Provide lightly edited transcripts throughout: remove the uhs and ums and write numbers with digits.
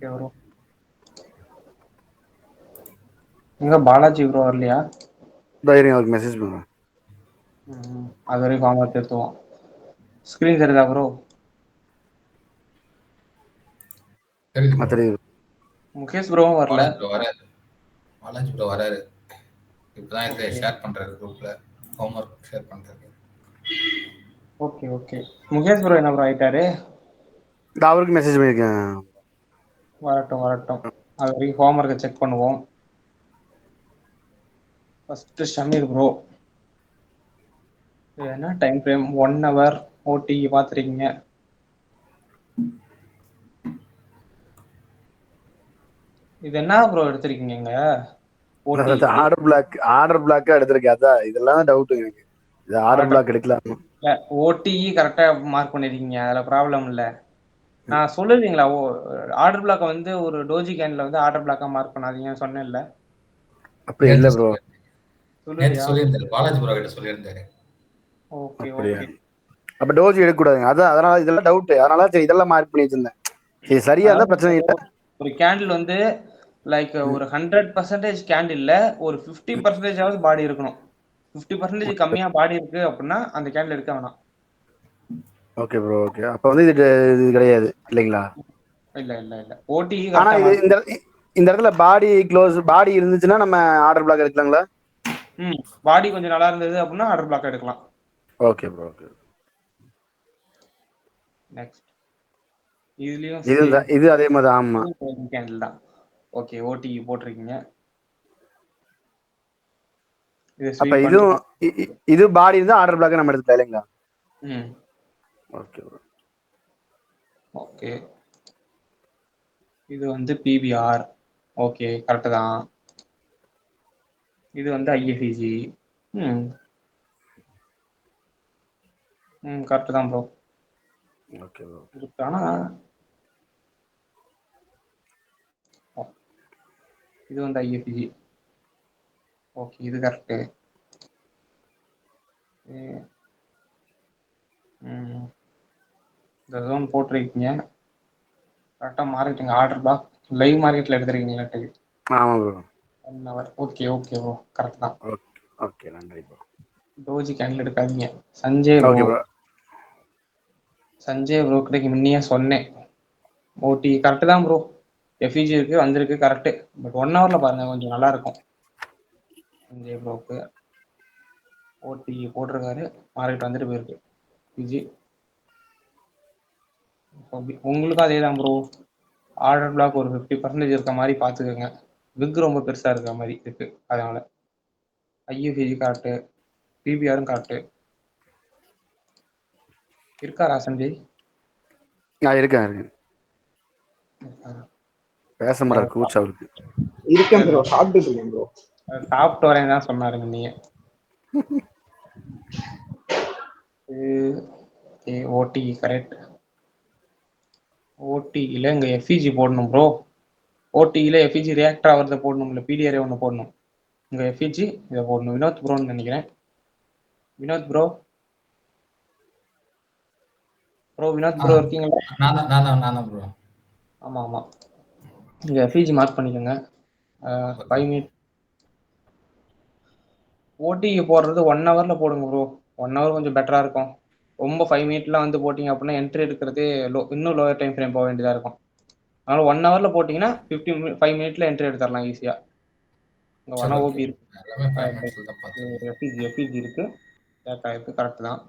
Okay bro. எங்க Balaji bro வரலையா? இதோ இருங்க, அவருக்கு மெசேஜ் பண்ணுறேன். அது வரைக்கும் ஃபார்மட் எடுத்துவோம். ஸ்க்ரீன் தெரியுதா ப்ரோ? தெரியுது ப்ரோ. தெரியுது. முகேஷ் ப்ரோவும் வரல. பாலாஜி ப்ரோ வராரு. பாலாஜி ப்ரோ வராரு. இப்பதான் இதை ஷேர் பண்றாரு குரூப்ல. ஹோம்ஒர்க் ஷேர் பண்றாரு. Okay okay. முகேஷ் ப்ரோ என்ன ப்ரோ ஆயிட்டாரு? அவருக்கு மெசேஜ் பண்ணியிருக்கேன். வரட்டும் வரட்டும். அது வரைக்கும் ஹோம்ஒர்க்கை செக் பண்ணுவோம். First Shameer bro. என்ன டைம் ஃப்ரேம் 1 hour ஓடி பார்த்துருக்கீங்க. இது என்ன ப்ரோ எடுத்திருக்கீங்க? ஆர்டர் பிளாக் எடுத்திருக்கேன். அதான் இதெல்லாம் டவுட் எனக்கு. இது ஆர்டர் பிளாக் எடுக்கலாம். ஓடிஇ கரெக்டா மார்க் பண்ணிருக்கீங்க, அதுல ப்ராப்ளம் இல்ல. நான் சொல்லுவீங்களா ஆர்டர் பிளாக் வந்து ஒரு டோஜி கேன்ல வந்து ஆர்டர் பிளாக்கா மார்க் பண்ணாதீங்க சொன்னேன்ல. அப்படி இல்ல ப்ரோ. நேத்து சொல்லியிருந்தாரு, பாலாஜி ப்ரோ கிட்ட சொல்லியிருந்தாரு. ஓகே அப்படியா? ஓகே. அப்ப டோஜி எடுக்கக்கூடாதுங்க. அதான் அதனால இதெல்லாம் டவுட். அதனால சரி இதெல்லாம் மார்க் பண்ணி வச்சிருந்தேன். சரி சரியா இருந்தா பிரச்சனை இல்லை. ஒரு கேண்டில் வந்து லைக் ஒரு 100% கேண்டில்ல ஒரு 50% பாடி இருக்கணும். 50% கம்மியா பாடி இருக்கு அப்படின்னா அந்த கேண்டில் எடுக்க வேணாம். Okay bro. ஓகே, அப்ப வந்து இது கிடையாது இல்லைங்களா? இல்ல இல்ல இல்ல. ஓடி ஆனா கரெக்டா இது மார்க். இந்த இடத்துல பாடி இருந்துச்சுன்னா நம்ம ஆர்டர் பிளாக் எடுக்கலாங்களா? பாடி கொஞ்சம் நல்லா இருந்தது அப்படின்னா ஆர்டர் பிளாக் எடுக்கலாம். Okay bro. ஓகே. நெக்ஸ்ட் இதுலயும் சேம். இது அதே மாதிரி. ஆமா, கேண்டில் தான். ஓகே, ஓடி போட்டிருக்கீங்க. அப்ப இதுவும் இது பாடி இருந்தா ஆர்டர் பிளாக் நம்ம எடுத்துக்கலாம் இல்லைங்களா? Okay bro. ஓகே. இது வந்து பிபிஆர். ஓகே கரெக்ட் தான். இது வந்து ஐஎஃப்இஜி. கரெக்ட் தான் ப்ரோ. Okay bro. ஆனா இது வந்து ஐஎஃப்இஜி. ஓகே இது கரெக்ட். இந்த ஜோன் போட்டிருக்கீங்க கரெக்டாக. மார்க்கெட்டிங் ஆர்டர் பிளாக் லைவ் மார்க்கெட்டில் எடுத்துருக்கீங்களாட்டு. ஆமாம் bro. 1 hour. Okay okay bro, correct தான். ஓகே நன்றி ப்ரோ. டோஜி கேண்டில் எடுக்காதீங்க. சஞ்சய் ப்ரோ. சஞ்சய் ப்ரோ கிட்ட முன்னையே சொன்னேன். ஓடி கரெக்ட் தான் ப்ரோ. எஃப்இஜி இருக்கு வந்திருக்கு கரெக்ட். பட் 1 hourல பாருங்க கொஞ்சம் நல்லா இருக்கும். சஞ்சய் ப்ரோக்கு ஓடி போட்டிருக்காரு. மார்க்கெட் வந்துட்டு போயிருக்கு. பிஜி உங்களுக்கும் அதே தான் ப்ரோ. ஆர்டர் பிளாக் ஒரு 50% இருக்க மாதிரி பார்த்துக்கோங்க. விக் ரொம்ப பெருசாக இருக்கிற மாதிரி இருக்கு. அதனால ஐஎஃப்இஜி கரெக்டு, பிபிஆரும் கரெக்டு. இருக்காரா சஞ்சய்? இருக்கேன். பேச மாட்டார், கூச்சம் அவருக்கு. இருக்கேன் ப்ரோ, சாப்பிட்டுட்டு இருக்கேன் ப்ரோ. சாப்பிட்டு வரேன் தான் சொன்னாருங்க நீங்க. ஓடி கரெக்ட். ஓடியில் இங்கே எஃப்இஜி போடணும் ப்ரோ. ஓடியில் எஃப்இஜி ரியாக்டர் ஆகிறத போடணும், இல்லை பிடிஆரே ஒன்று போடணும். இங்கே எஃப்இஜி இதை போடணும். வினோத் ப்ரோன்னு நினைக்கிறேன். வினோத் ப்ரோ. வினோத் ப்ரோ இருக்கீங்களா? நான் ப்ரோ. ஆமாம் ஆமாம். இங்கே எஃப்இஜி மார்க் பண்ணிக்கோங்க. 5 மினிட். ஓடிக்கு போடுறது 1 hourல போடுங்க ப்ரோ. 1 hour கொஞ்சம் பெட்டராக இருக்கும். ரொம்ப 5 மினிட்லாம் வந்து போட்டிங்க அப்படின்னா என்ட்ரி எடுக்கிறதே இன்னும் லோவர் டைம் ஃப்ரேம் போக வேண்டியதாக இருக்கும். அதனால் 1 hourல போட்டிங்கன்னா 5 மினிட்ல என்ட்ரி எடுத்துடலாம் ஈஸியாக. இங்கே 1 ஓபி இருக்கு. எஃப்இஜி இருக்கு. டேட்டா இருக்கு. கரெக்ட் தான்.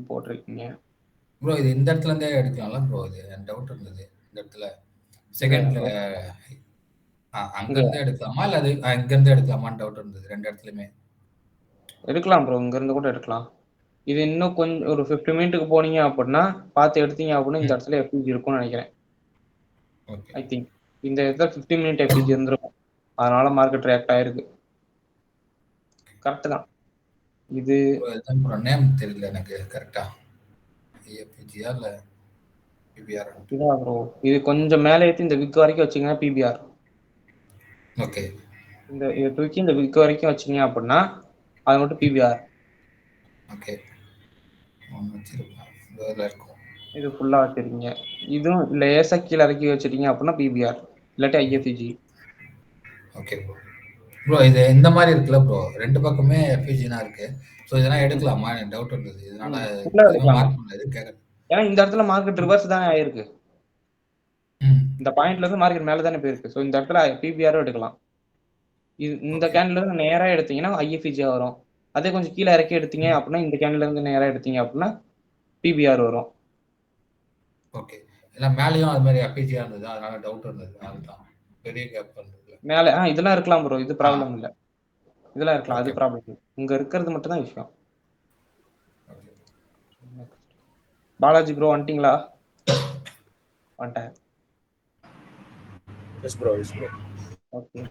போட்டிருக்கீங்க ப்ரோ. இது இந்த இடத்துல இருந்தே எடுக்கலாம்ல ப்ரோ? இது எனக்கு டவுட் இருந்தது. இந்த இடத்துல செகண்ட்ல அங்க இருந்து எடுக்கலாமா இல்ல அது இங்க இருந்து எடுக்கலாமான்னு டவுட் இருந்தது. 2 இடத்துலயுமே எடுக்கலாம் ப்ரோ. இங்க இருந்து கூட எடுக்கலாம். இது இன்னும் கொஞ்சம் ஒரு 50 மினிட்டுக்கு போனீங்க அப்படின்னா பார்த்து எடுத்தீங்க அப்படின்னா இந்த இடத்துல எஃப்இஜி இருக்கும்னு நினைக்கிறேன். ஐ திங்க் இந்த இடத்துல 50 மினிட் எஃப்இஜி இருந்திருக்கும். அதனால மார்க்கெட் ரியாக்ட் ஆயிருக்கு. கரெக்ட் தான். இது நேம் தெரியல எனக்கு கரெக்டா. ஐஎஃப்இஜியா இல்ல பிபிஆர்? இதான் ப்ரோ. இது கொஞ்சம் மேலே ஏற்றி இந்த விக் வரைக்கும் வச்சிங்கன்னா பிபிஆர். ஓகே. இதை தூக்கி இந்த விக் வரைக்கும் வச்சிங்க அப்படின்னா அது மட்டும் பிபிஆர். ஓகே. வச்சிருப்பேன். இதுல இருக்கும். இது ஃபுல்லா வச்சிருக்கீங்க. இதுவும் லேசா கீழே இறக்கி வச்சிருக்கீங்க அப்படின்னா பிபிஆர் இல்லாட்டி ஐஎஃப்இஜி. Okay bro. ப்ரோ இது இந்த மாதிரி இருக்குல்ல ப்ரோ, ரெண்டு பக்கமே எஃப்இஜினா இருக்கு. ஸோ இதெல்லாம் எடுக்கலாமா? எனக்கு டவுட் இருந்தது. இதனால ஃபுல்லா எதுவும் எடுக்கலாமா? மார்க் பண்ணது கேட்குறேன். ஏன்னா இந்த இடத்துல மார்க்கெட் ரிவர்ஸ் தானே ஆயிருக்கு. இந்த பாயிண்ட்ல இருந்து மார்க்கெட் மேல தானே போயிருக்கு. ஸோ இந்த இடத்துல பிபிஆரும் எடுக்கலாம். இந்த கேண்டில் இருந்து நேரா எடுத்தீங்கன்னா ஐஎஃப்இஜி வரும். அதே கொஞ்சம் கீழே இறக்கி எடுத்தீங்க அப்படின்னா இந்த கேண்டில் இருந்து நேரா எடுத்தீங்க அப்படின்னா பிபிஆர் வரும். ஓகே. ஏன்னா மேலேயும் அது மாதிரி எஃப்இஜியா இருந்தது, அதனால டவுட் இருந்தது. அதுதான் பெரிய கேப் இருந்தது. மேலே இதெல்லாம் இருக்கலாம் ப்ரோ, இது ப்ராப்ளம் இல்லை. இதெல்லாம் இருக்கலாம், அது ப்ராப்ளம் இல்லை. இங்க இருக்கிறது மட்டும் தான் விஷயம். பாலாஜி ப்ரோ வந்துட்டீங்களா? வந்துட்டேன். Yes bro, yes bro. Okay.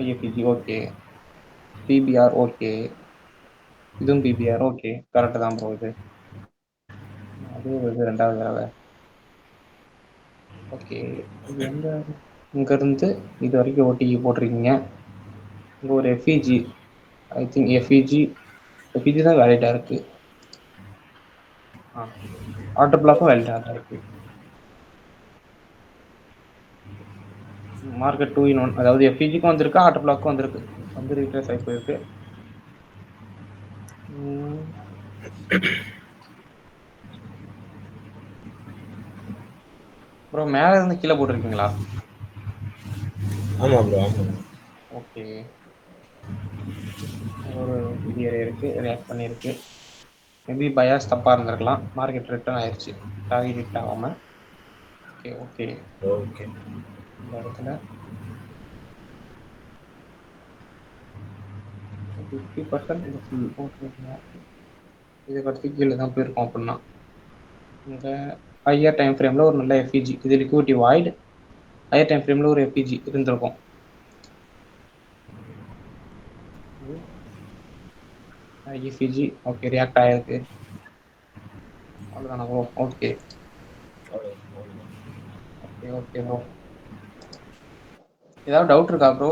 IFEG okay, BPR okay, இதுவும் பிபிஆர் ஓகே, கரெக்டு தான் ப்ரோ. இது ரெண்டாவது தடவை. ஓகே, இது எந்த இங்க இருந்து இது வரைக்கும் ஓடிஇ போட்டிருக்கீங்க. இங்க ஒரு எஃப்இஜி, ஐ திங்க் எஃப்இஜி தான் வேலிடா இருக்கு. ஆர்டர் பிளாக்கும் வேலிடா தான் இருக்கு. மார்க்கெட் 2 in 1, அதாவது எஃப்இஜிக்கும் வந்திருக்கு, ஆர்டர் பிளாக்கும் வந்திருக்கு. வந்து ரீட்ரேஸ் ஆகி போயிருக்கு. ப்ரோ மேல இருந்து கீழே போட்டிருக்கீங்களா? ஆமா ப்ரோ, ஆமா. ஓகே, ஒரு ஏரியா இருக்கு, ரியாக்ட் பண்ணியிருக்கு. மேபி பயாஸ் தப்பா இருந்திருக்கலாம். மார்க்கெட் ரிட்டர்ன் ஆயிடுச்சு, டார்கெட் ஹிட் ஆகாம. Okay okay okay. இந்த இடத்துல 50% இது ஃபுல். ஓகேங்க, இதுக்கு அடுத்து கீழே தான் போயிருக்கோம் அப்படின்னா. இந்த ஹையர் டைம் ஃப்ரேமில் ஒரு நல்ல எஃப்இஜி, இது லிக்விடிட்டி வாய்டு. ஹையர் டைம் ஃப்ரேமில் ஒரு எஃப்இஜி இருந்திருக்கும். எஃப்இஜி ஓகே, ரியாக்ட் ஆயிருக்கு. அவ்வளோதானா bro? Okay okay okay bro. ஏதாவது டவுட் இருக்கா ப்ரோ?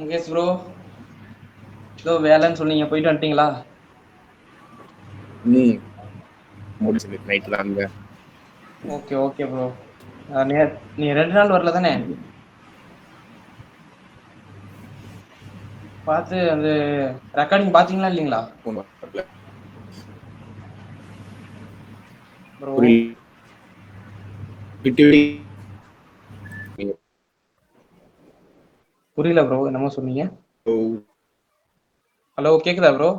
முகேஷ் ப்ரோ ஏதோ வேலைன்னு சொன்னீங்க, போயிட்டு வந்துட்டீங்களா? முடிச்சு நைட் தான். Okay okay bro. நீ 2 நாள் வரல தானே? பார்த்து அந்த ரெக்கார்டிங் பார்த்தீங்களா இல்லைங்களா ப்ரோ? புரியல ப்ரோ, என்னமோ சொன்னீங்க. ஹலோ, கேக்குதா ப்ரோ?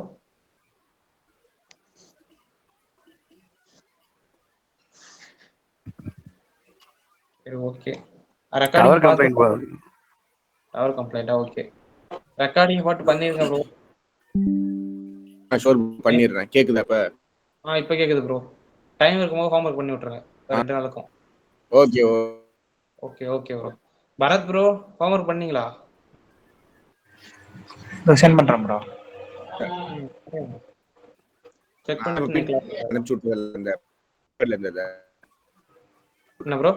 சரி ஓகே. ரெக்கார்டிங் பார்த்து டவர் கம்ப்ளைண்டா? ஓகே, ரெக்கார்டிங் பார்த்து பண்ணிருங்க ப்ரோ. ஷோர் பண்ணிடுறேன். கேக்குதா இப்ப? இப்போ கேக்குது ப்ரோ. டைம் இருக்கும்போது ஹோம்வொர்க் பண்ணி விட்டுருங்க 2 நாளுக்கும். Okay okay okay bro. Bharath bro homework பண்ணீங்களா? சென்ட் பண்றேன் ப்ரோ. செக் பண்ணிட்டு என்ன ப்ரோ?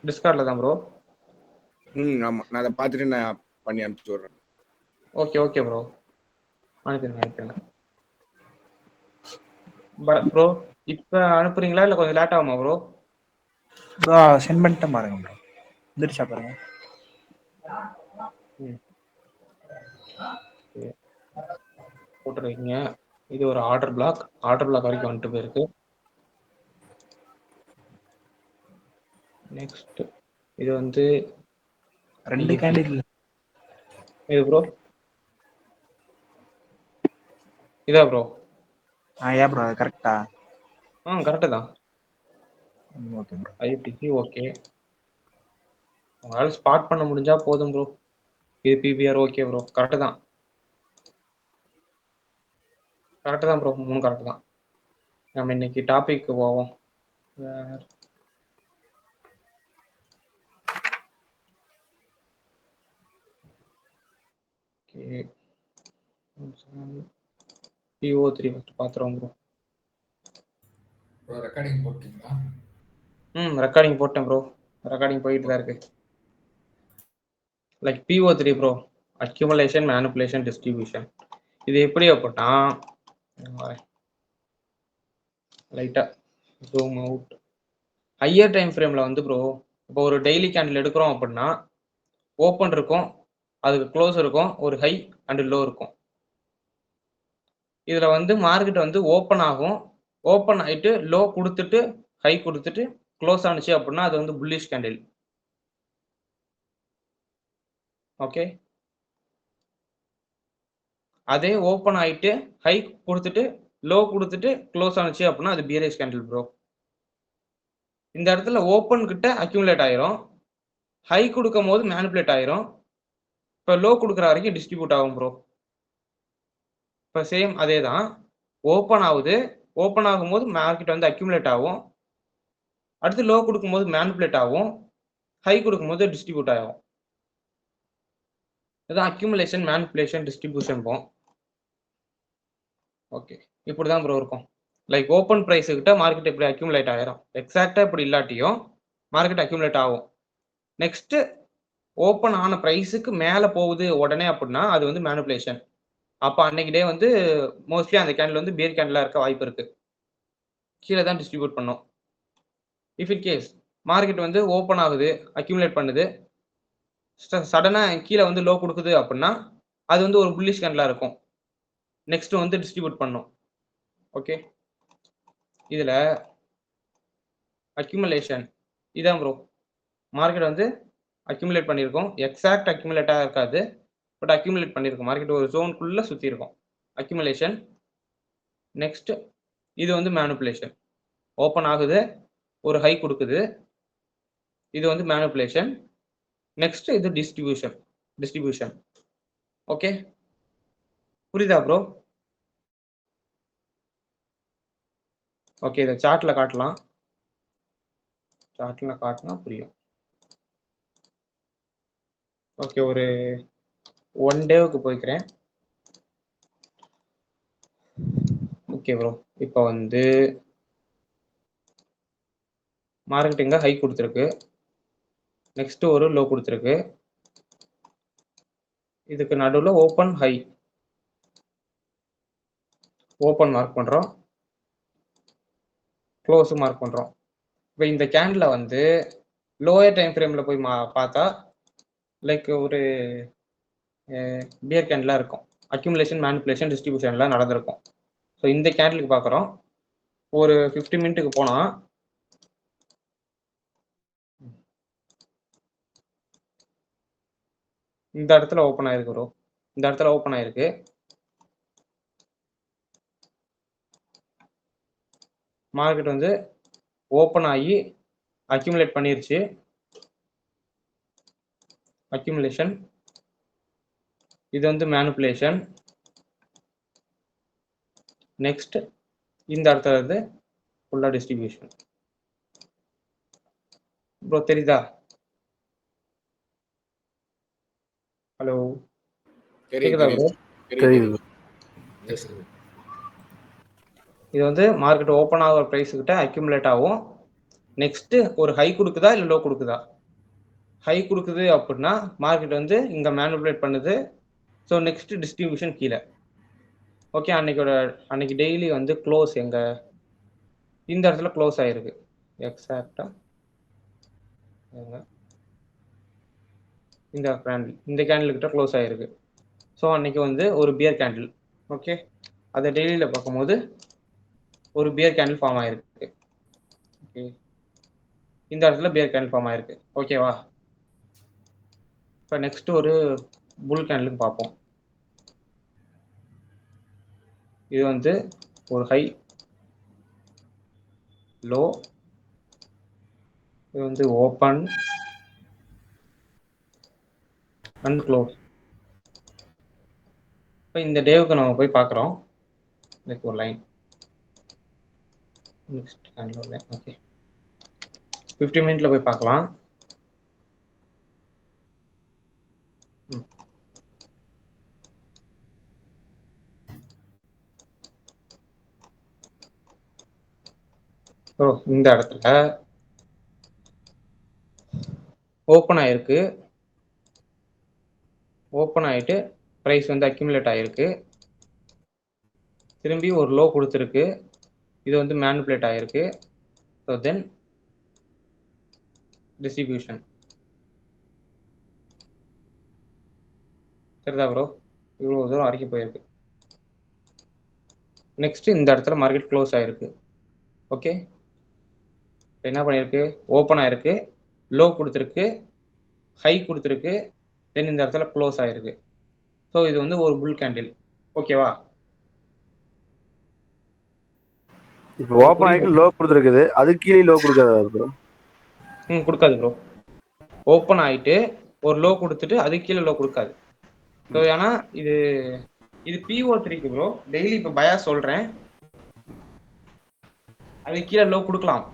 டிஸ்கார்ட்ல தான் ப்ரோ. ஆமா, நான் அதை பார்த்துட்டு நான் பண்ணி அனுப்பிச்சு விடுறேன். ஓகே ஓகே ப்ரோ, அனுப்பிடுங்க. ப்ரோ இப்போ அனுப்புறீங்களா இல்லை கொஞ்சம் லேட் ஆகுமா ப்ரோ? சென்ட் பண்ணிட்டேன் பாருங்க ப்ரோ. வந்துருச்சா பாருங்க. போட்டுருக்கீங்க. இது ஒரு ஆர்டர் பிளாக் வரைக்கும் வந்துட்டு போயிருக்கு. நெக்ஸ்ட் இது வந்து 2 கேண்டில். இது ப்ரோ இதா ப்ரோ? ஏன் ப்ரோ கரெக்டா? கரெக்டு தான். Okay bro. IPC okay. உங்களால் ஸ்பாட் பண்ண முடிஞ்சா போதும் ப்ரோ. இது பிபிஆர் ஓகே ப்ரோ, கரெக்டு தான் ப்ரோ, 3 கரெக்டு தான். நம்ம இன்னைக்கு டாபிக் போவோம். ஓகே, PO3 ஃபர்ஸ்ட் பார்த்துருவோம் ப்ரோ. ப்ரோ ரெக்கார்டிங் போட்டீங்களா? ரெக்கார்டிங் போட்டேன் ப்ரோ. ரெக்கார்டிங் போயிட்டு தான் இருக்கு. Like PO3 bro, accumulation, manipulation, distribution. இது எப்படி அப்படின்னா, லைட்டா ஜூம் அவுட். ஹையர் டைம் ஃப்ரேம்ல வந்து ப்ரோ, இப்போ ஒரு டெய்லி கேண்டில் எடுக்கிறோம் அப்படின்னா ஓப்பன் இருக்கும், அதுக்கு க்ளோஸ் இருக்கும், ஒரு ஹை அண்ட் லோ இருக்கும். இதுல வந்து மார்க்கெட் வந்து ஓப்பன் ஆகும், ஓப்பன் ஆயிட்டு லோ கொடுத்துட்டு ஹை கொடுத்துட்டு க்ளோஸ் ஆனிச்சு அப்படின்னா அது வந்து புல்லிஷ் கேண்டில். ஓகே, அதே ஓப்பன் ஆயிட்டு ஹை கொடுத்துட்டு லோ கொடுத்துட்டு க்ளோஸ் ஆனிச்சு அப்படின்னா அது பியரிஷ் கேண்டில் ப்ரோ. இந்த இடத்துல ஓப்பன் கிட்ட அக்யூமுலேட் ஆயிரும், ஹை கொடுக்கும் போது மேனிபுலேட் ஆயிரும், இப்போ லோ கொடுக்குற வரைக்கும் டிஸ்ட்ரிபியூட் ஆகும் ப்ரோ. இப்போ சேம் அதே தான், ஓப்பன் ஆகுது, ஓப்பன் ஆகும்போது மார்க்கெட் வந்து அக்யூமுலேட் ஆகும், அடுத்து லோ கொடுக்கும்போது மேனிபுலேட் ஆகும், ஹை கொடுக்கும்போது டிஸ்ட்ரிபியூட் ஆகும். இதுதான் அக்யூமுலேஷன், மேனிபுலேஷன், டிஸ்ட்ரிபியூஷன் போம். ஓகே, இப்படிதான் ப்ரோ இருக்கும். லைக் ஓப்பன் பிரைஸ் கிட்ட மார்க்கெட் இப்படி அக்யூமுலேட் ஆயிரும், எக்ஸாக்டா இப்படி இல்லாட்டியும் மார்க்கெட் அக்யூமுலேட் ஆகும். நெக்ஸ்ட் ஓப்பன் ஆன பிரைஸுக்கு மேல போகுது உடனே அப்படின்னா அது வந்து மேனிபுலேஷன். அப்போ அன்னைக்கு டே வந்து மோஸ்ட்லி அந்த கேண்டில் வந்து பியர் கேண்டிலா இருக்க வாய்ப்பு இருக்கு, கீழே தான் டிஸ்ட்ரிபியூட் பண்ணும். இஃப் இன் கேஸ் மார்க்கெட் வந்து ஓப்பன் ஆகுது, அக்யூமுலேட் பண்ணுது, சடனா கீழே வந்து லோ கொடுக்குது அப்படின்னா அது வந்து ஒரு புல்லிஷ் கேண்டிலா இருக்கும், நெக்ஸ்ட் வந்து டிஸ்ட்ரிபியூட் பண்ணும். ஓகே, இதுல அக்யூமுலேஷன் இதான் ப்ரோ. மார்க்கெட் வந்து அக்யூமுலேட் பண்ணியிருக்கோம், எக்ஸாக்ட் அக்யூமுலேட்டாக இருக்காது, பட் அக்யூமுலேட் பண்ணியிருக்கோம். மார்க்கெட் ஒரு ஜோனுக்குள்ள சுற்றி இருக்கும், அக்யூமுலேஷன். நெக்ஸ்ட் இது வந்து மேனிபுலேஷன், ஓப்பன் ஆகுது, ஒரு ஹை கொடுக்குது, இது வந்து மேனிபுலேஷன். நெக்ஸ்ட் இது டிஸ்ட்ரிபியூஷன். ஓகே, புரியுதா ப்ரோ? ஓகே, இதை சார்ட்ல காட்டலாம், சார்ட்ல காட்டினா புரியும். ஓகே, ஒரு 1 டேவுக்கு போய்க்கிறேன். ஓகே ப்ரோ, இப்போ வந்து மார்க்கெட் எங்க ஹை கொடுத்துருக்கு, நெக்ஸ்ட் ஒரு லோ கொடுத்துருக்கு, இதுக்கு நடுவில் ஓப்பன் ஹை, ஓப்பன் மார்க் பண்றோம், க்ளோஸ் மார்க் பண்றோம். இப்போ இந்த கேண்டில் வந்து லோயர் டைம் ஃப்ரேம்ல போய் பார்த்தா லைக் ஒரு பியர் கேண்டிலா இருக்கும், அக்யூமுலேஷன், மேனிபுலேஷன், டிஸ்ட்ரிபியூஷன்லாம் நடந்திருக்கும். ஸோ இந்த கேண்டிலுக்கு பார்க்குறோம், ஒரு 50 மினிட்டுக்கு போனா இந்த இடத்துல ஓப்பன் ஆயிருக்கு ப்ரோ, இந்த இடத்துல ஓப்பன் ஆயிருக்கு, மார்க்கெட் வந்து ஓப்பன் ஆகி அக்யூமுலேட் பண்ணிருச்சு, அக்யூமுலேஷன். இது வந்து மேனிபுலேஷன். நெக்ஸ்ட் இந்த இடத்துல இருந்து ஃபுல்லா டிஸ்ட்ரிபியூஷன். ப்ரோ தெரியுதா? ஹலோ, கேக்குதா ப்ரோ? தெரியுது. இது வந்து மார்க்கெட் ஓப்பன் ஆகிற பிரைஸ் கிட்ட அக்யூமுலேட் ஆகும், நெக்ஸ்ட் ஒரு ஹை கொடுக்குதா இல்லை லோ கொடுக்குதா, ஹை கொடுக்குது அப்படின்னா மார்க்கெட் வந்து இங்க மேனிபுலேட் பண்ணுது, ஸோ நெக்ஸ்ட் டிஸ்ட்ரிபியூஷன் கீழே. ஓகே, அன்னைக்கு டெய்லி வந்து க்ளோஸ் எங்க இந்த இடத்துல க்ளோஸ் ஆயிருக்கு, எக்ஸாக்டா இந்த கேண்டில் கிட்ட க்ளோஸ் ஆயிருக்கு. ஸோ அன்னைக்கு வந்து ஒரு பியர் கேண்டில். ஓகே, அதை டெய்லியில பார்க்கும்போது ஒரு பியர் கேண்டில் ஃபார்ம் ஆயிருக்கு. ஓகே, இந்த இடத்துல பியர் கேண்டில் ஃபார்ம் ஆயிருக்கு. ஓகேவா? இப்போ நெக்ஸ்ட் ஒரு புல் கேண்டிலுக்கு பார்ப்போம். இது வந்து ஒரு ஹை, லோ, இது வந்து ஓப்பன் அண்ட் க்ளோஸ். இப்போ இந்த டேவுக்கு நம்ம போய் பார்க்குறோம், லைக் ஒரு line, next candle line. Okay, 50 மினிட்ல போய் பார்க்கலாம். ப்ரோ இந்த இடத்துல ஓப்பன் ஆயிருக்கு. ஓப்பன் ஆயிட்டு ப்ரைஸ் வந்து அக்யூமுலேட் ஆயிருக்கு. திரும்பி ஒரு லோ கொடுத்துருக்கு. இது வந்து மேனிபுலேட் ஆயிருக்கு. So then distribution. Saritha bro? இவ்வளோ தூரம் வரைக்கும் போயிருக்கு. நெக்ஸ்ட் இந்த இடத்துல மார்க்கெட் க்ளோஸ் ஆயிருக்கு. ஓகே, என்ன பண்ணியிருக்கு? ஓப்பன் ஆயிருக்கு, லோ கொடுத்துருக்கு, ஹை கொடுத்துருக்கு, தென் இந்த இடத்துல க்ளோஸ் ஆயிருக்கு. ஸோ இது வந்து ஒரு புல் கேண்டில். ஓகேவா? இப்போ ஓப்பன் ஆயிட்டு லோ கொடுத்துருக்குது, அது கீழே லோ கொடுக்காதா ப்ரோ? கொடுக்காது ப்ரோ. ஓப்பன் ஆயிட்டு ஒரு லோ கொடுத்துட்டு அது கீழே லோ கொடுக்காது. ஸோ ஏன்னா இது PO3க்கு ப்ரோ. டெய்லி இப்போ பயாஸ் சொல்றேன், அது கீழே லோ கொடுக்கலாம்.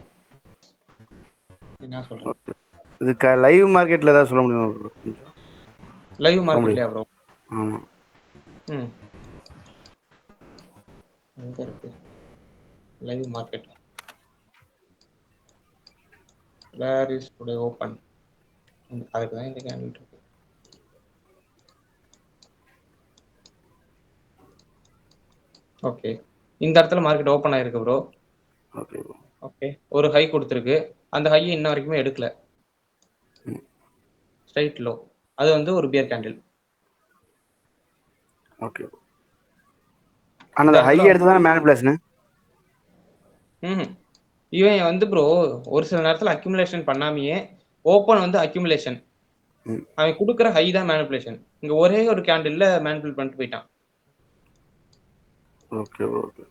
என்ன சொல்றேன்? இது லைவ் மார்க்கெட்ல ஏதாவது சொல்ல முடியுமா ப்ரோ? Live மார்க்கெட்லயா bro? ஆமா. எங்க இருக்கு live market? Where is today open? அதுக்கு தான் இந்த கேண்டில் இருக்கு. ஓகே, இந்த இடத்துல மார்க்கெட் ஓப்பன் ஆயிருக்கு ப்ரோ. ஓகே, ஒரு ஹை கொடுத்துருக்கு. அந்த ஹை இன்ன வரைக்குமே எடுக்கல. Straight low. அது வந்து ஒரு பியர் கேண்டில். ஓகே, அந்த ஹை எடுத்து தான் மேனிபுலேஷன். இவன் வந்து ப்ரோ ஒரு சில நேரத்துல அக்யூமுலேஷன் பண்ணாமையே ஓப்பன் வந்து அக்யூமுலேஷன், அவன் கொடுக்குற ஹை தான் மேனிபுலேஷன். இங்க ஒரே ஒரு கேண்டில்ல மேனிபுலேட் பண்ணிட்டு போயிட்டான். ஓகே ஓகே,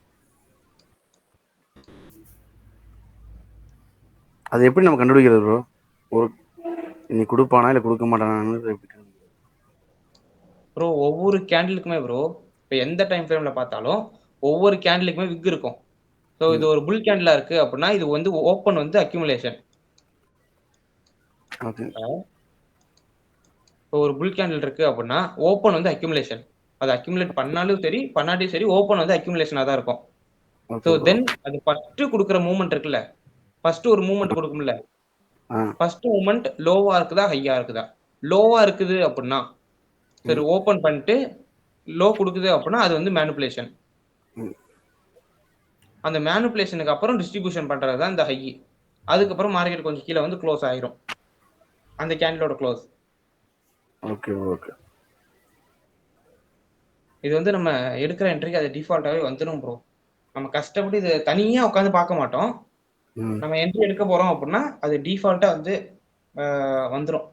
அது எப்படி நம்ம கண்டுபிடிக்கிறது ப்ரோ? ஒரு நீ கொடுப்பானா இல்லை கொடுக்க மாட்டானான்னு ப்ரோ ஒவ்வொரு கேண்டிலுக்குமே ப்ரோ, இப்போ எந்த டைம் ஃப்ரேம்ல பார்த்தாலும் ஒவ்வொரு கேண்டிலுக்குமே விக் இருக்கும். ஸோ இது ஒரு புல் கேண்டிலா இருக்கு அப்படின்னா இது வந்து ஓப்பன் வந்து அக்யூமுலேஷன். இப்போ ஒரு புல் கேண்டில் இருக்கு அப்படின்னா ஓப்பன் வந்து அக்யூமுலேஷன். அது அக்யூமுலேட் பண்ணாலும் சரி பண்ணாட்டியும் சரி ஓப்பன் வந்து அக்யூமுலேஷனாக தான் இருக்கும். ஸோ தென் அது ஃபர்ஸ்ட் கொடுக்குற மூவ்மெண்ட் இருக்குல்ல, ஃபர்ஸ்ட் ஒரு மூவ்மெண்ட் கொடுக்கும்ல, ஃபர்ஸ்ட் மூவ்மெண்ட் லோவா இருக்குதா ஹையா இருக்குதா? லோவா இருக்குது அப்படின்னா சரி ஓப்பன் பண்ணிட்டு லோ கொடுக்குது அப்படின்னா அது வந்து மேனிபுலேஷன். அந்த மேனிபுலேஷனுக்கு அப்புறம் டிஸ்ட்ரிபியூஷன் பண்றது தான் இந்த ஹை. அதுக்கப்புறம் மார்க்கெட் கொஞ்சம் கீழே வந்து க்ளோஸ் ஆயிரும், அந்த கேண்டிலோட க்ளோஸ். ஓகே ஓகே, இது வந்து நம்ம எடுக்கிற என்ட்ரிக்கு அது டிஃபால்ட்டாவே வந்துடும் ப்ரோ. நம்ம கஷ்டப்பட்டு இது தனியா உட்காந்து பார்க்க மாட்டோம். நம்ம என்ட்ரி எடுக்க போறோம் அப்படின்னா அது டிஃபால்ட்டா வந்து வந்துடும்.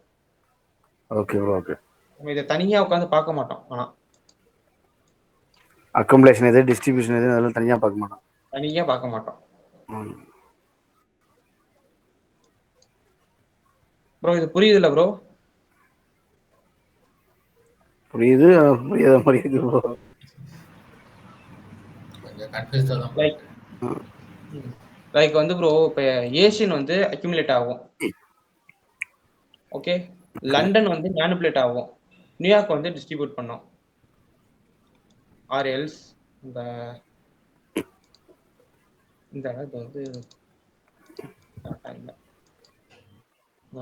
ஓகே ஓகே, நம்ம இதை தனியா உட்காந்து பார்க்க மாட்டோம். ஆனா அக்கமுலேஷன் எது டிஸ்ட்ரிபியூஷன் எது அதெல்லாம் தனியா பார்க்க மாட்டோம். தனியா பார்க்க மாட்டோம் ப்ரோ. இது புரியுதுல்ல ப்ரோ? புரியுது, புரியாத மாதிரி இருக்கு ப்ரோ. லைக் வந்து ப்ரோ இப்போ ஏசியன் வந்து அக்யூமுலேட் ஆகும். ஓகே, லண்டன் வந்து மேனிபுலேட் ஆகும், நியூயார்க் வந்து டிஸ்ட்ரிபியூட் பண்ணும். ஆர் எல்ஸ் இந்த இது வந்து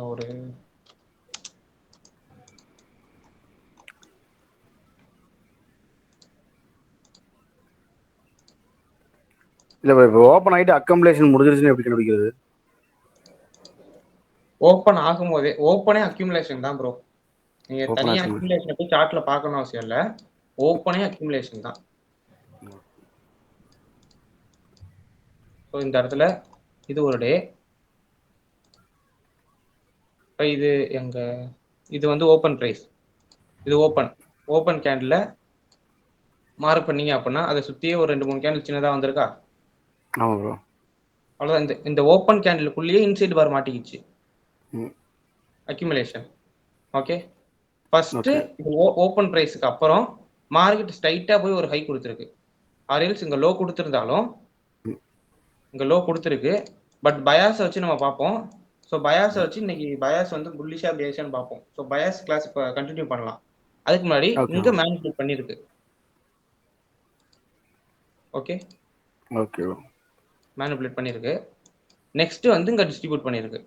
ஒரு இல்ல இப்போ ஓப்பன் ஆயிட்டு அக்கமுலேஷன் முடிஞ்சிருச்சுன்னு எப்படி கண்டுபிடிக்கிறது? ஓப்பன் ஆகும்போதே ஓப்பனே அக்யூமுலேஷன் தான் ப்ரோ. நீங்க தனியா அக்யூமுலேஷன் போய் சார்ட்ல பார்க்கணும் அவசியம் இல்லை, ஓப்பனே அக்யூமுலேஷன் தான். ஸோ இந்த இடத்துல இது ஒரு டே. இப்போ இது வந்து ஓப்பன் ப்ரைஸ், இது ஓப்பன் கேண்டில் மார்க் பண்ணீங்க அப்படின்னா அதை சுற்றியே ஒரு 2-3 கேண்டில் சின்னதாக வந்திருக்கா? ஆமாம் ப்ரோ. அவ்வளோதான். இந்த ஓப்பன் கேண்டிலுக்குள்ளேயே இன்சைட் பார் மாட்டிக்கிச்சு, அக்யூமுலேஷன். ஓகே, ஃபர்ஸ்ட் இது ஓப்பன் ப்ரைஸுக்கு அப்புறம் மார்க்கெட் ஸ்ட்ரைட்டா போய் ஒரு ஹை கொடுத்துருக்கு. ஆர்எல்ஸ் இங்க லோ கொடுத்துருந்தாலும் இங்க லோ கொடுத்துருக்கு, பட் பயாஸை வச்சு நம்ம பார்ப்போம். ஸோ பயாஸை வச்சு இன்னைக்கு பயாஸ் வந்து புல்லிஷா பேஷான்னு பார்ப்போம். ஸோ பயாஸ் கிளாஸ் இப்போ கண்டினியூ பண்ணலாம். அதுக்கு முன்னாடி இங்க மேனிபுலேட் பண்ணிருக்கு. ஓகே, ஓகே, மேனிபுலேட் பண்ணிருக்கு. நெக்ஸ்ட் வந்து இங்க டிஸ்ட்ரிபியூட் பண்ணிருக்கு.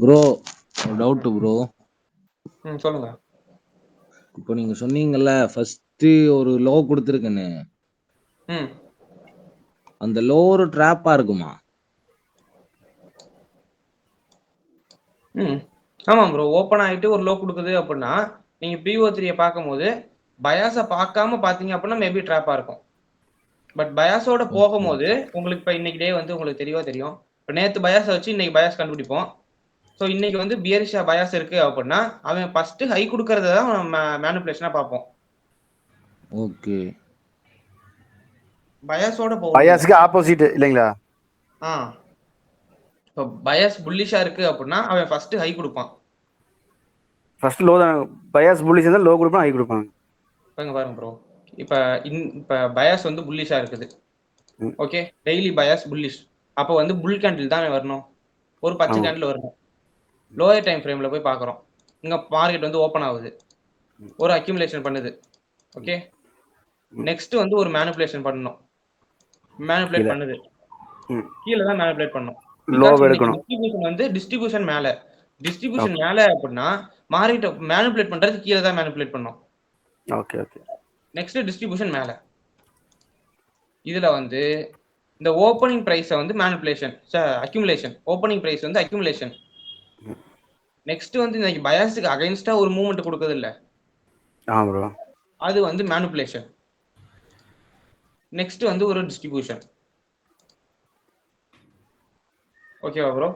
Bro doubt bro. சொல்லுங்க. இப்போ நீங்க சொன்னீங்கல்ல ஃபர்ஸ்ட் ஒரு லோ கொடுத்துருக்குன்னு, அந்த லோ ஒரு ட்ராப்பா இருக்குமா? ஆமா ப்ரோ. ஓப்பன் ஆயிட்டு ஒரு லோ கொடுக்குது அப்படின்னா நீங்க PO3 பார்க்கும்போது பயாஸை பார்க்காம பார்த்தீங்க அப்படின்னா மேபி ட்ராப்பா இருக்கும். பட் பயாஸோட போகும்போது உங்களுக்கு இப்போ இன்னைக்கு டே வந்து உங்களுக்கு தெரியும். இப்போ நேற்று பயாஸை வச்சு இன்னைக்கு பயாஸ் கண்டுபிடிப்போம். ஸோ இன்னைக்கு வந்து பியரிஷா பயாஸ் இருக்கு அப்படின்னா அவன் ஃபர்ஸ்ட் ஹை கொடுக்கறத தான் மேனிபுலேஷனா பார்ப்போம். ஓகே. பயாஸோட பயாஸ்க்கு ஆப்போசிட் இல்லைங்களா? இப்போ பயாஸ் புல்லிஷா இருக்கு அப்படின்னா அவன் ஃபர்ஸ்ட் ஹை கொடுப்பான். ஃபர்ஸ்ட் லோ தான். பயாஸ் புல்லிஷ் இருந்தா லோ கொடுப்பான், ஹை கொடுப்பாங்க. பாருங்க ப்ரோ. இப்போ பயாஸ் வந்து புல்லிஷா இருக்குது. Okay, daily bias bullish. அப்போ வந்து புல் கேண்டில் தான் வரணும், ஒரு பச்சை கேண்டில் வரணும். லோயர் டைம் ஃப்ரேம்ல போய் பார்க்குறோம். இங்க மார்க்கெட் வந்து ஓப்பன் ஆகுது, ஒரு அக்யூமுலேஷன் பண்ணுது. ஓகே, நெக்ஸ்ட் வந்து ஒரு மேனிபுலேஷன் பண்ணணும். மேனிபுலேட் பண்ணுது, கீழே தான் மேனிபுலேட் பண்ணணும். டிஸ்ட்ரிபியூஷன் வந்து டிஸ்ட்ரிபியூஷன் மேல அப்படின்னா மார்க்கெட் மேனிபுலேட் பண்றது கீழே தான் மேனிபுலேட் பண்ணணும். Okay okay. நெக்ஸ்ட் டிஸ்ட்ரிபியூஷன் மேல. இதுல வந்து இந்த ஓப்பனிங் பிரைஸ் வந்து மேனிபுலேஷன், அக்யூமுலேஷன். ஓப்பனிங் பிரைஸ் வந்து அக்யூமுலேஷன். நெக்ஸ்ட் வந்து இன்னைக்கு பயாஸுக்கு அகைன்ஸ்டா ஒரு மூவ்மெண்ட் கொடுக்குது இல்ல, அது வந்து மேனிபுலேஷன். நெக்ஸ்ட் வந்து ஒரு டிஸ்ட்ரிபியூஷன். ஓகேவா ப்ரோ?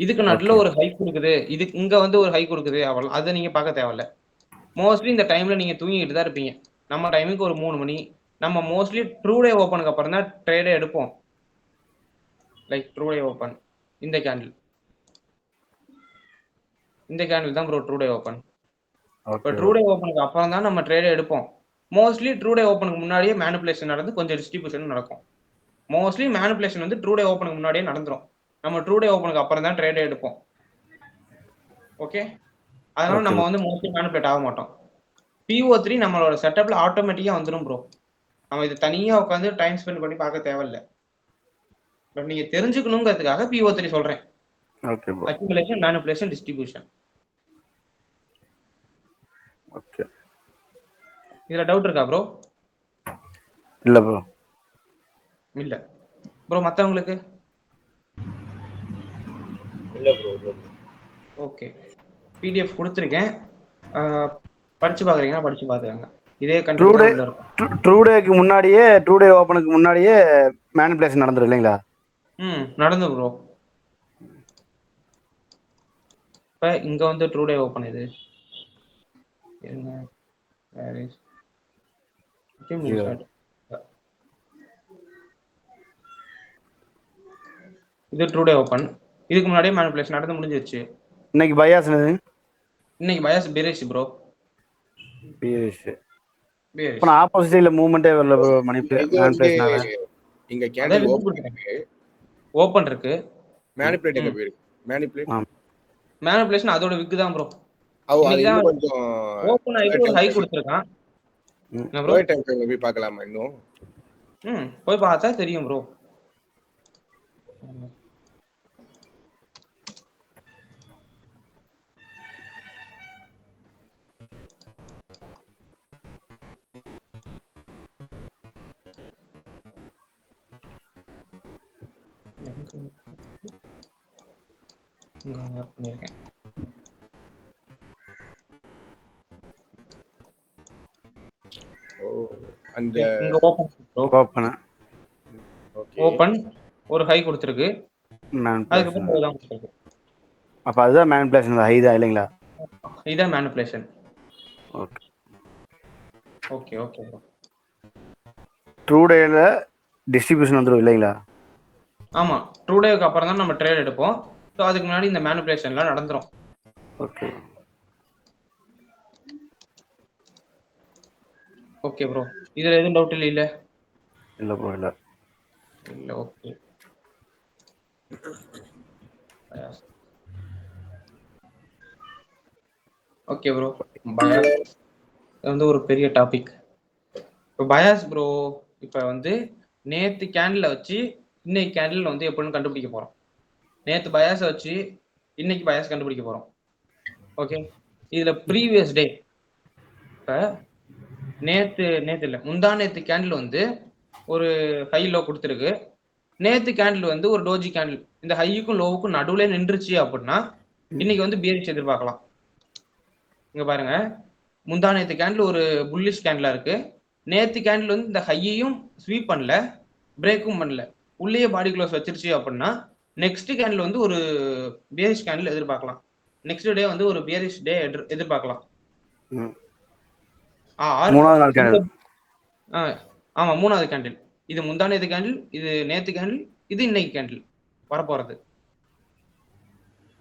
இதுக்கு நடுல ஒரு ஹை கொடுக்குது, இதுக்கு இங்க வந்து ஒரு ஹை கொடுக்குது, அவ்வளவு. அதை நீங்க பார்க்க தேவையில்ல. மோஸ்ட்லி இந்த டைம்ல நீங்க தூங்கிட்டு தான் இருப்பீங்க. நம்ம டைமுக்கு ஒரு 3 மணி. நம்ம மோஸ்ட்லி ட்ரூ டே ஓப்பனுக்கு அப்புறம் தான் ட்ரேடே எடுப்போம். லைக் ட்ரூ டே ஓப்பன், இந்த கேண்டில் தான் ப்ரோ ட்ரூ டே ஓப்பன். இப்போ ட்ரூ டே ஓப்பனுக்கு அப்புறம் தான் நம்ம ட்ரேடே எடுப்போம். மோஸ்ட்லி ட்ரூ டே ஓப்பனுக்கு முன்னாடியே மேனிபுலேஷன் நடந்து கொஞ்சம் டிஸ்ட்ரிபியூஷன் நடக்கும். மோஸ்ட்லி மேனிபுலேஷன் வந்து ட்ரூ டே ஓப்பனுக்கு முன்னாடியே நடந்துரும். நம்ம ட்ரூ டே ஓப்பனுக்கு அப்புறம் தான் ட்ரேடே எடுப்போம். ஓகே, அதனால நம்ம வந்து மோஸ்ட்லி மேனிபுலேட் ஆக மாட்டோம். PO3 நம்மளோட செட்டப்ல ஆட்டோமேட்டிக்கா வந்துடும் ப்ரோ. நம்ம இது தனியா உட்காந்து டைம் ஸ்பெண்ட் பண்ணி பார்க்க தேவையில்லை. பட் நீங்க தெரிஞ்சுக்கணுங்கிறதுக்காக PO3 சொல்றேன். Okay bro. Accumulation, manipulation, distribution. Okay. இதுல டவுட் இருக்கா ப்ரோ? இல்ல ப்ரோ. இல்ல ப்ரோ. மத்தவங்களுக்கு இல்ல ப்ரோ. ஓகே, PDF கொடுத்துருக்கேன், படிச்சு பாக்குறீங்கன்னா படிச்சு பாத்துக்கங்க. இதே கண்டிப்பா இருக்கும். ட்ரூ டேக்கு முன்னாடியே, ட்ரூ டே ஓபனுக்கு முன்னாடியே மேனிபுலேஷன் நடந்துரும் இல்லைங்களா? நடந்து ப்ரோ. இப்ப இங்க வந்து ட்ரூ டே ஓபன். இது என்ன? வேர் இஸ் இது ட்ரூ டே ஓபன். இதுக்கு முன்னாடியே மேனிபுலேஷன் நடந்து முடிஞ்சிருச்சு. இன்னைக்கு பயாஸ் என்னது? இன்னைக்கு பயாஸ் பெரிஷ் ப்ரோ. பெரிஷ். இப்ப ஆப்போசிட்ல மூவ்மென்ட்டே வரல ப்ரோ. மேனிபுலேஷனால இங்க கேண்டில் ஓபன் இருக்கு. மேனிபுலேட் எங்க போயிருக்கு? மேனிபுலேஷன் அதோட விக் தான் ப்ரோ. இன்னைக்கு தான் கொஞ்சம் ஓபன் ஆயிட்டு ஒரு ஹை கொடுத்திருக்கான். ப்ரோ டைம் ஃப்ரேம்ல போய் பார்க்கலாமா இன்னும்? போய் பார்த்தா தெரியும் ப்ரோ. பண்ணிருக்கேன். அந்த ஓபன் ஒரு ஹை கொடுத்திருக்கு. அதுக்கப்புறம் அப்ப அதுதான் மேனிபுலேஷன், ஹை தான் இல்லைங்களா? இதான் manipulation. Okay okay okay bro. True டேல டிஸ்ட்ரிபியூஷன் வந்துரும் இல்லைங்களா? ஆமா, ட்ரூ டேக்கு அப்புறம் தான் நம்ம ட்ரேட் எடுப்போம். ஸோ அதுக்கு முன்னாடி இந்த மேனிபுலேஷன்லாம் நடந்துரும். Okay okay bro. இதுல எதுவும் டவுட் இல்ல? இல்ல ப்ரோ. இல்ல. ஓகே. Okay bro. இது வந்து ஒரு பெரிய டாபிக். இப்போ பயாஸ் ப்ரோ இப்போ வந்து நேற்று கேண்டில் வச்சு இன்னைக்கு கேண்டில் வந்து எப்படின்னு கண்டுபிடிக்க போகிறோம். நேற்று பயாஸை வச்சு இன்னைக்கு பயாஸ் கண்டுபிடிக்க போகிறோம். ஓகே, இதில் ப்ரீவியஸ் டே இப்போ நேற்று இல்லை முந்தா நேற்று கேண்டில் வந்து ஒரு ஹை லோ கொடுத்துருக்கு. நேற்று கேண்டில் வந்து ஒரு டோஜி கேண்டில் இந்த ஹையுக்கும் லோவுக்கும் நடுவில் நின்றுச்சு அப்படின்னா இன்னைக்கு வந்து பியரிஷ் எதிர்பார்க்கலாம். இங்க பாருங்க, முந்தா நேற்று கேண்டில் ஒரு புல்லிஷ் கேண்டிலா இருக்கு. நேற்று கேண்டில் வந்து இந்த ஹையையும் ஸ்வீப் பண்ணல, பிரேக்கும் பண்ணல, உள்ளேயே பாடி க்ளோஸ் வச்சிருச்சு அப்படின்னா நெக்ஸ்ட் கேண்டில் வந்து ஒரு பியரிஷ் கேண்டில் எதிர்பார்க்கலாம். நெக்ஸ்ட் டே வந்து ஒரு பியரிஷ் டே எதிர்பார்க்கலாம். ஆமா, மூணாவது கேண்டில். இது முந்தா நேற்று கேண்டில், இது நேற்று கேண்டில், இது இன்னைக்கு கேண்டில் வரப்போறது.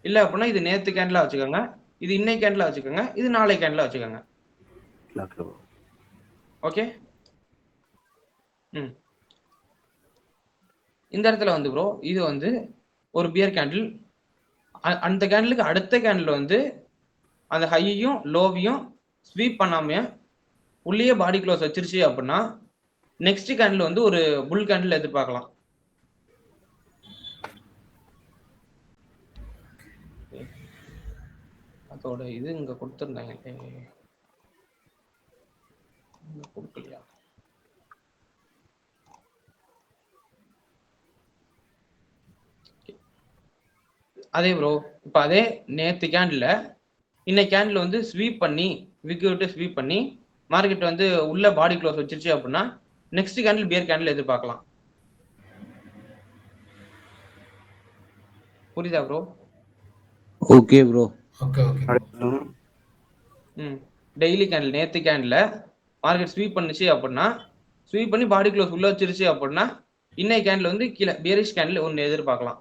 இல்ல அப்படின்னா இது நேற்று கேண்டிலா வச்சுக்கோங்க, இது இன்னைக்கு கேண்டிலா வச்சுக்கோங்க, இது நாளை கேண்டிலா வச்சுக்கோங்க. ஓகே, இந்த இடத்துல வந்து ப்ரோ இது வந்து ஒரு பியர் கேண்டில். அந்த கேண்டிலுக்கு அடுத்த கேண்டில் வந்து அந்த ஹையையும் லோவையும் ஸ்வீப் பண்ணாம உள்ளே பாடி க்ளோஸ் வச்சிருச்சு அப்படின்னா நெக்ஸ்ட் கேண்டில் வந்து ஒரு புல் கேண்டில் எதிர்பார்க்கலாம். அதோட இது இங்க கொடுத்துருந்தாங்க, கொடுக்கலையா? அதே ப்ரோ இப்போ அதே நேற்று கேண்டில் இன்னைக்கு கேண்டில் வந்து ஸ்வீப் பண்ணி விக்கு விட்டு ஸ்வீப் பண்ணி மார்க்கெட் வந்து உள்ள பாடி க்ளோஸ் வச்சிருச்சு அப்படின்னா நெக்ஸ்ட் கேண்டில் பியர் கேண்டில் எதிர்பார்க்கலாம். புரியுதா bro? Okay bro. Daily candle நேற்று கேண்டில் மார்க்கெட் ஸ்வீப் பண்ணுச்சு அப்படின்னா ஸ்வீப் பண்ணி பாடி க்ளோஸ் உள்ள வச்சிருச்சு அப்படின்னா இன்னைக்கு கேண்டில் வந்து கீழே பியரிஷ் கேண்டில் ஒன்று எதிர்பார்க்கலாம்.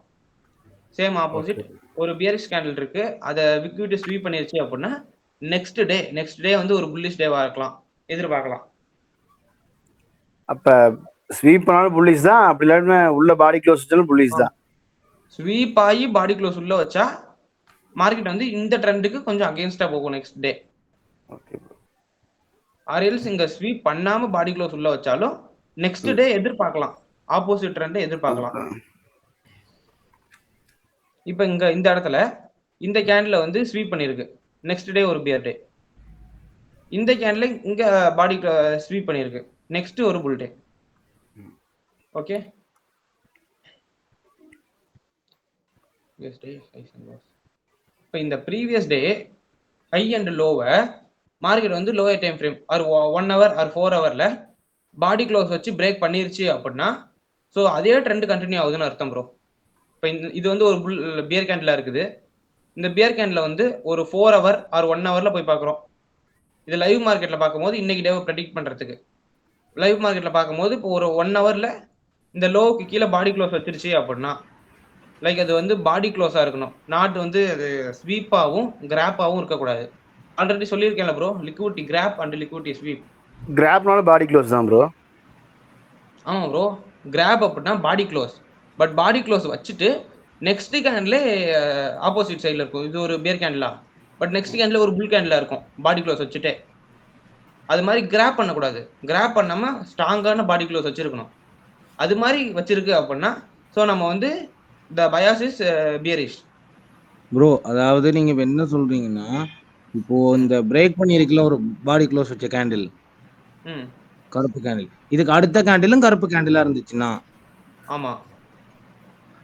சேம் ஆப்போசிட் ஒரு பியரிஷ் கேண்டில் இருக்கு, அதை விக்விட்டு ஸ்வீப் பண்ணிருச்சு அப்படின்னா நெக்ஸ்ட் டே வந்து ஒரு புல்லிஷ் டேவா இருக்கலாம், எதிர்பார்க்கலாம். அப்ப ஸ்வீப் பண்ணாலும் புல்லிஷ் தான், அப்படி இல்லாம உள்ள பாடி க்ளோஸ் வச்சாலும் புல்லிஷ் தான். ஸ்வீப் ஆகி பாடி க்ளோஸ் உள்ள வச்சா மார்க்கெட் வந்து இந்த ட்ரெண்டுக்கு கொஞ்சம் அகைன்ஸ்டா போகும் நெக்ஸ்ட் டே. ஆர்எல்ஸ் இங்க ஸ்வீப் பண்ணாம பாடி க்ளோஸ் உள்ள வச்சாலும் நெக்ஸ்ட் டே எதிர்பார்க்கலாம், ஆப்போசிட் ட்ரெண்ட் எதிர்பார்க்கலாம். இப்போ இங்க இந்த இடத்துல இந்த கேண்டில் வந்து ஸ்வீப் பண்ணிருக்கு, நெக்ஸ்ட் டே ஒரு பியர் டே. இந்த கேண்டில் இங்க பாடி ஸ்வீப் பண்ணிருக்கு, நெக்ஸ்ட் ஒரு புல் டே. ஓகே, இப்போ இந்த ப்ரீவியஸ் டே ஹை அண்ட் லோவை மார்க்கெட் வந்து lower time frame or 1 hour or 4 hourல பாடி க்ளோஸ் வச்சு பிரேக் பண்ணிருச்சு அப்படின்னா ஸோ அதே ட்ரெண்ட் கண்டினியூ ஆகுதுன்னு அர்த்தம் ப்ரோ. இப்போ இது வந்து ஒரு புல் பியர் கேண்டிலா இருக்குது. இந்த பியர் கேண்டில் வந்து ஒரு 4 hour ஆர் 1 hourல போய் பார்க்குறோம். இது லைவ் மார்க்கெட்டில் பார்க்கும்போது இன்னைக்கு டேவை ப்ரெடிக்ட் பண்ணுறதுக்கு லைவ் மார்க்கெட்டில் பார்க்கும்போது இப்போ ஒரு 1 hourல இந்த லோவுக்கு கீழே பாடி க்ளோஸ் வச்சிருச்சு அப்படின்னா லைக் அது வந்து பாடி க்ளோஸாக இருக்கணும், நாட் வந்து அது ஸ்வீப்பாகவும் கிராப்பாகவும் இருக்கக்கூடாது. ஆல்ரெடி சொல்லியிருக்கேன்ல bro, liquidity grab and liquidity sweep. கிராப்னால பாடி க்ளோஸ் தான் ப்ரோ. ஆமாம் ப்ரோ, கிராப் அப்படின்னா body close, but body close வச்சுட்டு நெக்ஸ்ட் கேண்டில் ஆப்போசிட் சைடில் இருக்கும். இது ஒரு பியர் கேண்டிலா, பட் நெக்ஸ்ட் கேண்டில் ஒரு புல் கேண்டிலா இருக்கும் பாடி க்ளோஸ் வச்சுட்டு. அது மாதிரி கிராப் பண்ணக்கூடாது, கிராப் பண்ணாமல் ஸ்ட்ராங்கான பாடி க்ளோஸ் வச்சிருக்கணும். அது மாதிரி வச்சிருக்கு அப்படின்னா ஸோ நம்ம வந்து the bias is bearish. Bro அதாவது நீங்க இப்ப என்ன சொல்றீங்கன்னா, இப்போ இந்த பிரேக் பண்ணிருக்கல ஒரு பாடி க்ளோஸ் வச்ச கேண்டில், கருப்பு கேண்டில், இதுக்கு அடுத்த கேண்டிலும் கருப்பு கேண்டிலா இருந்துச்சுன்னா, ஆமா,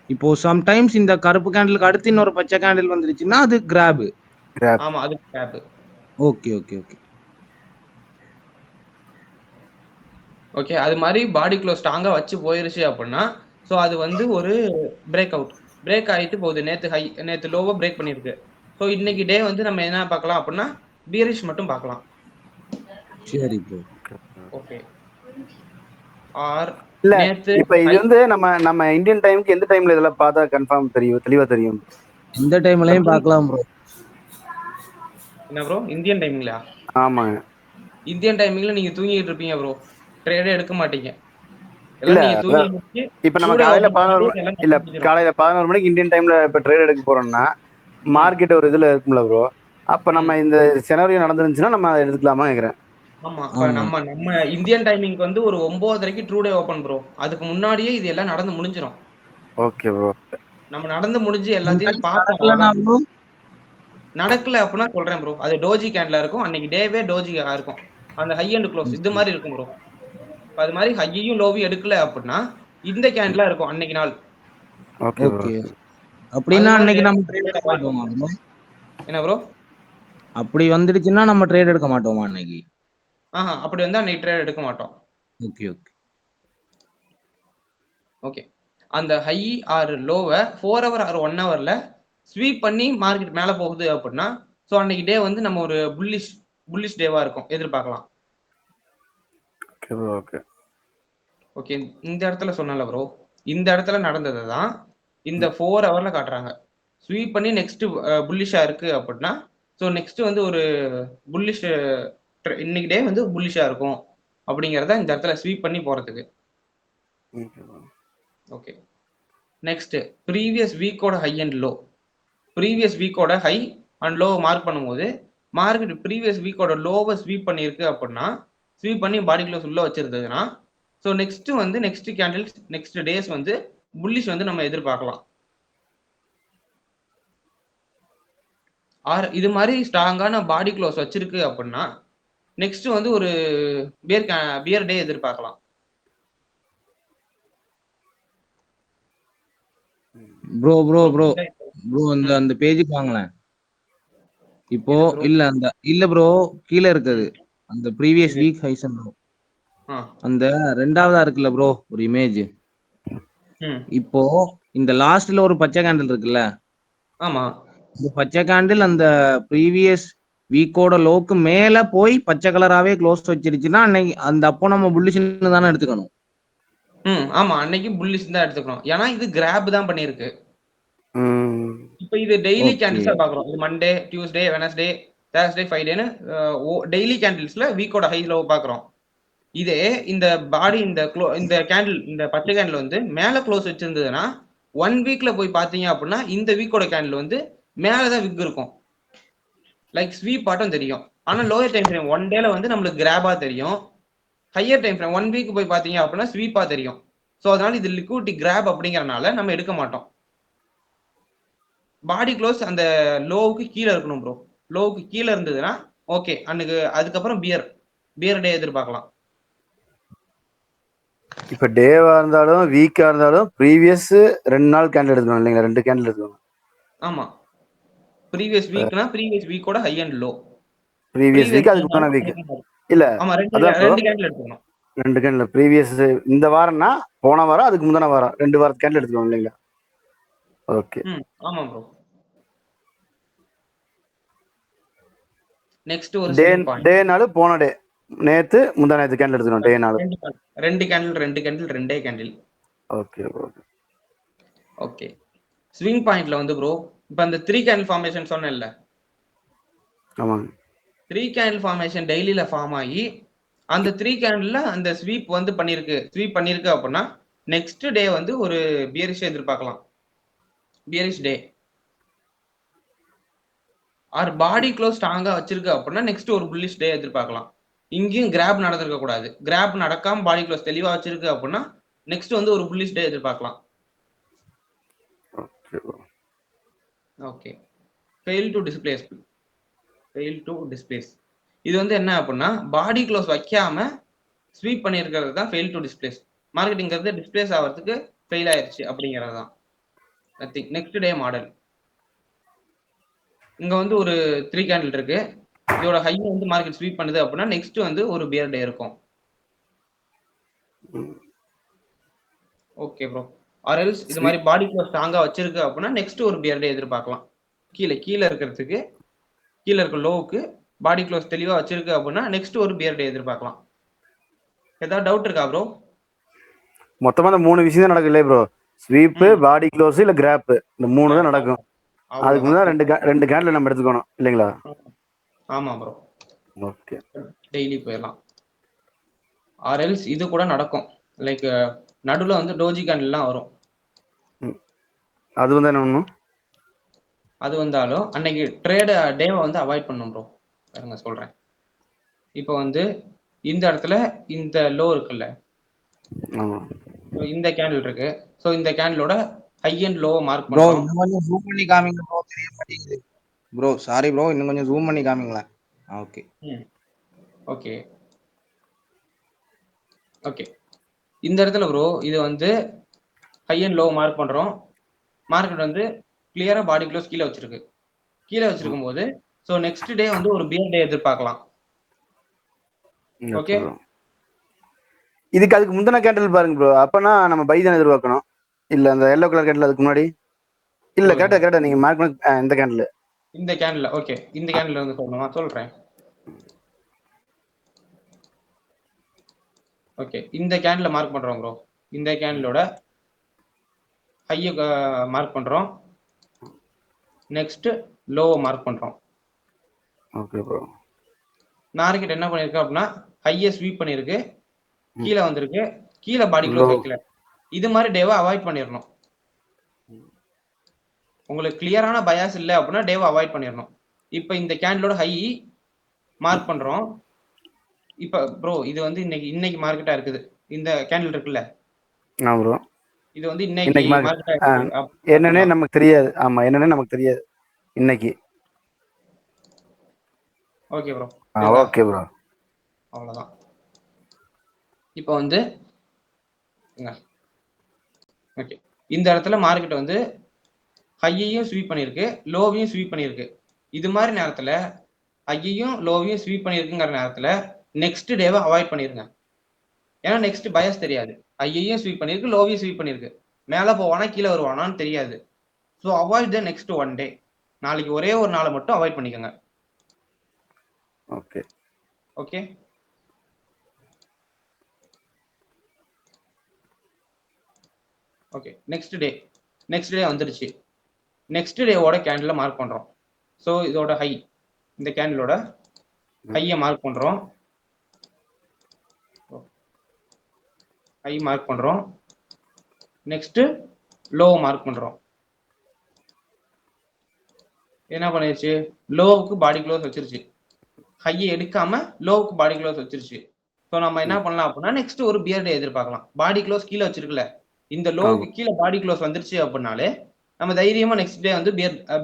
இப்போ சம்டைம்ஸ் இந்த கருப்பு கேண்டிலுக்கு அடுத்து இன்னொரு பச்சை கேண்டில் வந்துருச்சுன்னா அது கிராப். ஆமா, அது grab. Okay okay okay okay, அது மாதிரி பாடி க்ளோஸ் ஸ்ட்ராங்கா வச்சு போயிருச்சு அப்படின்னா ஸோ அது வந்து ஒரு பிரேக் அவுட், பிரேக் ஆகிட்டு போகுது. நேற்று லோவோ பிரேக் பண்ணியிருக்கு. ஸோ இன்னைக்கு டே வந்து நம்ம என்ன பார்க்கலாம் அப்படின்னா பியரிஷ் மட்டும் பார்க்கலாம். சரி ப்ரோ. ஓகே, ஆர் இல்ல இப்போ இது வந்து நம்ம இந்தியன் டைம்க்கு எந்த டைம்ல இதெல்லாம் பார்த்தா கன்ஃபார்ம் தெரியும், தெளிவா தெரியும்? இந்த டைம்லயும் பார்க்கலாம் ப்ரோ. என்ன ப்ரோ, இந்தியன் டைமிங்லயா? ஆமாங்க, இந்தியன் டைமிங்ல நீங்க தூங்கிட்டு இருப்பீங்க ப்ரோ, ட்ரேடே எடுக்க மாட்டீங்க. இல்ல இப்ப நம்ம காலையில 11 மணிக்கு இந்தியன் டைம்ல இப்ப ட்ரேட் எடுக்க போறோம்னா மார்க்கெட் ஒரு இதுல இருக்கும்ல ப்ரோ, அப்ப நம்ம இந்த சினாரியோ நடந்துருந்துச்சுன்னா நம்ம அதை எடுத்துக்கலாமா கேக்குறேன். ஆமா. இப்ப நம்ம இந்தியன் டைமிங்க்கு வந்து ஒரு 9:30க்கு ட்ரூ டே ஓபன் ப்ரோ. அதுக்கு முன்னாடியே இது எல்லாம் நடந்து முடிஞ்சிரும். Okay bro. நம்ம நடந்து முடிஞ்சு எல்லாத்தையும் பார்த்தோம். நடக்கலனா ப்ரோ? நடக்கல அப்படின்னா சொல்றேன் ப்ரோ. அது டோஜி கேண்டிலா இருக்கும். அன்னைக்கு டேவே டோஜியா இருக்கும். அந்த ஹை அண்ட் க்ளோஸ் இது மாதிரி இருக்கும் ப்ரோ. அது மாதிரி ஹையையும் லோவையும் எடுக்கல அப்படின்னா இந்த கேண்டிலா இருக்கும் அன்னைக்கு நாள். Okay bro. ஓகே. அப்படின்னா அன்னைக்கு நம்ம ட்ரேட் எடுக்க அவாய்ட் மாட்டோமா ப்ரோ? என்ன ப்ரோ? அப்படி வந்துடுச்சுன்னா நம்ம ட்ரேட் எடுக்க மாட்டோமா அன்னைக்கு? அப்படி வந்தா அன்னைக்கு ட்ரேட் எடுக்க மாட்டோம். Okay okay okay. அந்த ஹை ஆர் லோவ 4 ஹவர் ஆர் 1 ஹவர்ல ஸ்வீப் பண்ணி மார்க்கெட் மேல போகுது அப்படின்னா சோ அன்னைக்கு டே வந்து நம்ம ஒரு புல்லிஷ் டேவா இருக்கும் எதிர்பார்க்கலாம். Okay bro. Okay okay. இந்த இடத்துல சொன்னல ப்ரோ, இந்த இடத்துல நடந்தது தான் இந்த 4 ஹவர்ல காட்டுறாங்க. ஸ்வீப் பண்ணி நெக்ஸ்ட் புல்லிஷா இருக்கு அப்படின்னா சோ நெக்ஸ்ட் வந்து ஒரு புல்லிஷ் இன்னைக்கு டே வந்து புல்லிஷா இருக்கும் அப்படிங்கறத இந்த இடத்துல ஸ்வீப் பண்ணி போறதுக்கு. ஓகே. நெக்ஸ்ட் ப்ரீவியஸ் வீக்கோட ஹை அண்ட் லோ. ப்ரீவியஸ் வீக்கோட ஹை அண்ட் லோ மார்க் பண்ணும்போது மார்க்கெட் ப்ரீவியஸ் வீக்கோட லோவை ஸ்வீப் பண்ணியிருக்கு அப்படின்னா ஸ்வீப் பண்ணி பாடி க்ளோஸ் உள்ள வச்சிருந்ததுன்னா ஸோ நெக்ஸ்ட் வந்து நெக்ஸ்ட் கேண்டில்ஸ் நெக்ஸ்ட் டேஸ் வந்து புல்லிஷ் வந்து நம்ம எதிர்பார்க்கலாம். இது மாதிரி ஸ்ட்ராங்கான பாடி க்ளோஸ் வச்சிருக்கு அப்படின்னா நெக்ஸ்ட் வந்து ஒரு பியர் டே எதிர்பார்க்கலாம். ப்ரோ ப்ரோ ப்ரோ ப்ரோ அந்த பேஜுக்கு வாங்களேன். இப்போ இல்ல ப்ரோ, கீழ இருக்குது அந்த previous week highs and low. அந்த ரெண்டாவதா இருக்குல்ல ப்ரோ ஒரு இமேஜ். இப்போ இந்த லாஸ்ட்ல ஒரு பச்சை கேண்டில் இருக்குல்ல, ஆமா, இந்த பச்சை கேண்டில் அந்த ப்ரீவியஸ் வீக்கோட லோக்கு மேல போய் பச்சை கலராவே க்ளோஸ் வச்சிருச்சுன்னா அன்னைக்கு அந்த அப்போ நம்ம புல்லிஷ்னு தானே எடுத்துக்கணும். ஆமா, அன்னைக்கு புல்லிஷ் தான் எடுத்துக்கணும். ஏன்னா இது கிராப் தான் பண்ணிருக்கு. இப்போ இது டெய்லி கேண்டில்ஸா பாக்குறோம். இது மண்டே, டியூஸ்டே, வெனஸ்டே, தேர்ஸ்டே, ஃப்ரைடேன்னு டெய்லி கேண்டில்ஸ்ல வீக்கோட ஹை லோ பாக்குறோம். இதே இந்த பாடி இந்த கேண்டில் இந்த பச்சை கேண்டில் வந்து மேல க்ளோஸ் வச்சிருந்ததுன்னா 1 வீக்ல போய் பாத்தீங்க அப்படின்னா இந்த வீக்கோட கேண்டில் வந்து மேலதான் விக் இருக்கும். லைக் ஸ்வீப் ஆட்டம் தெரியும். ஆனா லோயர் டைம் ஃப்ரேம் 1 டேல வந்து நம்மளுக்கு கிராபா தெரியும். ஹையர் டைம் ஃப்ரேம் 1 வீக் போய் பாத்தீங்க அப்படின்னா ஸ்வீப்பா தெரியும். சோ அதனால இது லிக்விடிட்டி கிராப் அப்படிங்கறனால நம்ம எடுக்க மாட்டோம். பாடி க்ளோஸ் அந்த லோவுக்கு கீழே இருக்கணும் ப்ரோ. லோவுக்கு கீழே இருந்ததுன்னா ஓகே, அன்னைக்கு அதுக்கப்புறம் பியர் டே எதிர்பார்க்கலாம். இப்ப டேவா இருந்தாலும் வீக்கா இருந்தாலும் ப்ரீவியஸ் 2 நாள் கேண்டில் எடுக்கணும் இல்லைங்களா? 2 கேண்டில் எடுக்கணும். ஆமா, ப்ரீவியஸ் வீக்னா ப்ரீவியஸ் வீக்கோட high and low. Previous week அதுக்கு முன்னாடி வீக் இல்ல. ஆமா, அதான் ப்ரோ, 2 கேண்டில் எடுக்கணும். 2 கேண்டில் ப்ரீவியஸ் இந்த வாரம்னா போன வாரம் அதுக்கு முந்தின வாரம் 2 வாரத்து கேண்டில் எடுத்துக்கணும் இல்லைங்களா? ஓகே. ஆமா ப்ரோ. நெக்ஸ்ட் ஒரு டேனால போன டே நேத்து முந்தா நேத்து கேண்டில் எடுத்துக்கணும். டேனால 2 candle 2 candle. Okay bro. Okay. Swing பாயிண்ட்ல வந்து ப்ரோ இப்போ அந்த 3 கேண்டில் ஃபார்மேஷன் சொன்னேன்ல. ஆமாங்க. 3 கேண்டில் ஃபார்மேஷன் டெய்லில ஃபார்ம் ஆகி அந்த 3 கேண்டில்ல அந்த ஸ்வீப் வந்து பண்ணிருக்கு அப்படின்னா நெக்ஸ்ட் டே வந்து ஒரு பியரிஷ் எதிர்பார்க்கலாம். Bearish day or body close ஸ்ட்ராங்கா வச்சிருக்கு அப்படின்னா நெக்ஸ்ட் ஒரு புல்லிஷ் டே எதிர்பார்க்கலாம். இங்கேயும் கிராப் நடந்திருக்க கூடாது. கிராப் நடக்காம பாடி க்ளோஸ் தெளிவா வச்சிருக்கு அப்படின்னா நெக்ஸ்ட் வந்து ஒரு புல்லிஷ் டே எதிர்பார்க்கலாம். ஓகே. Fail to displays. இது வந்து என்ன அப்படின்னா பாடி க்ளோஸ் வைக்காம ஸ்வீப் பண்ணியிருக்கிறது தான் ஃபெயில் டு டிஸ்பிளேஸ். மார்க்கெட்டிங்கிறது டிஸ்பிளேஸ் ஆகிறதுக்கு ஃபெயில் ஆயிருச்சு அப்படிங்கிறது தான். நெக்ஸ்ட் டே மாடல் இங்க வந்து ஒரு 3 கேண்டில் இருக்கு. இதோட ஹை வந்து மார்க்கெட் ஸ்வீப் பண்ணுது அப்படின்னா நெக்ஸ்ட் வந்து ஒரு பியர் டே இருக்கும். Okay bro. ஆர் எல்ஸ் இது மாதிரி பாடி க்ளோஸ் ஸ்ட்ராங்கா வச்சிருக்கு அப்படின்னா நெக்ஸ்ட் ஒரு பியர் டே எதிர்பார்க்கலாம். கீழே இருக்கிறதுக்கு கீழே இருக்க லோவுக்கு பாடி க்ளோஸ் தெளிவா வச்சிருக்கு அப்படின்னா நெக்ஸ்ட் ஒரு பியர் டே எதிர்பார்க்கலாம். ஏதாவது டவுட் இருக்கா ப்ரோ? மொத்தமா இந்த 3 விஷயம் தான் நடக்கும் இல்லையா ப்ரோ? ஸ்வீப், பாடி க்ளோஸ் இல்ல கிராப், இந்த 3 தான் நடக்கும். அதுக்கு முன்னாடி 2 கேண்டில் நம்ம எடுத்துக்கணும் இல்லைங்களா? ஆமா ப்ரோ. ஓகே. டெய்லி போயிடலாம். ஆர் எல்ஸ் இது கூட நடக்கும். லைக் நடுவில் வந்து டோஜி கேண்டில்லாம் வரும். அது வந்து என்ன ஒண்ணும் அது வந்தாலும் அன்னைக்கு ட்ரேட் டேவை வந்து அவாய்ட் பண்ணும் ப்ரோ. பாருங்க சொல்றேன். இப்போ வந்து இந்த இடத்துல இந்த லோ இருக்குல்ல, ஆமா இந்த கேண்டில் இருக்கு. ஸோ இந்த கேண்டிலோட ஹை அண்ட் லோவை மார்க் ப்ரோ பண்றோம். இன்னும் கொஞ்சம் ஜூம் பண்ணி காமிங்க ப்ரோ, தெரிய மாட்டேங்குது ப்ரோ. சாரி ப்ரோ, இன்னும் கொஞ்சம் ஜூம் பண்ணி காமிங்களேன். Okay okay okay. இந்த இடத்துல ப்ரோ இது வந்து ஹை அண்ட் லோ மார்க் பண்றோம். மார்க்கெட் வந்து கிளியரா பாடி க்ளோஸ் கீழே வச்சிருக்கு. கீழே வச்சிருக்கும் போது ஸோ நெக்ஸ்ட் டே வந்து ஒரு பியர் டே எதிர்பார்க்கலாம். ஓகே, இதுக்கு அதுக்கு முந்தின கேண்டில் பாருங்க ப்ரோ. அப்பனா நம்ம பை தான் எதிர்பார்க்கணும். இல்ல அந்த எல்லோ கலர் கேண்டில் அதுக்கு முன்னாடி இல்ல. கரெக்டா நீங்க மார்க் பண்ண இந்த கேண்டில். இந்த கேண்டில் ஓகே. இந்த கேண்டில் வந்து சொல்லணுமா? சொல்றேன். ஓகே, இந்த கேண்டில் மார்க் பண்றோம் ப்ரோ. இந்த கேண்டிலோட ஹையை மார்க் பண்றோம். நெக்ஸ்ட் லோவை மார்க் பண்றோம். Okay bro. மார்க்கெட் என்ன பண்ணிருக்கு அப்படின்னா ஹையை ஸ்வீப் பண்ணிருக்கு, கீழே வந்திருக்கு, கீழே பாடி Low. க்ளோஸ் வைக்கல. இது மாதிரி டேவை அவாய்ட் பண்ணிடணும். உங்களுக்கு கிளியரான பயாஸ் இல்லை அப்படின்னா டேவை அவாய்ட் பண்ணிடணும். இப்போ இந்த கேண்டிலோட ஹை மார்க் பண்றோம். இப்போ ப்ரோ இது வந்து இன்னைக்கு மார்க்கெட்டா இருக்குது. இந்த கேண்டில் இருக்குல்ல, ஆ ப்ரோ. இது வந்து இன்னைக்கு இன்னைக்கு மார்க்கெட்டா மார்க்கெட் இருக்குது. என்னன்னே நமக்கு தெரியாது. ஆமா, என்னன்னே நமக்கு தெரியாது இன்னைக்கு. Okay bro, okay bro. அவ்வளோதான். இப்போ வந்து ஓகே, இந்த இடத்துல மார்க்கெட் வந்து ஹையையும் ஸ்வீப் பண்ணியிருக்கு, லோவையும் ஸ்வீப் பண்ணியிருக்கு. இது மாதிரி நேரத்தில் ஹையையும் லோவையும் ஸ்வீப் பண்ணியிருக்குங்கிற நேரத்தில் நெக்ஸ்ட் டேவை அவாய்ட் பண்ணிருங்க. ஏன்னா நெக்ஸ்ட் பயஸ் தெரியாது. ஹையையும் ஸ்வீப் பண்ணியிருக்கு, லோவையும் ஸ்வீப் பண்ணியிருக்கு. மேலே போவானா கீழே வருவானான்னு தெரியாது. So avoid the next one day. நாளைக்கு ஒரே ஒரு நாளை மட்டும் அவாய்ட் பண்ணிக்கோங்க. Okay okay, okay. Next day வந்துருச்சு. நெக்ஸ்ட் டேவோட கேண்டில் மார்க் பண்றோம். ஸோ இதோட ஹை, இந்த கேண்டிலோட ஹையை மார்க் பண்றோம். ஹை மார்க் பண்றோம். நெக்ஸ்ட் லோ மார்க் பண்றோம். என்ன பண்ணிருச்சு? லோவுக்கு பாடி க்ளோஸ் வச்சிருச்சு. ஹையை எடுக்காம லோவுக்கு பாடி க்ளோஸ் வச்சிருச்சு. ஸோ நம்ம என்ன பண்ணலாம் அப்படின்னா நெக்ஸ்ட் ஒரு பியர் டே எதிர்பார்க்கலாம். பாடி க்ளோஸ் கீழே வச்சிருக்குல்ல, இந்த லோவுக்கு கீழே பாடி க்ளோஸ் வந்துருச்சு அப்படின்னாலே நம்ம தைரியமா நெக்ஸ்ட் டே வந்து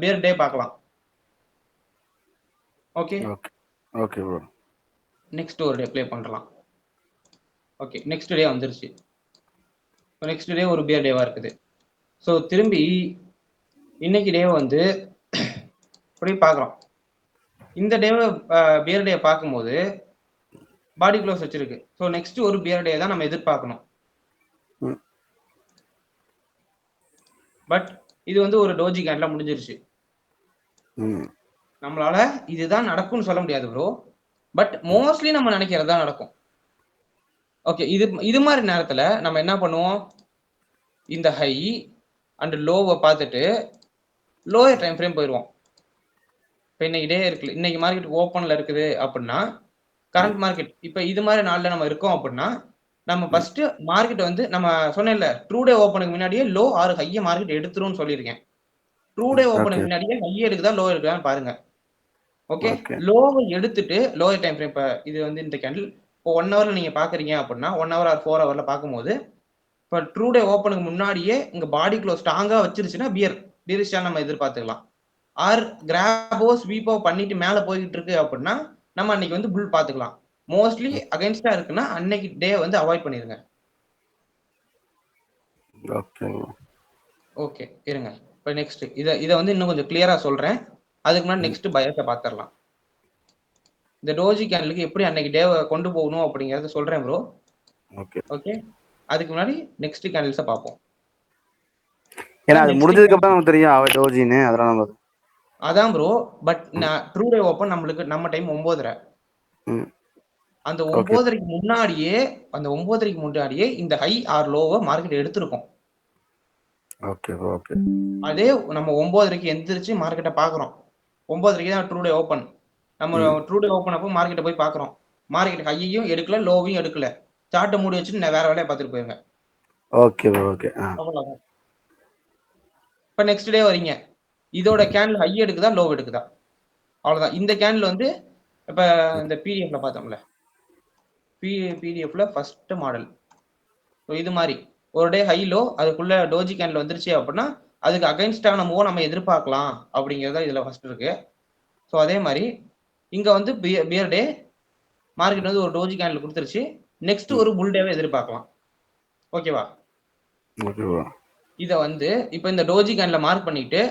பியர் டே பார்க்கலாம். Okay okay bro. நெக்ஸ்ட் ஒரு டே ப்ளே பண்ணலாம். ஓகே, நெக்ஸ்ட் டே வந்துருச்சு. நெக்ஸ்ட் டே ஒரு பியர் டேவா இருக்குது. ஸோ திரும்பி இன்னைக்கு டே வந்து இப்படி பார்க்குறோம். இந்த டேவை பியர் டே பார்க்கும்போது பாடி க்ளோஸ் வச்சிருக்கு. ஸோ நெக்ஸ்ட் ஒரு பியர் டே தான் நம்ம எதிர்பார்க்கணும். பட் இது வந்து ஒரு டோஜி கேண்டில் முடிஞ்சிருச்சு. நம்மளால இதுதான் நடக்கும்னு சொல்ல முடியாது ப்ரோ. பட் மோஸ்ட்லி நம்ம நினைக்கிறது தான் நடக்கும். ஓகே, இது மாதிரி நேரத்தில் நம்ம என்ன பண்ணுவோம்? இந்த ஹை அண்ட் லோவை பார்த்துட்டு லோயர் டைம் ஃப்ரேம் போயிடுவோம். இப்போ இன்னைக்கு டே இருக்கு, இன்னைக்கு மார்க்கெட் ஓப்பனில் இருக்குது அப்படின்னா கரண்ட் மார்க்கெட் இப்போ இது மாதிரி நாளில் நம்ம இருக்கோம் அப்படின்னா நம்ம ஃபர்ஸ்ட் மார்க்கெட் வந்து நம்ம சொன்னேன்ல ட்ரூ டே ஓப்பனுக்கு முன்னாடியே லோ ஆறு ஹையை மார்க்கெட் எடுத்துரும்னு சொல்லியிருக்கேன். ட்ரூ டே ஓப்பனுக்கு முன்னாடியே ஹை எடுக்குதா லோ எடுக்குதான்னு பாருங்க. ஓகே, லோவை எடுத்துட்டு லோயர் டைம் ஃப்ரேம். இப்போ இது வந்து இந்த கேண்டில் இப்போ 1 ஹவர்ல நீங்க பாக்குறீங்க அப்படின்னா 1 ஹவர் ஆர் 4 ஹவர்ல பார்க்கும்போது இப்போ ட்ரூ டே ஓப்பனுக்கு முன்னாடியே இங்க பாடி க்ளோஸ் ஸ்ட்ராங்கா வச்சிருச்சுன்னா பியரிஷா நம்ம எதிர்பார்த்துக்கலாம். ஆர் கிராபோ ஸ்வீப்போ பண்ணிட்டு மேல போய்கிட்டு இருக்கு அப்படின்னா நம்ம அன்னைக்கு வந்து புல் பார்த்துக்கலாம். மோஸ்ட்லி அகைன்ஸ்டா இருக்குன்னா அன்னைக்கு டே வந்து அவாய்ட் பண்ணிருங்க. ஓகே இருங்க. இப்போ நெக்ஸ்ட் இதை வந்து இன்னும் கொஞ்சம் கிளியரா சொல்றேன். அதுக்கு முன்னாடி நெக்ஸ்ட் பயத்தை பார்த்துடலாம். இந்த டோஜி கேண்டலுக்கு எப்படி அன்னைக்கு டேவை கொண்டு போகணும் அப்படிங்கறத சொல்றேன் ப்ரோ. ஓகே, அதுக்கு முன்னாடி நெக்ஸ்ட் கேண்டில்ஸை பார்ப்போம். ஏன்னா அது முடிஞ்சதுக்கு அப்புறம் நமக்கு தெரியும் அவ டோஜின்னு. அதனால அதான் bro. But true day open நம்மளுக்கு நம்ம டைம் 9:30. அந்த 9:30க்கு முன்னாடியே இந்த ஹை ஆர் லோவை மார்க்கெட் எடுத்திருக்கும். Okay okay. அதே நம்ம 9:30க்கு எந்திரிச்சு மார்க்கெட்டை பார்க்குறோம். 9:30க்கு தான் ட்ரூ டே ஓப்பன். நம்ம ட்ரூ டே ஓப்பன் அப்போ மார்க்கெட்டை போய் பார்க்குறோம். மார்க்கெட் ஹையையும் எடுக்கல லோவையும் எடுக்கல. சார்ட்டை மூடி வச்சுட்டு வேற வேலையை பார்த்துட்டு போயிருங்க. Okay okay. அவ்வளவுதான். இப்போ நெக்ஸ்ட் டே வரீங்க, இதோட கேண்டில் ஹை எடுக்குதா லோ எடுக்குதா? அவ்வளவுதான். இந்த கேண்டில் வந்து இப்ப இந்த பிடிஎஃப்ல பார்த்தோம்ல, பிடிஎஃப்ல ஃபர்ஸ்ட் மாடல் இது மாதிரி ஒரு டே ஹை லோ அதுக்குள்ள டோஜி கேன்ல வந்துருச்சு அப்படின்னா அதுக்கு அகைன்ஸ்டான மூவ் நம்ம எதிர்பார்க்கலாம் அப்படிங்கிறத இதுல ஃபர்ஸ்ட் இருக்கு. ஸோ அதே மாதிரி இங்க வந்து பியர் டே மார்க்கெட் வந்து ஒரு டோஜி கேன்ல கொடுத்துருச்சு, நெக்ஸ்ட் ஒரு புல் டேவை எதிர்பார்க்கலாம். ஓகேவா? இதை வந்து இப்போ இந்த டோஜி கேன்ல மார்க் பண்ணிட்டு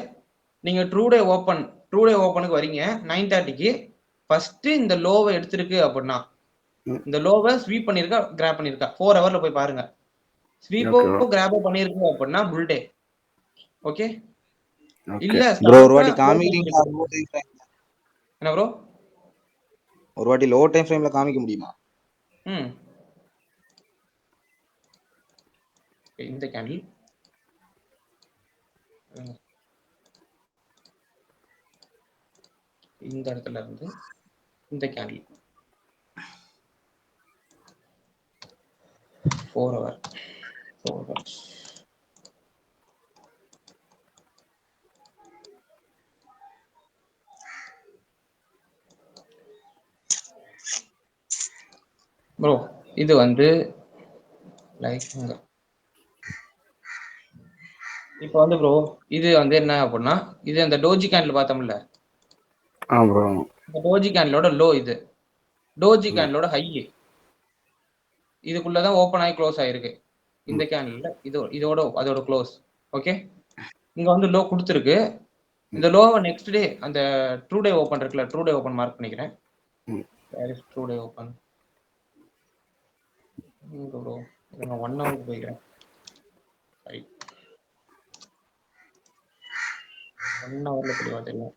நீங்க ட்ரூ டே ஓப்பனுக்கு வரீங்க 9:30க்கு. ஃபர்ஸ்ட் இந்த லோவை எடுத்திருக்கு அப்படின்னா இந்த லோவை ஸ்வீப் பண்ணிருக்கா கிராப் பண்ணிருக்கா 4 ஹவர்ல போய் பாருங்க. ஸ்வீப்போ கிராபோ பண்ணிருக்கு அப்படின்னா புல் டே. ஓகே, இல்ல ப்ரோ ஒரு வாட்டி காமிக்கிறீங்களா? என்ன ப்ரோ? ஒரு வாட்டி லோ டைம் ஃப்ரேம்ல காமிக்க முடியுமா? இந்த கேண்டில் இந்த இடத்துல இருந்து இந்த கேண்டில் 4 ஹவர் ப்ரோ. இது வந்து லைக் இப்போ வந்து ப்ரோ இது வந்து என்ன அப்படின்னா இது அந்த டோஜி கேண்டில் பார்த்தோம்ல, இந்த டோஜி கேண்டிலோட லோ, இது டோஜி கேண்டிலோட ஹை, இதுக்குள்ளதான் ஓப்பன் ஆகி க்ளோஸ் ஆயிருக்கு. இந்த கேண்டில் அதோட க்ளோஸ். ஓகே, இங்க வந்து லோ கொடுத்துருக்கு. இந்த லோவை நெக்ஸ்ட் டே அந்த ட்ரூ டே ஓப்பன் இருக்குல்ல, ட்ரூ டே ஓப்பன் மார்க் பண்ணிக்கிறேன். ட்ரூ டே ஓப்பன் ப்ரோ 1 ஹவருக்கு போய்க்கிறேன். 1 ஹவர்ல தெளிவா தெரியும்.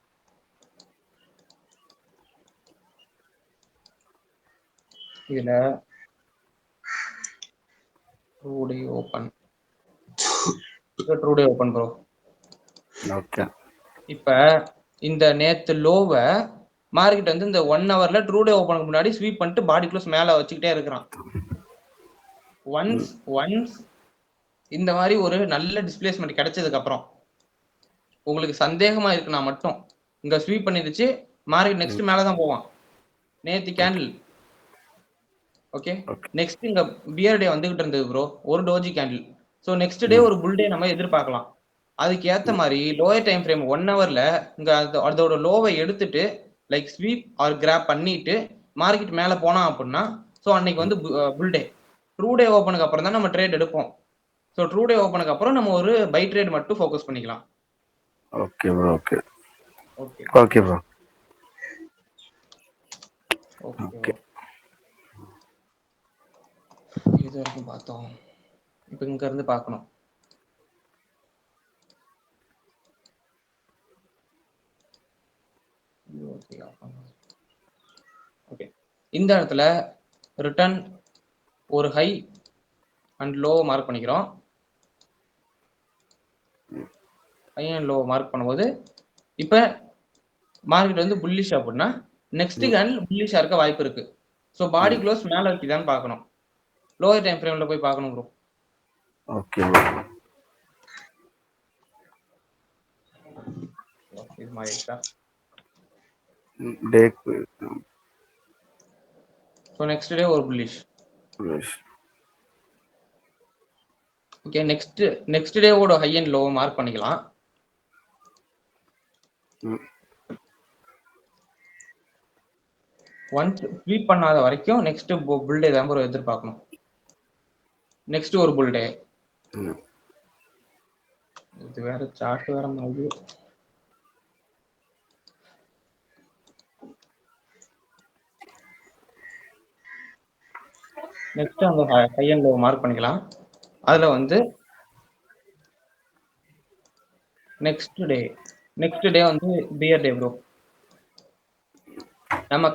இதுல true day open bro. Okay, இப்ப இந்த நேத்து லோவை மார்க்கெட் வந்து இந்த 1 ஹவர்ல ட்ரூ டே ஓப்பனுக்கு முன்னாடி ஸ்வீப் பண்ணிட்டு பாடி க்ளோஸ் மேல வச்சுக்கிட்டே இருக்கிறான். ஒன்ஸ் இந்த மாதிரி ஒரு நல்ல டிஸ்பிளேஸ்மெண்ட் கிடைச்சதுக்கு அப்புறம் உங்களுக்கு சந்தேகமா இருக்குன்னா மட்டும் இங்க ஸ்வீப் பண்ணிருச்சு, மார்க்கெட் நெக்ஸ்ட் மேலதான் போவான். நேத்து கேண்டில் ஓகே, நெக்ஸ்ட் இங்க பியர் டே வந்துகிட்டு இருந்தது ப்ரோ, ஒரு doji candle. So next day ஒரு புல் டே நம்ம எதிர்பார்க்கலாம். அதுக்கு ஏத்த மாதிரி லோயர் டைம் ஃப்ரேம் 1 ஹவர்ல இங்க அதோட லோவை எடுத்துட்டு லைக் ஸ்வீப் ஆர் கிராப் பண்ணிட்டு மார்க்கெட் மேல போனா அப்படின்னா ஸோ அன்னைக்கு வந்து புல் டே. ட்ரூ டே ஓப்பனுக்கு அப்புறம் தான் நம்ம ட்ரேட் எடுப்போம். ஸோ ட்ரூ டே ஓப்பனுக்கு அப்புறம் நம்ம ஒரு பை ட்ரேட் மட்டும் ஃபோக்கஸ் பண்ணிக்கலாம். Okay bro. Okay okay okay bro. Okay, இது வரைக்கும் பார்த்தோம். இப்போ இங்க இருந்து பார்க்கணும். ஓகே, இந்த இடத்துல ரிட்டர்ன் ஒரு ஹை அண்ட் லோ மார்க் பண்ணிக்கிறோம். ஹை அண்ட் லோ மார்க் பண்ணும்போது இப்ப மார்க்கெட் வந்து புல்லிஷ் அப்படின்னா நெக்ஸ்ட் கேண்டில் புல்லிஷா இருக்க வாய்ப்பு இருக்கு. ஸோ பாடி க்ளோஸ் மேல வைக்குதான்னு பார்க்கணும். லோயர் டைம் ஃப்ரேம்ல போய் பார்க்கணும் ப்ரோ. ஓகே, இது மாதிரி இருக்கா? ஸோ நெக்ஸ்ட் டே ஒரு புல்லிஷ். ஓகே, நெக்ஸ்ட் டேவோட ஹை அண்ட் லோ மார்க் பண்ணிக்கலாம். ஒன்ஸ் ஸ்வீப் பண்ணாத வரைக்கும் நெக்ஸ்ட் புல் டே தான் ப்ரோ எதிர்பார்க்கணும். நெக்ஸ்ட் ஒரு புல் டே. இது வேற சார்ட் வேற மாதிரி. நெக்ஸ்ட் அந்த ஹை அண்ட் லோ மார்க் பண்ணிக்கலாம். அதுல வந்து நெக்ஸ்ட் டே வந்து பியர் டே ப்ரோ. நம்ம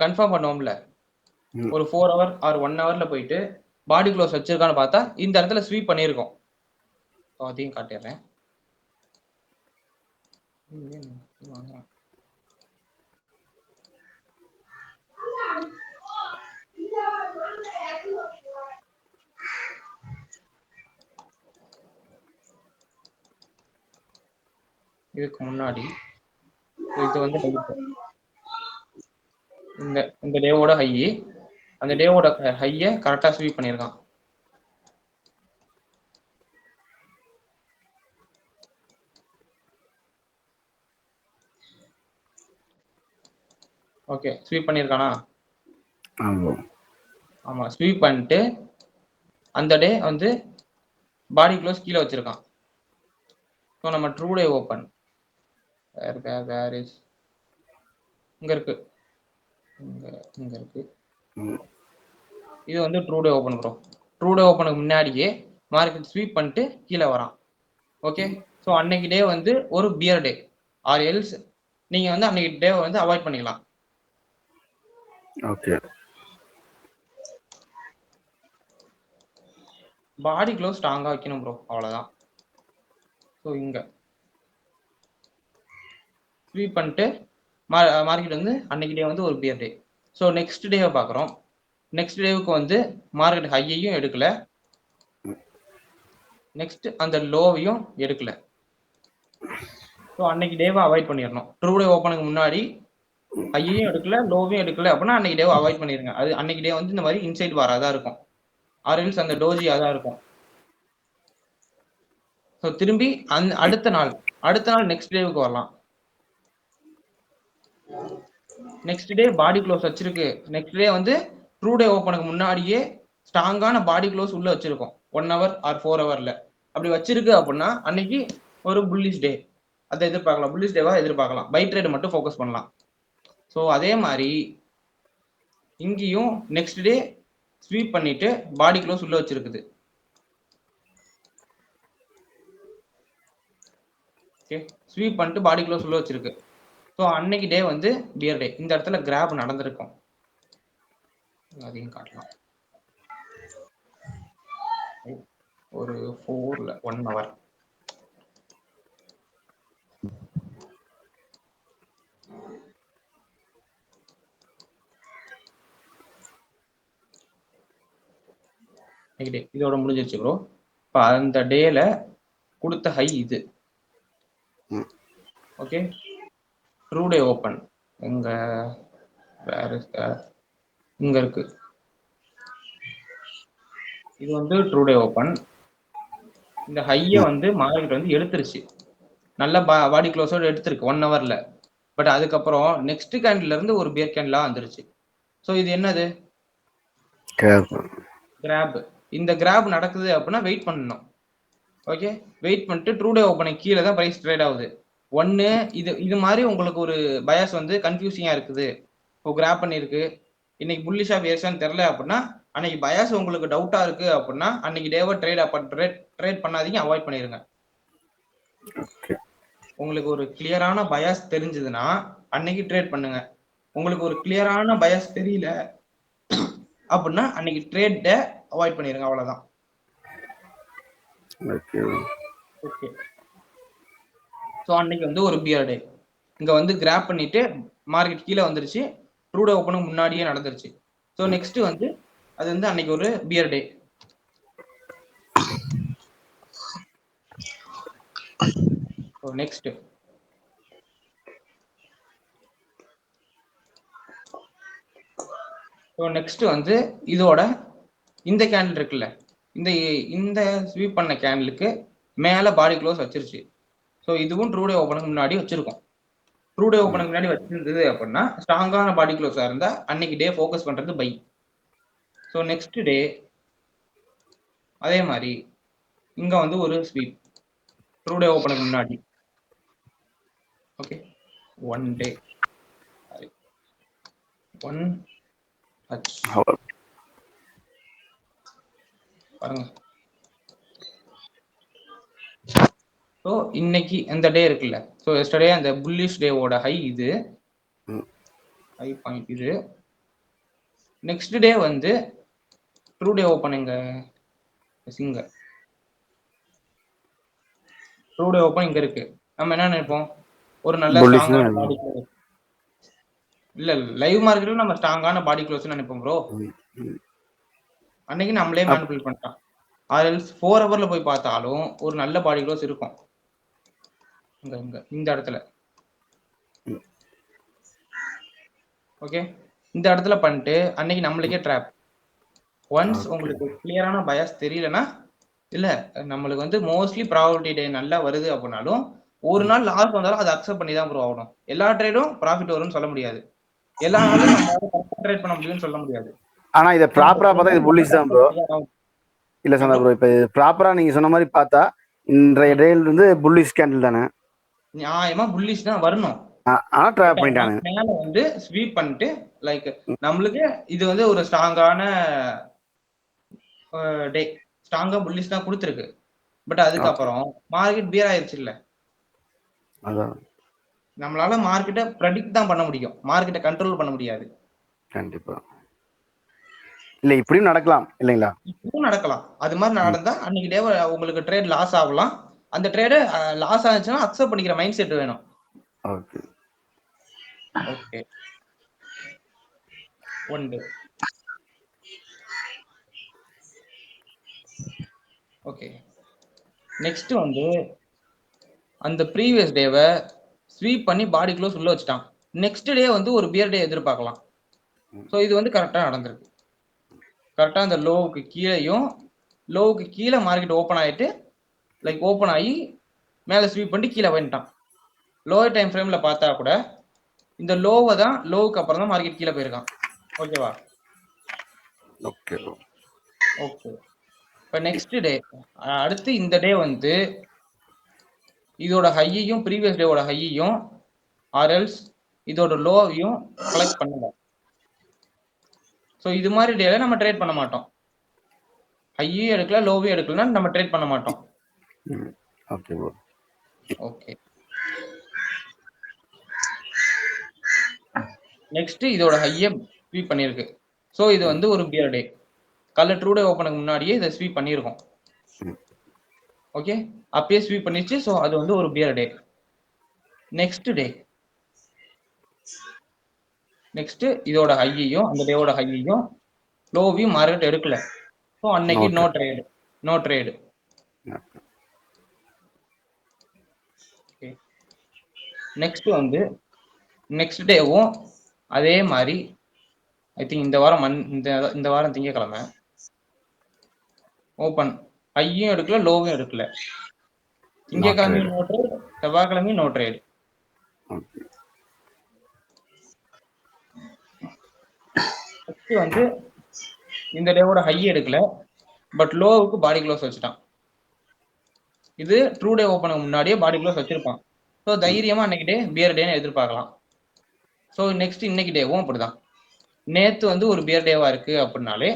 கன்ஃபார்ம் பண்ணுவோம்ல, ஒரு 4 ஹவர் ஆர் 1 ஹவர்ல போயிட்டு பாடி க்ளோஸ் வச்சிருக்கான்னு பார்த்தா இந்த இடத்துல ஸ்வீப் பண்ணியிருக்கோம். அதையும் காட்டிடுறேன். இதுக்கு முன்னாடி இது வந்து இந்த டேவோட ஹை, அந்த டேவோட ஹையை கரெக்டா ஸ்வீப் பண்ணியிருக்கான். ஓகே, ஸ்வீப் பண்ணியிருக்கானா? ஆமா, ஸ்வீப் பண்ணிட்டு அந்த டே வந்து பாடி க்ளோஸ் கீழே வச்சிருக்கான். ஸோ நம்ம true day open where is இங்க இருக்கு, இங்க இருக்கு. இது வந்து true day open bro. True day ஓப்பனுக்கு முன்னாடியே மார்க்கெட் ஸ்வீப் பண்ணிட்டு கீழே வரான். ஓகே, ஸோ அன்னைக்கு டே வந்து ஒரு பியர் டே, ஆர் எல்ஸ் நீங்க வந்து அன்னைக்கு டே வந்து அவாய்ட் பண்ணிக்கலாம். ஓகே, பாடி க்ளோஸ் ஸ்ட்ராங்கா வைக்கணும் ப்ரோ, அவ்வளவுதான். ஸோ இங்க ஸ்வீப் பண்ணிட்டு மார்க்கெட் வந்து அன்னைக்கு டே வந்து ஒரு பியர் டே. ஸோ நெக்ஸ்ட் டேவை பார்க்குறோம். நெக்ஸ்ட் டேவுக்கு வந்து மார்க்கெட் ஹையையும் எடுக்கல, நெக்ஸ்ட் அந்த லோவையும் எடுக்கல. ஸோ அன்னைக்கு டேவை அவாய்ட் பண்ணிடணும். ட்ரூ டே ஓப்பனுக்கு முன்னாடி ஹையையும் எடுக்கல, லோவையும் எடுக்கல அப்படின்னா அன்னைக்கு டேவை அவாய்ட் பண்ணிருங்க. அது அன்னைக்கு டே வந்து இந்த மாதிரி இன்சைட் வாராதான் இருக்கும், ஆர்எல்ஸ் அந்த டோஜியா தான் இருக்கும். ஸோ திரும்பி அடுத்த நாள் நெக்ஸ்ட் டேவுக்கு வரலாம். நெக்ஸ்ட் டே பாடி க்ளோஸ் வச்சிருக்கு. நெக்ஸ்ட் டே வந்து ட்ரூ டே ஓப்பனுக்கு முன்னாடியே ஸ்ட்ராங்கான பாடி க்ளோஸ் உள்ள வச்சிருக்கோம் 1 hour ஆர் 4 hourல. அப்படி வச்சிருக்கு அப்படின்னா அன்னைக்கு ஒரு புல்லிஷ் டே அதை எதிர்பார்க்கலாம், புல்லிஷ் டேவா எதிர்பார்க்கலாம். பை ட்ரேட் மட்டும் ஃபோக்கஸ் பண்ணலாம். ஸோ அதே மாதிரி இங்கேயும் நெக்ஸ்ட் டே ஸ்வீப் பண்ணிட்டு பாடி க்ளோஸ் உள்ள வச்சிருக்குது. ஓகே, ஸ்வீப் பண்ணிட்டு பாடி க்ளோஸ் உள்ள வச்சிருக்கு. ஸோ அன்னைக்கு டே வந்து பியர் டே. இந்த இடத்துல கிராப் நடந்திருக்கும், அதையும் காட்டலாம். ஒரு 4ல 1 hour. இதோட முடிஞ்சிருச்சு ப்ரோ. இப்போ அந்த டேல கொடுத்த ஹை இது. ஓகே, ட்ரூ டே ஓப்பன் எங்க வேற இங்க இருக்கு. இது வந்து ட்ரூ டே ஓப்பன். இந்த ஹையை வந்து மார்க்கெட் வந்து எடுத்துருச்சு, நல்ல பாடி க்ளோஸோட எடுத்திருக்கு 1 hourல. பட் அதுக்கப்புறம் நெக்ஸ்ட் கேண்டில் இருந்து ஒரு பியர் கேண்டிலா வந்துருச்சு. ஸோ இது என்னது? கிராப். இந்த கிராப் நடக்குது அப்படின்னா வெயிட் பண்ணணும். ஓகே, வெயிட் பண்ணிட்டு ட்ரூ டே ஓப்பனிங் கீழே தான் பிரைஸ் ட்ரேட் ஆகுது. ஒன்று இது மாதிரி உங்களுக்கு ஒரு பயாஸ் வந்து கன்ஃபியூசிங்கா இருக்குது. இப்போ கிராப் பண்ணிருக்கு, இன்னைக்கு புல்லிஷா பேர்ஸான்னு தெரியல அப்படின்னா அன்னைக்கு பயாஸ் உங்களுக்கு டவுட்டா இருக்கு அப்படின்னா அன்னைக்கு டேவை ட்ரேட் பண்ணாதீங்க, அவாய்ட் பண்ணிருங்க. உங்களுக்கு ஒரு கிளியரான பயாஸ் தெரிஞ்சதுன்னா அன்னைக்கு ட்ரேட் பண்ணுங்க. உங்களுக்கு ஒரு கிளியரான பயாஸ் தெரியல அப்படின்னா அன்னைக்கு ட்ரேட் அவாய்ட் பண்ணிருங்க, அவ்வளவுதான். ஓகே, ஸோ அன்னைக்கு வந்து ஒரு பியர் டே. இங்க வந்து கிராப் பண்ணிட்டு மார்க்கெட் கீழே வந்துருச்சு, ட்ரூ டே ஓப்பனுக்கு முன்னாடியே நடந்துருச்சு. ஸோ நெக்ஸ்ட் வந்து அது வந்து அன்னைக்கு ஒரு பியர் டே. நெக்ஸ்ட் நெக்ஸ்ட் வந்து இதோட இந்த கேண்டில் இருக்குல்ல, இந்த ஸ்வீப் பண்ண கேண்டிலுக்கு மேல பாடி க்ளோஸ் வச்சிருச்சு. ஸோ இதுவும் ட்ரூ டே ஓப்பனுக்கு முன்னாடி வச்சிருக்கோம். ட்ரூ டே ஓப்பனுக்கு முன்னாடி வச்சிருந்தது அப்படின்னா ஸ்ட்ராங்கான பாடி க்ளோஸா இருந்தா அன்னைக்கு டே ஃபோக்கஸ் பண்றது பை. ஸோ நெக்ஸ்ட் டே அதே மாதிரி இங்க வந்து ஒரு ஸ்வீப் ட்ரூ டே ஓப்பனுக்கு முன்னாடி. ஓகே, 1 டே 1 பாருங்க. ஸோ இன்னைக்கு இந்த டே இருக்குல்ல, ஸோ எஸ்டர்டே அந்த புல்லிஷ் டேவோட ஹை இது, ஹை பாயிண்ட் இது. நெக்ஸ்ட் டே வந்து ட்ரூ டே ஓப்பன் இங்க ட்ரூ டே ஓப்பன் இங்க இருக்கு. நம்ம என்ன நினைப்போம், ஒரு நல்ல ஸ்ட்ராங்கான பாடி க்ளோஸ். இல்ல லைவ் மார்க்கெட்ல நம்ம ஸ்ட்ராங்கான பாடி க்ளோஸ் நினைப்போம் ப்ரோ. அன்னைக்கு நம்மளே மேனிபுலேட் பண்ணிட்டோம். ஆர்எல்ஸ் 4 hourல போய் பார்த்தாலும் ஒரு நல்ல பாடி க்ளோஸ் இருக்கும் இந்த இடத்துல. ஓகே, இந்த இடத்துல பண்ணிட்டு அன்னைக்கு நம்மளுக்கே ட்ராப். ஒன்ஸ் உங்களுக்கு கிளியரான பயாஸ் தெரியலன்னா, இல்ல நம்மளுக்கு வந்து மோஸ்ட்லி ப்ராபபிலிட்டி டே நல்லா வருது அப்படின்னாலும் ஒரு நாள் லாஸ் வந்தாலும் அதை அக்செப்ட் பண்ணி தான் ப்ரோ ஆகணும். எல்லா ட்ரேடும் ப்ராஃபிட் வரும்னு சொல்ல முடியாது, எல்லா நாளும் நம்ம ட்ரேட் பண்ண முடியும்னு சொல்ல முடியாது. ஆனா இதை ப்ராப்பரா பார்த்தா இது புல்லிஷ் தான் ப்ரோ. இல்ல சந்தா ப்ரோ, இப்ப ப்ராப்பரா நீங்க சொன்ன மாதிரி பார்த்தா இன்றைய டேல இருந்து புல்லிஷ் கேண்டில் தானே, நியாயமா புல்லிஷ் தான் வரணும். ஆனா ட்ராப் பண்ணிட்டானு மேல வந்து ஸ்வீப் பண்ணிட்டு லைக் நம்மளுக்கு இது வந்து ஒரு ஸ்ட்ராங்கான டே, ஸ்ட்ராங்கா புல்லிஷ் தான் கொடுத்துருக்கு. பட் அதுக்கப்புறம் மார்க்கெட் பியர் ஆயிருச்சு இல்ல, நம்மளால மார்க்கெட்டை ப்ரெடிக்ட் தான் பண்ண முடியும், மார்க்கெட்டை கண்ட்ரோல் பண்ண முடியாது. கண்டிப்பா இல்ல, இப்படியும் நடக்கலாம் இல்லைங்களா, இப்பவும் நடக்கலாம். அது மாதிரி நடந்தா அன்னைக்கு டே உங்களுக்கு ட்ரேட் லாஸ் ஆகலாம். அந்த ட்ரேடு லாஸ் ஆச்சுன்னா அக்செப்ட் பண்ணிக்கிற மைண்ட் செட் வேணும். Okay okay, one day. Okay, next வந்து அந்த ப்ரீவியஸ் டேவை ஸ்வீப் பண்ணி பாடி க்ளோஸ் உள்ள வச்சுட்டான். நெக்ஸ்ட் டே வந்து ஒரு பியர் டே எதிர்பார்க்கலாம். ஸோ இது வந்து கரெக்டாக நடந்திருக்கு. கரெக்டாக அந்த லோவுக்கு கீழே மார்க்கெட் ஓப்பன் ஆகிட்டு லைக் ஓப்பன் ஆகி மேலே ஸ்வீப் பண்ணி கீழே வந்துட்டான். லோவர் டைம் ஃப்ரேமில் பார்த்தா கூட இந்த லோவை தான், லோவுக்கு அப்புறம் தான் மார்க்கெட் கீழே போயிருக்கான். ஓகேவா? ஓகே ஓகே, இப்போ நெக்ஸ்ட் டே அடுத்து இந்த டே வந்து இதோட ஹையையும் ப்ரீவியஸ் டேவோட ஹையையும் ஆர்எல்ஸ் இதோட லோவையும் கலெக்ட் பண்ணல. ஸோ இது மாதிரி டேல நம்ம ட்ரேட் பண்ண மாட்டோம். ஹையும் எடுக்கல லோவையும் எடுக்கலன்னா நம்ம ட்ரேட் பண்ண மாட்டோம். ஓகே ஓகே, நெக்ஸ்ட் இதோட ஹையை ஸ்வீப் பண்ணியிருக்கு. ஸோ இது வந்து ஒரு பியர் டே. காலைல ட்ரூ டே ஓப்பனுக்கு முன்னாடியே இதை ஸ்வீப் பண்ணியிருக்கோம். ஓகே, அப்பயே ஸ்வீப் பண்ணிச்சு. ஸோ அது வந்து ஒரு பியர் டே. நெக்ஸ்ட் இதோட ஹையையும் அந்த டேவோட ஹையையும் லோவையும் மார்க்கெட் எடுக்கல. ஸோ அன்னைக்கு நோ ட்ரேடு. நெக்ஸ்ட் வந்து நெக்ஸ்ட் டேவும் அதே மாதிரி ஐ திங்க் இந்த வாரம் திங்கக்கிழமை ஓப்பன், ஹையும் எடுக்கல லோவும் எடுக்கல. திங்கக்கிழமையும் நோ ட்ரேட், செவ்வாய்க்கிழமையும் நோ ட்ரேட். நெக்ஸ்ட் வந்து இந்த டேவோட ஹை எடுக்கல பட் லோவுக்கு பாடி க்ளோஸ் வச்சுட்டான். இது ட்ரூ டே ஓப்பனுக்கு முன்னாடியே பாடி க்ளோஸ் வச்சிருப்பான். ஸோ தைரியமா அன்னைக்கு டே பியர் டேன்னு எதிர்பார்க்கலாம். ஸோ நெக்ஸ்ட் இன்னைக்கு டேவும் அப்படிதான். நேற்று வந்து ஒரு பியர் டேவா இருக்கு அப்படின்னாலே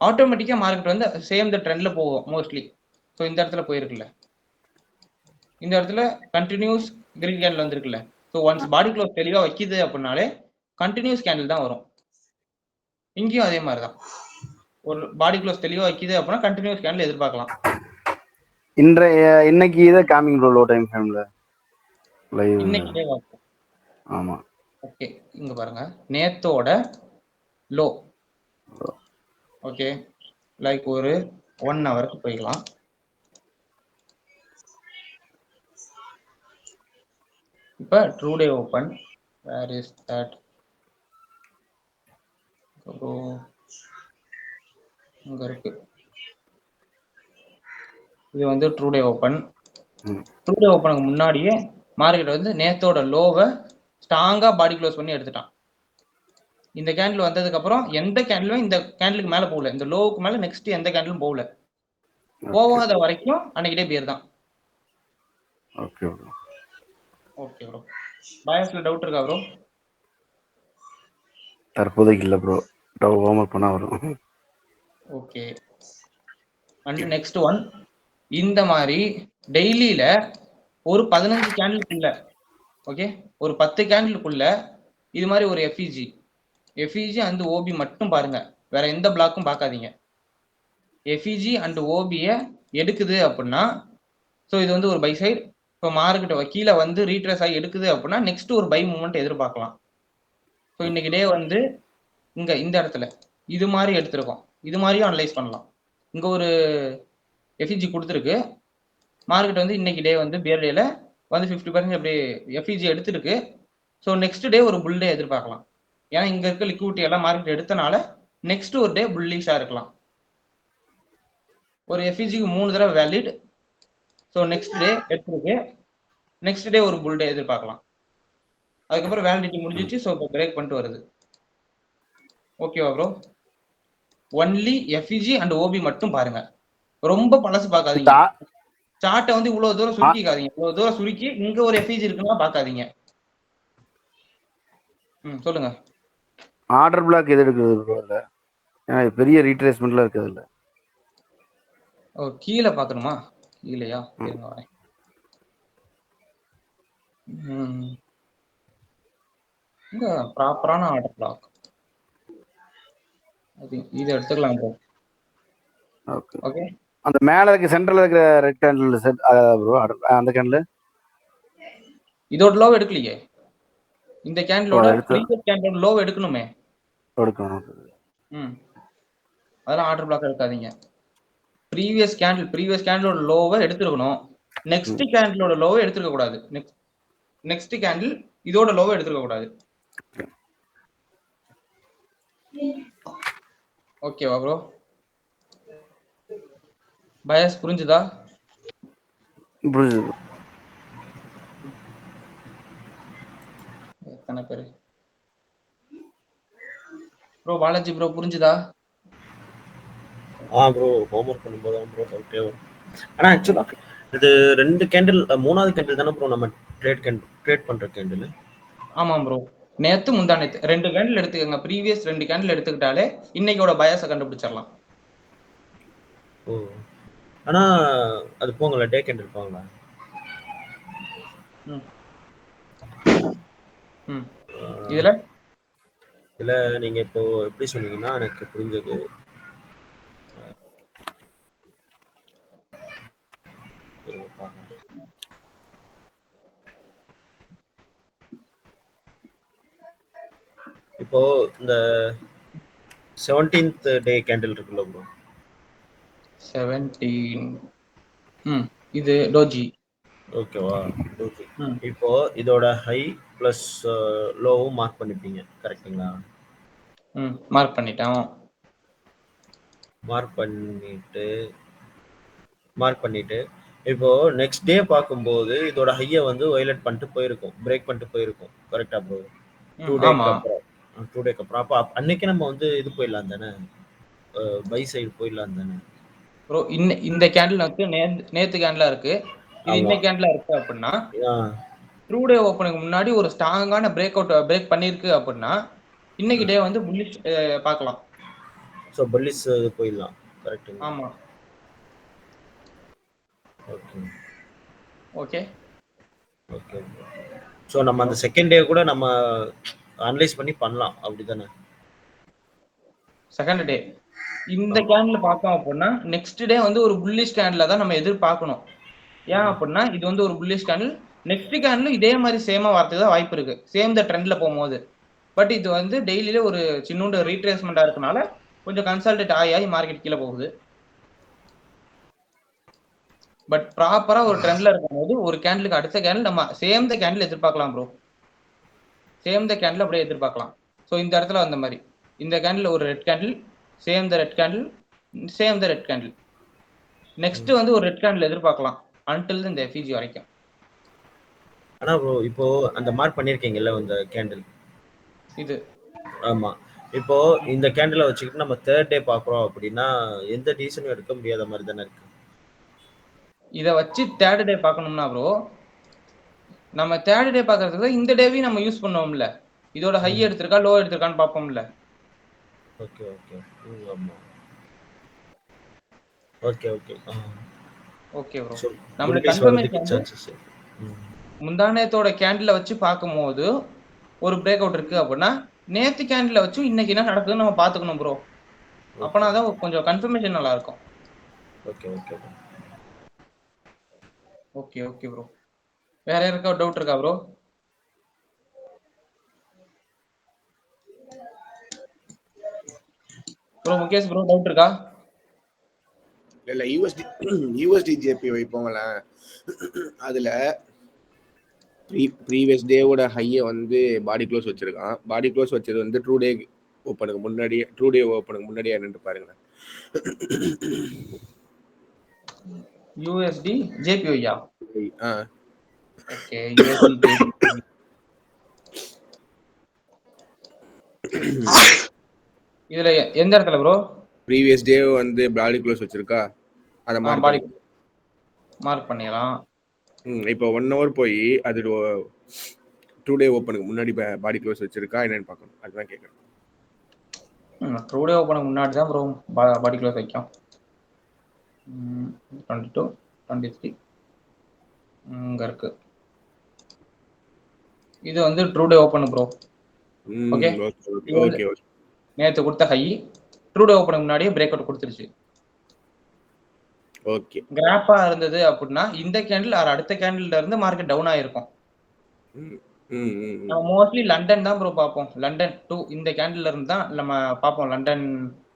ஆட்டோமேட்டிக்கா மார்க்கெட் வந்து சேம் த ட்ரெண்ட்ல போகும் மோஸ்ட்லி. ஸோ இந்த இடத்துல போயிருக்குல்ல, இந்த இடத்துல கண்டினியூஸ் கிரீன் கேண்டில் வந்துருக்குல்ல. ஸோ ஒன்ஸ் பாடி க்ளோஸ் தெளிவாக வைக்கிது அப்படின்னாலே கண்டினியூஸ் கேண்டில் தான் வரும். இங்கேயும் அதே மாதிரி தான், ஒரு பாடி க்ளோஸ் தெளிவாக வைக்கிது அப்படின்னா கண்டினியூஸ் கேண்டில் எதிர்பார்க்கலாம். இன்னைக்கு இதை காமிங் ப்ரோ லோ டைம் ஃப்ரேம்ல லைவ் இன்னைக்கு டே ஆமா. ஓகே, இங்க பாருங்க நேத்தோட லோ. ஓகே, லைக் ஒரு 1 ஹவருக்கு போய்க்கலாம். இப்போ true day open, where is that? இங்க இருக்கு. இது வந்து true day open. True day ஓப்பனுக்கு முன்னாடியே மார்க்கெட் வந்து நேத்தோட லோவை ஸ்ட்ராங்கா பாடி க்ளோஸ் பண்ணி எடுத்துட்டான். இந்த கேண்டில் வந்ததுக்கு அப்புறம் எந்த கேண்டிலும் இந்த கேண்டிலுக்கு மேல போகல, இந்த லோவுக்கு மேல நெக்ஸ்ட் எந்த கேண்டிலும் போகல. போகாத வரைக்கும் அன்னைக்கு டே பியர் தான். Okay bro. ஓகே ப்ரோ, பயாஸ்ல டவுட் இருக்கா ப்ரோ? தற்போதைக்கு இல்ல ப்ரோ, ஹோம்வொர்க் பண்ணா வரும். ஓகே, அண்ட் நெக்ஸ்ட் ஒன், இந்த மாதிரி டெய்லியில ஒரு 15 கேண்டிலுக்குள்ள, ஓகே ஒரு 10 கேண்டிலுக்குள்ள இது மாதிரி ஒரு எஃப்இஜி அண்ட் ஓபி மட்டும் பாருங்க, வேற எந்த பிளாக்கும் பார்க்காதீங்க. எஃப்இஜி அண்ட் ஓபியை எடுக்குது அப்படின்னா ஸோ இது வந்து ஒரு பை சைடு. இப்போ மார்க்கெட் கீழே வந்து ரீட்ரேஸ் ஆகி எடுக்குது அப்படின்னா நெக்ஸ்ட் ஒரு பை மூமெண்ட் எதிர்பார்க்கலாம். ஸோ இன்னைக்கு டே வந்து இந்த இடத்துல இது மாதிரி எடுத்திருக்கோம், இது மாதிரியும் அனலைஸ் பண்ணலாம். இங்க ஒரு எஃப்இஜி கொடுத்துருக்கு, மார்க்கெட் வந்து இன்னைக்கு டே வந்து பியர் டேல வந்து 50% அப்படி எஃப்இஜி எடுத்துருக்கு. ஸோ நெக்ஸ்ட் டே ஒரு புல் டே எதிர்பார்க்கலாம். ஏன்னா இங்க இருக்க லிக்விடிட்டி எல்லாம் மார்க்கெட் எடுத்தனால நெக்ஸ்ட் ஒரு டே புல்லிஷா இருக்கலாம். ஒரு எஃப்இஜிக்கு 3 தடவை வேலிட். ஸோ நெக்ஸ்ட் டே எடுத்துருக்கு, நெக்ஸ்ட் டே ஒரு புல் டே எதிர்பார்க்கலாம். அதுக்கப்புறம் வேலிடிட்டி முடிஞ்சிச்சு. ஸோ இப்போ பிரேக் பண்ணிட்டு வருது. ஓகேவா bro? Only FEG and OB மட்டும் பாருங்க, ரொம்ப பழசு பார்க்காதீங்க. சார்ட்டை வந்து இவ்வளவு தூரம் சுருக்கிக்காதீங்க. இவ்வளவு தூரம் சுருக்கி இங்க ஒரு எஃப்இஜி இருக்குன்னா பார்க்காதீங்க. சொல்லுங்க. ஆர்டர் பிளாக் எது எடுக்கிறது ப்ரோ? இல்ல ஏன்னா பெரிய ரீட்ரேஸ்மெண்ட்ல இருக்குது இல்ல. ஓ கீழே பார்க்கணுமா? கீழேயா? இருங்க வரேன். இங்க ப்ராப்பரான ஆர்டர் பிளாக் இது எடுத்துக்கலாம் ப்ரோ. Okay okay. அந்த மேல இருக்க சென்டர்ல இருக்கிற ரெட் கேண்டில் செட் ப்ரோ, அந்த கேண்டில் இதோட லோ எடுக்கலையே. இந்த கேண்டிலோட ப்ரீவியஸ் கேண்டிலோட லோ எடுக்கணுமே. எடுக்கணும். அதெல்லாம் ஆர்டர் பிளாக் எடுக்காதீங்க. ப்ரீவியஸ் கேண்டிலோட லோவை எடுத்துருக்கணும். நெக்ஸ்ட் கேண்டிலோட லோவை எடுத்துருக்க கூடாது. நெக்ஸ்ட் கேண்டில் இதோட லோவை எடுத்துருக்க கூடாது. ஓகேவா ப்ரோ? பயஸ் புரிஞ்சுதா? புரியுது. எத்தனை பேரு ப்ரோ? பாலாஜி ப்ரோ புரிஞ்சுதா? ப்ரோ ஹோம்வொர்க் பண்ணும்போது தான் ப்ரோ டவுட்டே வரும். ஆனா ஆக்சுவலா இது 2 கேண்டில், 3வது கேண்டில் தானே ப்ரோ நம்ம ட்ரேட் பண்ற கேண்டில்? ஆமாம் ப்ரோ. நேத்து முந்தானேத்து 2 கேண்டில் எடுத்துக்கங்க. ப்ரீவியஸ் 2 கேண்டில் எடுத்துக்கிட்டாலே இன்னைக்கோட பயாஸை கண்டுபிடிச்சிடலாம். ஓ, ஆனா அது போங்களா, டே கேண்டில் போங்களா? இதுல நீங்க இப்போ எப்படி சொன்னீங்கன்னா எனக்கு புரிஞ்சது. இப்போ இந்த 17th டே கேண்டில் இருக்குல்ல ப்ரோ? 17 இது டோஜி. ஓகேவா? டோஜி. இப்போ இதோட ஹை பிளஸ் லோவும் மார்க் பண்ணிப்பீங்க கரெக்ட்டுங்களா? மார்க் பண்ணிட்டேன். மார்க் பண்ணிட்டு இப்போ நெக்ஸ்ட் டே பார்க்கும்போது இதோட ஹையை வந்து வயலேட் பண்ணிட்டு போயிருக்கும், பிரேக் பண்ணிட்டு போயிருக்கும். கரெக்டா ப்ரோ? 2 டேக்கு அப்புறம் அப்போ அன்னைக்கு நம்ம வந்து இது போயிடலாம் தானே, பை சைடு போயிடலாம் தானே ப்ரோ? இந்த கேண்டில் வந்து நேத்து கேண்டிலா இருக்கு, இது இன்னைக்கு கேண்டிலா இருக்கு அப்படின்னா ட்ரூ டே ஓப்பனுக்கு முன்னாடி ஒரு ஸ்ட்ராங்கான பிரேக் பண்ணிருக்கு அப்படின்னா இன்னைக்கு டே வந்து புல்லிஷ் பார்க்கலாம். சோ புல்லிஷ் போயிடலாம். கரெக்ட். ஆமா. ஓகே. சோ நம்ம அந்த செகண்ட் டே கூட நம்ம அனலைஸ் பண்ணலாம் அப்படிதானே? செகண்ட் டே இந்த கேண்டில் பார்த்தோம் அப்படின்னா நெக்ஸ்ட் டே வந்து ஒரு புல்லிஷ் கேண்டில் தான் நம்ம எதிர்பார்க்கணும். ஏன் அப்படின்னா இது வந்து ஒரு புல்லிஷ் கேண்டில். நெக்ஸ்ட் கேண்டில் இதே மாதிரி சேமா வரதுக்கு தான் வாய்ப்பு இருக்கு, சேம் த ட்ரெண்ட்ல போகும்போது. பட் இது வந்து டெய்லியில ஒரு சின்னோண்டு ரீட்ரேஸ்மெண்டா இருக்கனால கொஞ்சம் கன்சல்டேட் ஆகி மார்க்கெட் கீழே போகுது. பட் ப்ராப்பரா ஒரு ட்ரெண்ட்ல இருக்கும்போது ஒரு கேண்டிலுக்கு அடுத்த கேண்டில் நம்ம சேம் த கேண்டில் எதிர்பார்க்கலாம் ப்ரோ. சேம் த கேண்டில் அப்படியே எதிர்பார்க்கலாம். ஸோ இந்த இடத்துல அந்த மாதிரி இந்த கேண்டில் ஒரு red candle, same the red candle, same the red candle. Next வந்து ஒரு ரெட் கேண்டில் எதிர்பார்க்கலாம் அன்டில் இந்த எஃப்இஜி வரைக்கும். ஆனா ப்ரோ இப்போ அந்த மார்க் பண்ணிருக்கீங்கல்ல இந்த கேண்டில் இது, ஆமா. இப்போ இந்த கேண்டிலை வச்சுக்கிட்டு நம்ம தேர்ட் டே பாக்குறோம் அப்படின்னா எந்த டிசிஷனும் எடுக்க முடியாத மாதிரி தானே இருக்கு. இதை வச்சு தேர்ட் டே பார்க்கணும்னா ப்ரோ, நம்ம தேர்ட் டே பார்க்கறதுக்கு இந்த டேவையும் நம்ம யூஸ் பண்ணுவோம்ல, இதோட ஹை எடுத்திருக்கா லோ எடுத்திருக்கான்னு பார்ப்போம்ல. Okay okay. ஆமா. Okay okay. Okay bro. நம்மளுக்கு கன்ஃபர்மேஷன் வந்து முந்தானேத்தோட கேண்டில வச்சு பார்க்கும்போது ஒரு பிரேக் அவுட் இருக்கு அப்படின்னா நேத்து கேண்டில வச்சு இன்னைக்கு என்ன நடக்குதுன்னு நம்ம பார்த்துக்கணும் ப்ரோ. அப்பனா தான் கொஞ்சம் கன்ஃபர்மேஷன் நல்லா இருக்கும். Okay okay okay okay bro. வேற யாருக்கா டவுட் இருக்கா bro? Bro Mukesh bro doubt இருக்கா? இல்ல யூஎஸ்டி ஜேபி வைப்போங்களேன், அதுல ப்ரீவியஸ் டேவோட ஹையை வந்து பாடி க்ளோஸ் வச்சிருக்கான். பாடி க்ளோஸ் வச்சது வந்து ட்ரூ டே ஓப்பனுக்கு முன்னாடியே என்னன்னு பாருங்க. யூஎஸ்டி ஜேபிஒய்யா? ஆ ஓகே, யூஎஸ்டி ஜேபிஒய். இதுல எந்த இடத்துல ப்ரோ? ப்ரீவியஸ் டே வந்து பாடி க்ளோஸ் வச்சிருக்கா, அத பாடி மார்க் பண்ணிடலாம். இப்போ 1 hour போய் அது ட்ரூ டே ஓப்பனுக்கு முன்னாடி பாடி க்ளோஸ் வச்சிருக்கா என்னன்னு பார்க்கணும். அதுதான் கேட்குறேன். ட்ரூ டே ஓப்பனுக்கு முன்னாடி தான் ப்ரோ பாடி க்ளோஸ் வைக்கும். 22 23 இங்க இருக்கு. இது வந்து true day open bro. Okay okay. நேத்து கொடுத்த ஹை ட்ரூ டே ஓப்பனுக்கு முன்னாடியே பிரேக் அவுட் கொடுத்துருச்சு. ஓகே, கிராப்பா இருந்தது அப்படின்னா இந்த கேண்டில் அடுத்த கேண்டில்ல இருந்து மார்க்கெட் டவுன் ஆயிருக்கும். நம்ம மோஸ்ட்லி லண்டன் தான் ப்ரோ பார்ப்போம். லண்டன் 2 இந்த கேண்டில்ல இருந்து தான் நம்ம பார்ப்போம். லண்டன்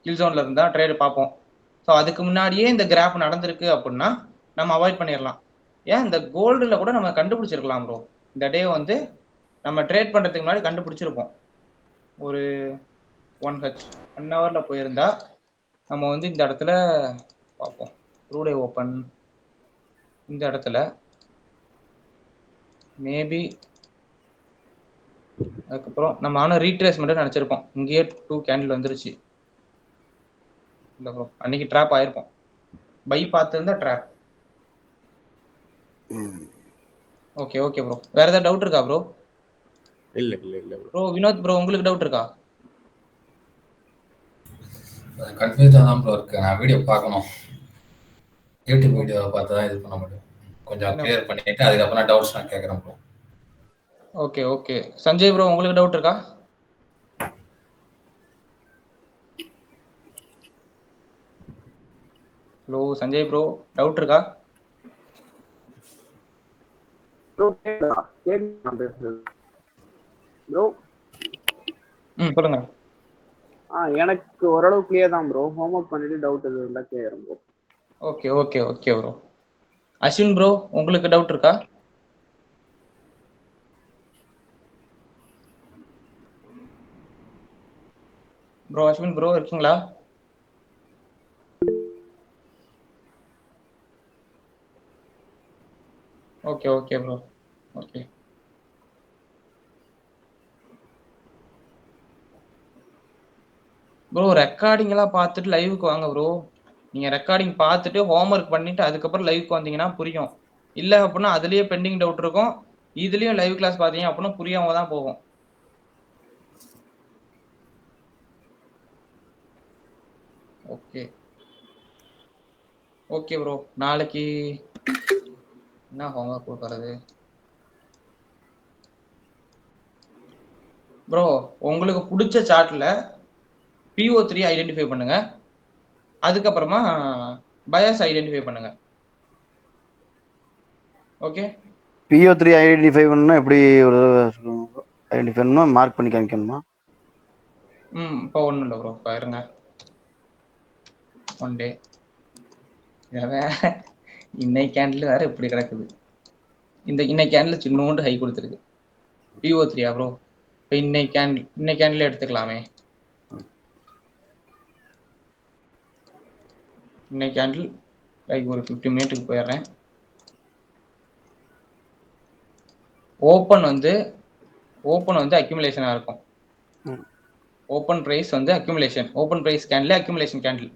கில் ஜோன்ல இருந்து தான் ட்ரேட் பார்ப்போம். ஸோ அதுக்கு முன்னாடியே இந்த கிராப் நடந்திருக்கு அப்படின்னா நம்ம அவாய்ட் பண்ணிடலாம். ஏன் இந்த கோல்டுல கூட நம்ம கண்டுபிடிச்சிருக்கலாம் ப்ரோ. இந்த டே வந்து நம்ம ட்ரேட் பண்றதுக்கு முன்னாடி கண்டுபிடிச்சிருப்போம். ஒரு 1 ஹவர்ல போயிருந்தா நம்ம வந்து இந்த இடத்துல பார்ப்போம். ட்ரூ டே ஓப்பன் இந்த இடத்துல மேபி அதுக்கப்புறம் நம்ம ஆனால் ரீட்ரேஸ்மெண்ட் நினைச்சிருப்போம். இங்கேயே 2 கேண்டில் வந்துருச்சு. இல்லை ப்ரோ, அன்னைக்கு ட்ராப் ஆயிருப்போம். பை பார்த்துருந்தா ட்ராப். Okay okay bro. வேற ஏதாவது டவுட் இருக்கா ப்ரோ? இல்ல ப்ரோ வினோத் ப்ரோ, உங்களுக்கு டவுட் இருக்கா? கன்ஃபியூஸா தான் ப்ரோ இருக்கு. நான் வீடியோ பார்க்கணும். யூடியூப் வீடியோ பார்த்து தான் இது பண்ண முடியும். கொஞ்சம் கிளியர் பண்ணிட்டு அதுக்கப்புறம் டவுட்ஸ் நான் கேட்குறேன் bro. Okay okay. Sanjay bro, உங்களுக்கு டவுட் இருக்கா? ஹலோ சஞ்சய் ப்ரோ, டவுட் இருக்கா? ப்ரோ பேசுறது ப்ரோ. சொல்லுங்க. எனக்கு ஓரளவு கிளியர் தான் ப்ரோ. ஹோம்ஒர்க் பண்ணிட்டு டவுட் எதுவும் இல்லை கேட்குறேன் bro. Okay okay okay bro. Ashwin bro, உங்களுக்கு டவுட் இருக்கா? ப்ரோ அஸ்வின் ப்ரோ இருக்கீங்களா? Okay okay bro. Okay bro, recording எல்லாம் பார்த்துட்டு லைவுக்கு வாங்க ப்ரோ. நீங்க ரெக்கார்டிங் பார்த்துட்டு ஹோம்ஒர்க் பண்ணிட்டு அதுக்கப்புறம் லைவுக்கு வந்தீங்கன்னா புரியும். இல்லை அப்படின்னா அதுலயே பெண்டிங் டவுட் இருக்கும். இதுலயும் லைவ் கிளாஸ் பார்த்தீங்க அப்படின்னா புரியாம தான் போகும். Okay okay bro. நாளைக்கு என்ன ஹோம்ஒர்க் கொடுக்கறது ப்ரோ? உங்களுக்கு பிடிச்ச சார்ட்ல PO3 ஐடென்டிஃபை பண்ணுங்க. அதுக்கப்புறமா பயாஸ் ஐடென்டிஃபை பண்ணுங்க. ஓகே. PO3 ஐடென்டிஃபை பண்ணா எப்படி ஒரு ஐடென்டிஃபை பண்ணா மார்க் பண்ணி காமிக்கணுமா? இப்போ ஒன்றும் இல்லை ப்ரோ. பாருங்க, ஒன் டே இன்னைக்கு கேண்டில் வேற இப்படி கிடக்குது. இன்னைக்கு கேண்டில் சின்னோண்டு ஹை கொடுத்துருக்கு. PO3 bro? இப்போ இன்னைக்கு கேண்டில் எடுத்துக்கலாமே. இன்னைக்கு கேண்டில் லைக் ஒரு 50 மினிட்டுக்கு போயிடுறேன். ஓப்பன் வந்து அக்யூமுலேஷனா இருக்கும். ஓப்பன் பிரைஸ் வந்து அக்யூமுலேஷன். Open price candle accumulation candle.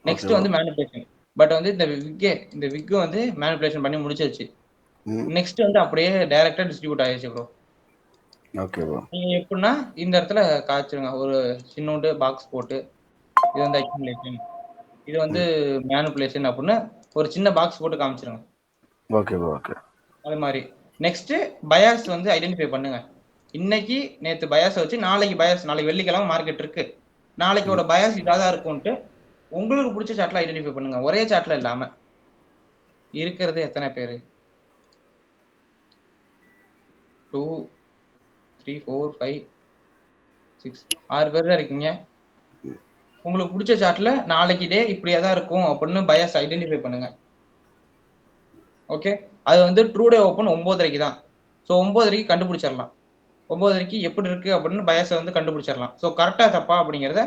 Next வந்து மேனிபுலேஷன். பட் வந்து இந்த விக் வந்து மேனிபுலேஷன் பண்ணி முடிச்சிருச்சு. நெக்ஸ்ட் வந்து அப்படியே டைரக்டா டிஸ்ட்ரிபியூட் ஆயிடுச்சு ப்ரோ. Okay bro. நீங்க எப்படின்னா இந்த இடத்துல காய்ச்சிருங்க, ஒரு சின்னோண்டு பாக்ஸ் போட்டு இது வந்து அக்யூமுலேஷன், இது வந்து மேனிபுலேஷன் அப்படின்னு ஒரு சின்ன பாக்ஸ் போட்டு காமிச்சிருங்க. Okay bro. ஓகே. அது மாதிரி நெக்ஸ்ட் பயாஸ் வந்து ஐடென்டிஃபை பண்ணுங்க. இன்னைக்கு நேத்து பயாஸ் வச்சு நாளைக்கு வெள்ளிக்கிழமை மார்க்கெட் இருக்கு, நாளைக்கோட பயாஸ் இதாக தான் இருக்கும்ட்டு உங்களுக்கு பிடிச்ச சார்ட்ல ஐடென்டிஃபை பண்ணுங்க. ஒரே சார்ட்ல இல்லாம. இருக்கிறது எத்தனை பேரு? 2 3 4 5 6 6 பேர் தான் இருக்கீங்க. உங்களுக்கு பிடிச்ச சார்ட்ல நாளைக்கு டே இப்படியே தான் இருக்கும் அப்படின்னு பயாஸ் ஐடென்டிஃபை பண்ணுங்க. ஓகே. அது வந்து ட்ரூ டே ஓப்பன் 9:30 தான். ஸோ 9:30 கண்டுபிடிச்சிடலாம். 9:30 எப்படி இருக்கு அப்படின்னு பயாஸை வந்து கண்டுபிடிச்சிடலாம். ஸோ கரெக்டா தப்பா அப்படிங்கிறத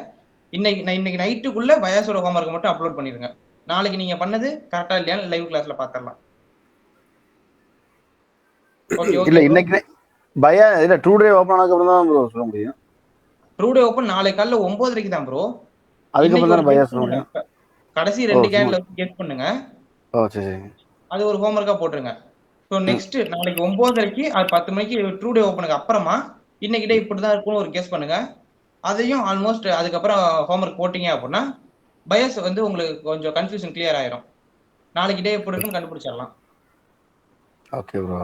இன்னைக்கு நைட்டுக்குள்ள பயாஸோட ஹோம்ஒர்க் மட்டும் அப்லோட் பண்ணிருங்க. நாளைக்கு நீங்க பண்ணது கரெக்டா இல்லையான்னு லைவ் கிளாஸ்ல பாத்திரலாம். இல்ல இன்னைக்கு இல்ல ட்ரூ டே ஓபன் ஆனதுக்கு அப்புறம் தான் ப்ரோ சொல்ல முடியும். ட்ரூ டே ஓபன் நாளை காலைல 9:30 தான் ப்ரோ. அதுக்கப்புறம் தான் பயாஸ் சொல்ல முடியும். கடைசி 2 கேன்ல கெஸ் பண்ணுங்க. சரி. அது ஒரு ஹோம்ஒர்க்கா போட்டுருங்க. ஸோ நெக்ஸ்ட் நாளைக்கு 9:30 அது 10 மணிக்கு ட்ரூ டே ஓப்பனுக்கு அப்புறமா இன்னைக்கு டே இப்படிதான் இருக்கும்னு ஒரு கெஸ் பண்ணுங்க. அதையும் ஆல்மோஸ்ட் அதுக்கப்புறம் ஹோம்ஒர்க் போட்டீங்க அப்படின்னா பயாஸ் வந்து உங்களுக்கு கொஞ்சம் கன்ஃபியூஷன் கிளியர் ஆயிரும். நாளைக்கு டே எப்படி இருக்குன்னு கண்டுபிடிச்சிடலாம். Okay bro.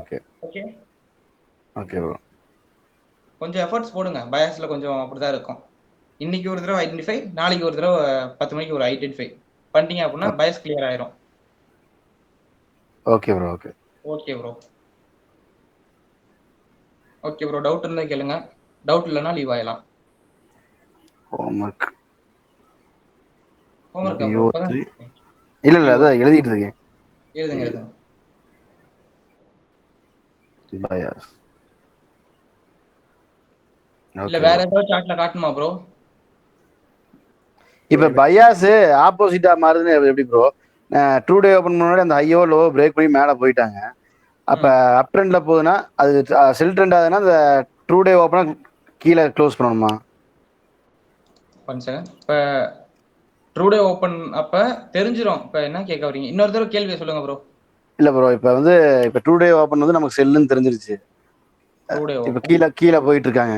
Okay bro. கொஞ்சம் எஃபர்ட்ஸ் போடுங்க. பயாஸ்ல கொஞ்சம் அப்படிதான் இருக்கும். இன்னைக்கு ஒரு தடவை ஐடென்டிஃபை, நாளைக்கு ஒரு தடவை 10 மணிக்கு ஒரு ஐடென்டிஃபை பண்ணிட்டீங்க அப்படின்னா பயாஸ் கிளியர் ஆயிரும். Okay bro. டவுட் இருந்தா கேளுங்க. டவுட் இல்லைன்னா லீவ் ஆயிடலாம். ஹோம்ஒர்க் இல்ல அதான் எழுதிட்டு இருக்கேன். எழுதுங்க. பயாஸ் இல்ல வேற ஏதாவது சார்ட்ல காட்டுமா ப்ரோ? இப்ப பயாஸ் ஆப்போசிட்டா மாறுதுன்னு எப்படி ப்ரோ? ட்ரூ டே ஓபன் முன்னாடி அந்த ஹையோ லோ பிரேக் பண்ணி மேல போயிட்டாங்க. அப்ப அப் ட்ரெண்ட்ல போகுதுன்னா அது செல் ட்ரெண்ட் ஆகுதுன்னா அந்த ட்ரூ டே ஓபனா கீழே க்ளோஸ் பண்ணணுமா? இப்ப ட்ரூ டே ஓபன் அப்ப தெரிஞ்சிரும். இப்ப என்ன கேட்க வரீங்க? இன்னொரு தடவை கேள்வியை சொல்லுங்க ப்ரோ. இல்ல ப்ரோ, இப்ப ட்ரூ டே ஓபன் வந்து நமக்கு செல்லுன்னு தெரிஞ்சிருச்சு. இப்ப கீழே போயிட்டு இருக்காங்க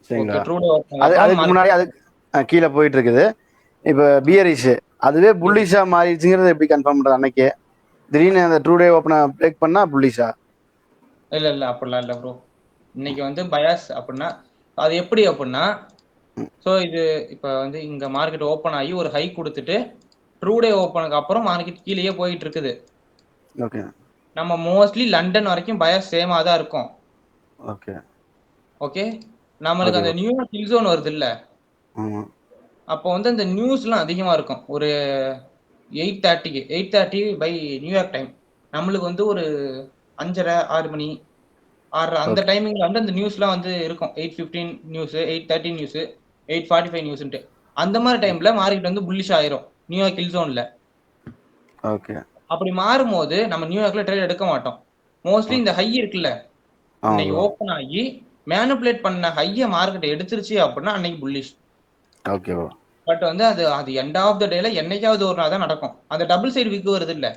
சரிங்களா? அதுக்கு முன்னாடி அது கீழே போயிட்டு இருக்குது. இப்ப பியரிஷ் அதுவே புல்லிஷா மாறிடுச்சுங்கிறது எப்படி கன்ஃபார்ம் பண்றது? அன்னைக்கே திடீர்னு அந்த ட்ரூ டே ஓபனை பிரேக் பண்ணா புல்லிஷா? இல்ல அப்படிலாம் இல்ல ப்ரோ. இன்னைக்கு வந்து பயாஸ் அப்படின்னா அது எப்படி அப்படின்னா, ஸோ இது இப்ப வந்து இங்க மார்க்கெட் ஓப்பன் ஆகி ஒரு ஹை கொடுத்துட்டு ட்ரூ டே ஓப்பனுக்கு அப்புறம் மார்க்கெட் கீழேயே போயிட்டு இருக்குது. ஓகே. நம்ம மோஸ்ட்லி லண்டன் வரைக்கும் பயாஸ் சேமா தான் இருக்கும். ஓகே. நம்மளுக்கு அந்த நியூயார்க் ஹில் ஜோன் வருது இல்ல, அப்போ வந்து அந்த நியூஸ்லாம் அதிகமா இருக்கும். ஒரு 8:30 பை நியூயார்க் டைம். நம்மளுக்கு வந்து ஒரு 5:30 6 மணி 6:30 அந்த டைமிங்ல வந்து அந்த நியூஸ்லாம் வந்து இருக்கும். 8:15 நியூஸ், 8:30 நியூஸ், 8:45 நியூஸ்ன்ட்டு அந்த மாதிரி டைம்ல மார்க்கெட் வந்து புல்லிஷ் ஆயிரும் நியூயார்க் ஹில் ஜோன்ல. ஓகே. அப்படி மாறும்போது நம்ம நியூயார்க்ல ட்ரேட் எடுக்க மாட்டோம். மோஸ்ட்லி இந்த ஹை இருக்குல்ல, இன்னைக்கு ஓப்பன் ஆகி மேனிபுலேட் பண்ண ஹைய மார்க்கெட் எடுத்துருச்சு அப்படின்னா அன்னைக்கு புல்லிஷ். ஓகே. பட் வந்து அது எண்ட் ஆஃப் த டேல என்னைக்காவது ஒரு நாள் தான் நடக்கும். அந்த டபுள் சைடு விக் வருது இல்ல,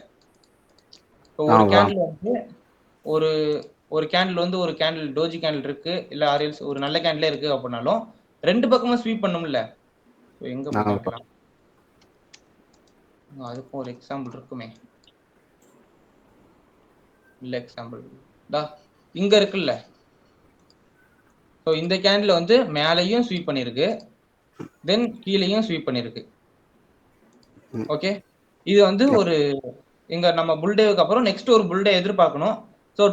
ஒரு கேண்டில் வந்து ஒரு கேண்டில் வந்து ஒரு கேண்டில் டோஜி கேண்டில் இருக்கு இல்ல ஆர்எல்ஸ் ஒரு நல்ல கேண்டிலே இருக்கு அப்படின்னாலும் ரெண்டு பக்கமும் ஸ்வீப் பண்ணும்ல. எங்க பார்க்கலாம், அதுக்கும் ஒரு எக்ஸாம்பிள் இருக்குமே. இல்ல எக்ஸாம்பிள் இங்க இருக்குல்ல, ஸோ இந்த கேண்டில் வந்து மேலையும் ஸ்வீப் பண்ணிருக்கு, தென் கீழையும் ஸ்வீப் பண்ணிருக்கு. ஓகே. இது வந்து ஒரு இங்க நம்ம புல்டேவுக்கு அப்புறம் நெக்ஸ்ட் ஒரு புல்டே எதிர்பார்க்கணும். ஸோ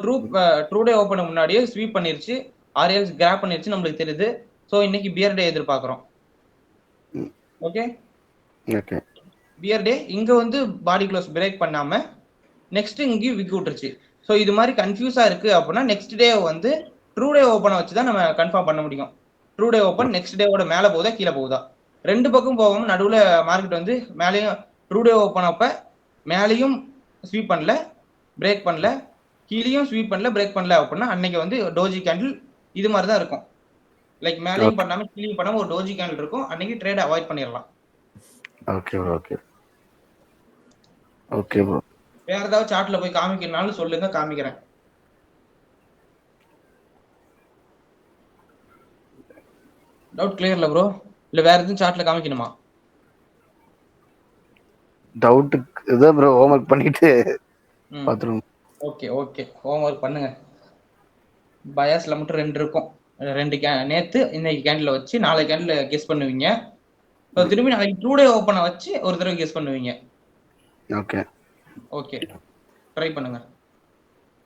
ட்ரூ டே ஓப்பனுக்கு முன்னாடியே ஸ்வீப் பண்ணிருச்சு, ஆர்எல்ஸ் கிராப் பண்ணிருச்சு நம்மளுக்கு தெரியுது. ஸோ இன்னைக்கு பியர் டே எதிர்பார்க்குறோம். ஓகே. பியர் டே இங்க வந்து பாடி க்ளோஸ் பிரேக் பண்ணாம நெக்ஸ்ட் இங்கேயும் விக் விட்டுருச்சு. ஸோ இது மாதிரி கன்ஃபியூஸா இருக்கு அப்படின்னா நெக்ஸ்ட் டே வந்து ட்ரூ டே ஓப்பனை வச்சு தான் நம்ம கன்ஃபார்ம் பண்ண முடியும். ட்ரூ டே ஓப்பன் நெக்ஸ்ட் டேவோட மேலே போகுதா கீழே போகுதா, ரெண்டு பக்கம் போகாம நடுவில் மார்க்கெட் வந்து மேலேயும் ட்ரூ டே ஓப்பன் அப்ப மேலேயும் ஸ்வீப் பண்ணல பிரேக் பண்ணல, கீழேயும் ஸ்வீப் பண்ணல பிரேக் பண்ணல அப்படின்னா அன்னைக்கு வந்து டோஜி கேண்டில் இது மாதிரி தான் இருக்கும். லைக் மேலேயும் பண்ணாம கீழேயும் பண்ணாம ஒரு டோஜி கேண்டில் இருக்கும். அன்னைக்கு ட்ரேட் அவாய்ட் பண்ணிடலாம். Okay bro. வேற ஏதாவது சார்ட்ல போய் காமிக்கிறனாலும் சொல்லுங்க, காமிக்கிறேன். டவுட் கிளியர்ல ப்ரோ? இல்ல வேற எதுவும் சார்ட்ல காமிக்கணுமா? டவுட் இதான் ப்ரோ, ஹோம்வொர்க் பண்ணிட்டு பாத்துறோம். ஓகே ஹோம்வொர்க் பண்ணுங்க. பயாஸ்ல மட்டும் 2 இருக்கும். 2 நேத்து இன்னைக்கு கேண்டில் வச்சு நாளை கேண்டில் கெஸ் பண்ணுவீங்க. திரும்பி நாளைக்கு ட்ரூ டே ஓப்பனை வச்சு ஒரு தடவை கெஸ் பண்ணுவீங்க. ஓகே ட்ரை பண்ணுங்க.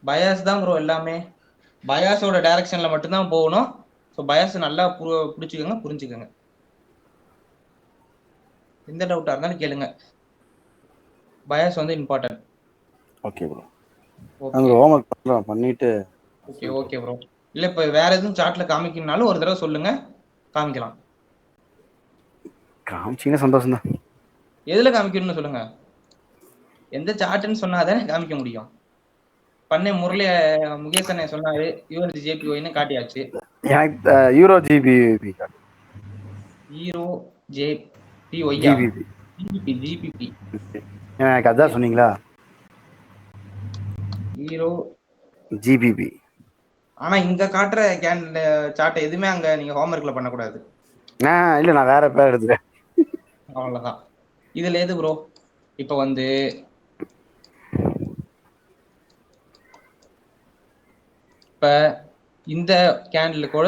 பயாஸ் தான் ப்ரோ எல்லாமே. பயாஸோட டைரக்ஷன்ல மட்டும்தான் போகணும். ஸோ பயாஸ் நல்லா பிடிச்சிக்கோங்க, புரிஞ்சுக்கோங்க. எந்த டவுட்டா இருந்தாலும் கேளுங்க. பயாஸ் வந்து இம்பார்ட்டன்ட். Okay bro. ஹோம்வொர்க் பண்ணிட்டு ஓகே ஓகே ப்ரோ. இல்ல இப்ப வேற எதுவும் சார்ட்ல காமிக்கணும்னாலும் ஒரு தடவை சொல்லுங்க, காமிக்கலாம். காமிச்சீங்கன்னா சந்தோஷம் தான். எதுல காமிக்கணும்னு சொல்லுங்க. எந்த சார்ட்னு சொன்னாதான் காமிக்க முடியும். பண்ணே முரளி முகேஷ் அண்ணே சொன்னாரு யூஎஸ்டி ஜேபிஒய்னு காட்டியாச்சு. எனக்கு யூரோ ஜிபிபி யூரோ ஜேபிஒய்யா ஜிபிபி எனக்கு அதான் சொன்னீங்களா? Euro GBP. ஆனா இங்க காட்டுற சார்ட் எதுவுமே அங்க நீங்க ஹோம்வொர்க்ல பண்ணக்கூடாது. இல்ல நான் வேற பேர் எடுத்துறேன். அவ்வளவுதான். இதுல எது ப்ரோ இப்ப வந்து இப்ப இந்த கேண்டில் கூட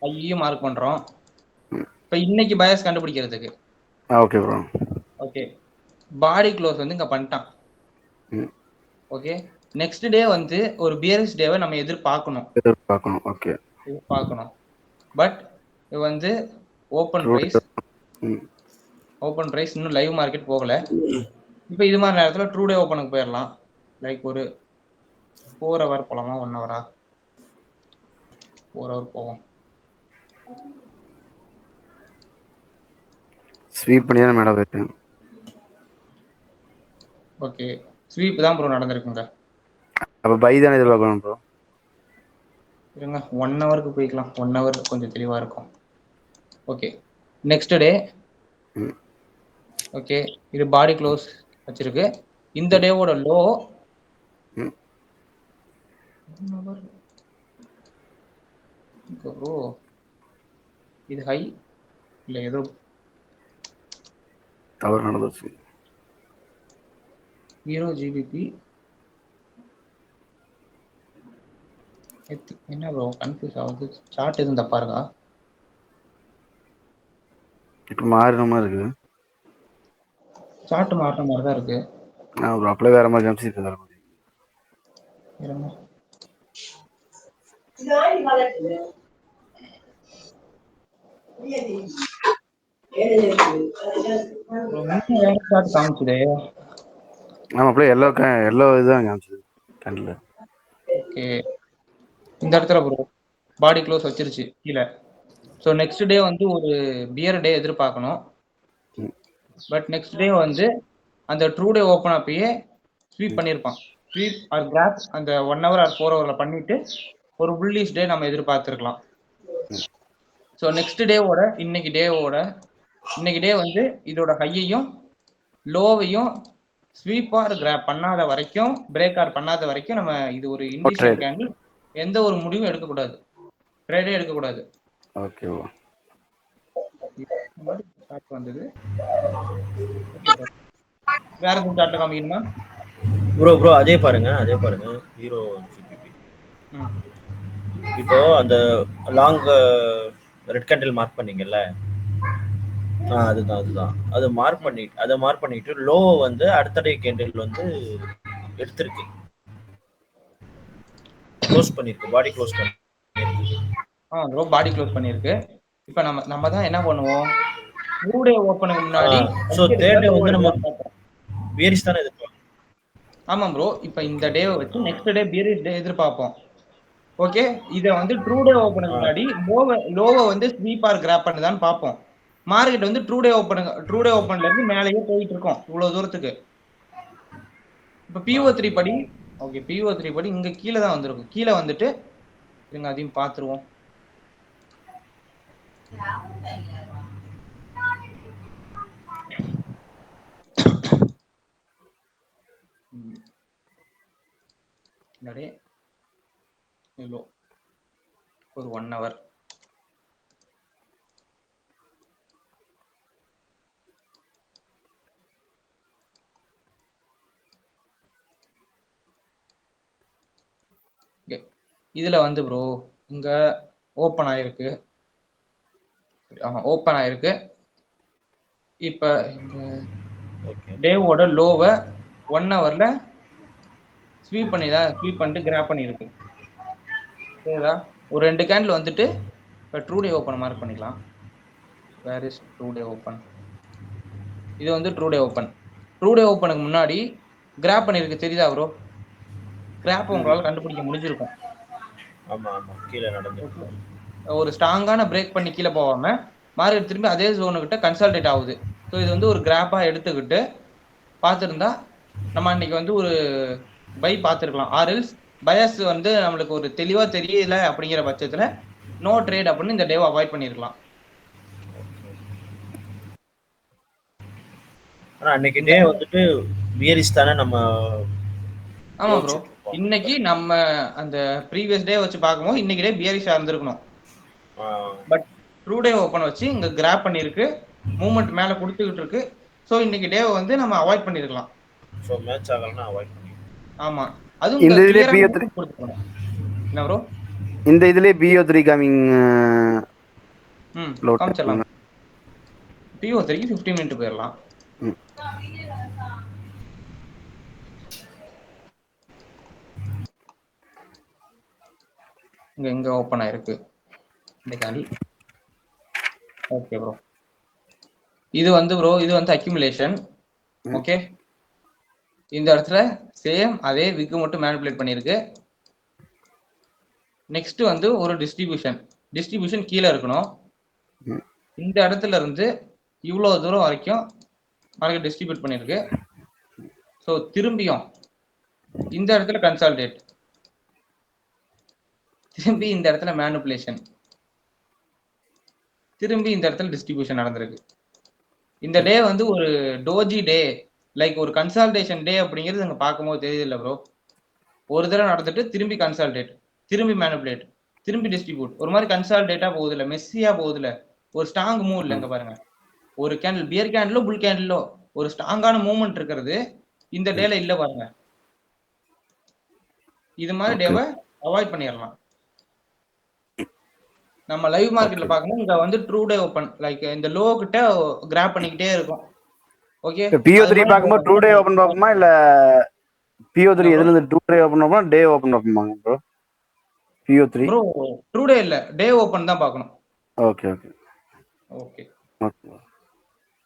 ஐயும் மார்க் பண்றோம். இப்ப இன்னைக்கு பயஸ் கண்டுபிடிக்கிறதுக்கு okay bro. Okay body close வந்து இங்க பண்ணிட்டான். ஓகே நெக்ஸ்ட் டே வந்து ஒரு பியரிஷ் டேவை நம்ம எதிர்பார்க்கணும். ஓகே எதிர்பார்க்கணும். பட் இது வந்து ஓப்பன் பிரைஸ் இன்னும் லைவ் மார்க்கெட் போகல. இப்போ இது மாதிரி நேரத்தில் ட்ரூ டே ஓப்பனுக்கு போயிடலாம். லைக் ஒரு 4 hour போகலாமா 1 hour 4 hour போவோம். ஸ்வீப் பண்ணி தான் மேடம் போயிட்டேன். ஓகே ஸ்வீப் தான் ப்ரோ நடந்திருக்குங்க. அப்போ பை தானே எதிர்பார்க்கணும் ப்ரோ. இருங்க 1 hourக்கு போய்க்கலாம். 1 hour கொஞ்சம் தெளிவாக இருக்கும். ஓகே நெக்ஸ்ட் டே ஓகே இது பாடி க்ளோஸ் வச்சிருக்கு. இந்த டேவோட லோ இது ஹை இல்லை ஏதோ தவறு நடந்துச்சு. யூரோ ஜிபிபி என்ன ப்ரோ கன்ஃபியூஸ் ஆகுது. சார்ட் எதுவும் தப்பா இருக்கா? இப்போ மாறின மாதிரி இருக்கு. சார்ட் மாறின மாதிரி தான் இருக்கு. ப்ரோ அப்படியே வேற மாதிரி காமிச்சிட்டு இருக்காரு. காமிச்சுதே. ஆமா அப்படியே எல்லோ இதுதான் காமிச்சது கண்ணில். ஓகே இந்த இடத்துல ப்ரோ பாடி க்ளோஸ் வச்சிருச்சு கீழே. ஸோ நெக்ஸ்ட் டே வந்து ஒரு பியர் டே எதிர்பார்க்கணும். பட் நெக்ஸ்ட் டே வந்து அந்த ட்ரூ டே ஓப்பன் அப்பயே ஸ்வீப் பண்ணியிருப்பான். ஸ்வீப் ஆர் கிராப் அந்த 1 hour ஆர் 4 hourல பண்ணிட்டு ஒரு புல்லிஷ் டே நம்ம எதிர்பார்த்துருக்கலாம். ஸோ நெக்ஸ்ட் டேவோட இன்னைக்கு டே வந்து இதோட ஹையையும் லோவையும் ஸ்வீப் ஆர் கிராப் பண்ணாத வரைக்கும் பிரேக் ஆர் பண்ணாத வரைக்கும் நம்ம இது ஒரு இண்டிஷன் கேண்டில் எந்த ஒரு முடிவும் எடுக்கக்கூடாது. ட்ரேடே எடுக்கக்கூடாது. ஓகே வந்தது வேற எதுவும் சார்ட் காமிக்கணுமா ப்ரோ அதே பாருங்க ஹீரோ ஜிபிபி. இப்போ அந்த லாங் ரெட் கேண்டில் மார்க் பண்ணீங்கல்ல, அதுதான் அது மார்க் பண்ணிட்டு லோ வந்து அடுத்த டே கேண்டில் வந்து எடுத்திருக்கு, க்ளோஸ் பண்ணிருக்கு, பாடி க்ளோஸ் பண்ணிருக்கு. லோ பாடி க்ளோஸ் பண்ணிருக்கு. இப்போ நம்ம தான் என்ன பண்ணுவோம், ட்ரூ டே ஓபனுக்கு முன்னாடி சோ தேர்ட் டே வந்து நம்ம பியரிஷ் தான எதிர்பார்ப்போம். ஆமா ப்ரோ. இப்போ இந்த டேவை வச்சு நெக்ஸ்ட் டே பியரிஷ் டே எதிர்பார்ப்போம். ஓகே இதை வந்து ட்ரூ டே ஓபனுக்கு முன்னாடி லோவை வந்து ஸ்வீப் ஆர் கிராப் பண்ணுதான்னு பார்ப்போம். மார்க்கெட் வந்து ட்ரூ டே ஓப்பன்ல இருந்து மேலேயே போயிட்டு இருக்கோம் இவ்வளவு தூரத்துக்கு. இப்போ PO3 படி ஓகே PO3 படி இங்க கீழே தான் வந்திருக்கும். கீழே வந்துட்டு இங்க அதையும் பார்த்துருவோம். ஒரு 1 hour இதுல வந்து ப்ரோ இங்க ஓப்பன் ஆயிருக்கு. இப்ப டேவோட லோவை 1 hourல ஸ்வீப் பண்ணிட்டு கிராப் பண்ணிருக்கு. சரிதா? ஒரு 2 கேண்டில் வந்துட்டு இப்போ ட்ரூ டே ஓப்பன் மார்க் பண்ணிக்கலாம். Where is true day open? இது வந்து ட்ரூ டே ஓப்பனுக்கு முன்னாடி கிராப் பண்ணிருக்கு. தெரியுதா ப்ரோ? கிராப் உங்களால் கண்டுபிடிக்க முடிஞ்சிருக்கும். ஆமா ஆமா கீழே நடந்துட்டு ஒரு ஸ்ட்ராங்கான பிரேக் பண்ணி கீழே போகாம மார்க்கெட் திரும்பி அதே ஜோனு கிட்ட கன்சால்டேட் ஆகுது. ஸோ இது வந்து ஒரு கிராப்பா எடுத்துக்கிட்டு பார்த்துருந்தா நம்ம அன்னைக்கு வந்து ஒரு பை பார்த்துருக்கலாம். ஆர்எல்ஸ் பயஸ் வந்து நம்மளுக்கு ஒரு தெளிவா தெரியல அப்படிங்கிற பட்சத்துல நோ ட்ரேட் அப்படின்னு இந்த டேவை அவாய்ட் பண்ணிருக்கலாம். ஆனா அன்னைக்கு டே வந்துட்டு பியரிஷ் தானே நம்ம. ஆமா ப்ரோ, இன்னைக்கு நம்ம அந்த ப்ரீவியஸ் டே வச்சு பார்க்கும்போது இன்னைக்கு டே பியரிஷா இருந்திருக்கணும். பட் ட்ரூ டே ஓப்பன் வச்சு இங்க கிராப் பண்ணிருக்கு, மூவ்மெண்ட் மேல கொடுத்துக்கிட்டு இருக்கு. ஸோ இன்னைக்கு டேவை வந்து நம்ம அவாய்ட் பண்ணிருக்கலாம். ஸோ மேட்ச் ஆகலன்னா அவாய்ட் பண்ணி. ஆமா, அதுவும் இந்த இதுலயே BO3 என்ன ப்ரோ, இந்த இதுலயே BO3 கமிங் காமிச்சிடலாம். BO3க்கு 15 மினிட் போயிடலாம். இங்க எங்க ஓப்பன் ஆயிருக்கு இந்த கேண்டில். ஓகே ப்ரோ, இது வந்து ப்ரோ இது வந்து அக்யூமுலேஷன். ஓகே, இந்த இடத்துல சேம் அதே விக்கு மட்டும் மேனிபுலேட் பண்ணிருக்கு. நெக்ஸ்ட் வந்து ஒரு டிஸ்ட்ரிபியூஷன் கீழே இருக்கணும். இந்த இடத்துல இருந்து இவ்வளவு தூரம் வரைக்கும் மார்க்கெட் டிஸ்ட்ரிபியூட் பண்ணிருக்கு. ஸோ திரும்பியும் இந்த இடத்துல கன்சால்டேட், திரும்பி இந்த இடத்துல மேனிபுலேஷன், திரும்பி இந்த இடத்துல டிஸ்ட்ரிபியூஷன் நடந்திருக்கு. இந்த டே வந்து ஒரு டோஜி டே, லைக் ஒரு கன்சால்டேஷன் டே அப்படிங்கிறது அங்க பார்க்கும்போது தெரியுது இல்ல ப்ரோ. ஒரு தடவை நடந்துட்டு திரும்பி கன்சால்டேட், திரும்பி மேனிபுலேட், திரும்பி டிஸ்ட்ரிபியூட், ஒரு மாதிரி கன்சால்டேட்டா போகுது இல்ல, மெஸ்ஸியா போகுது இல்ல, ஒரு ஸ்ட்ராங் மூவ் இல்ல. இங்க பாருங்க, ஒரு கேண்டில் பியர் கேண்டிலோ புல் கேண்டிலோ ஒரு ஸ்ட்ராங்கான மூவ்மெண்ட் இருக்கிறது இந்த டேல இல்ல பாருங்க. இது மாதிரி டேவை அவாய்ட் பண்ணிடலாம். நம்ம லைவ் மார்க்கெட்ல பார்க்கணும், இங்க வந்து ட்ரூ டே ஓபன் லைக் இந்த லோ கிட்ட கிராப் பண்ணிக்கிட்டே இருக்கும். ஓகே, BO3 பார்க்கும்போது ட்ரூ டே ஓபன் பார்ப்போமா இல்ல BO3 எதுல இருந்து ட்ரூ டே ஓபன் பார்ப்போமா டே ஓபன் பார்ப்போமாங்க bro? BO3 bro true day இல்ல, டே ஓபன் தான் பார்க்கணும். Okay okay okay, okay.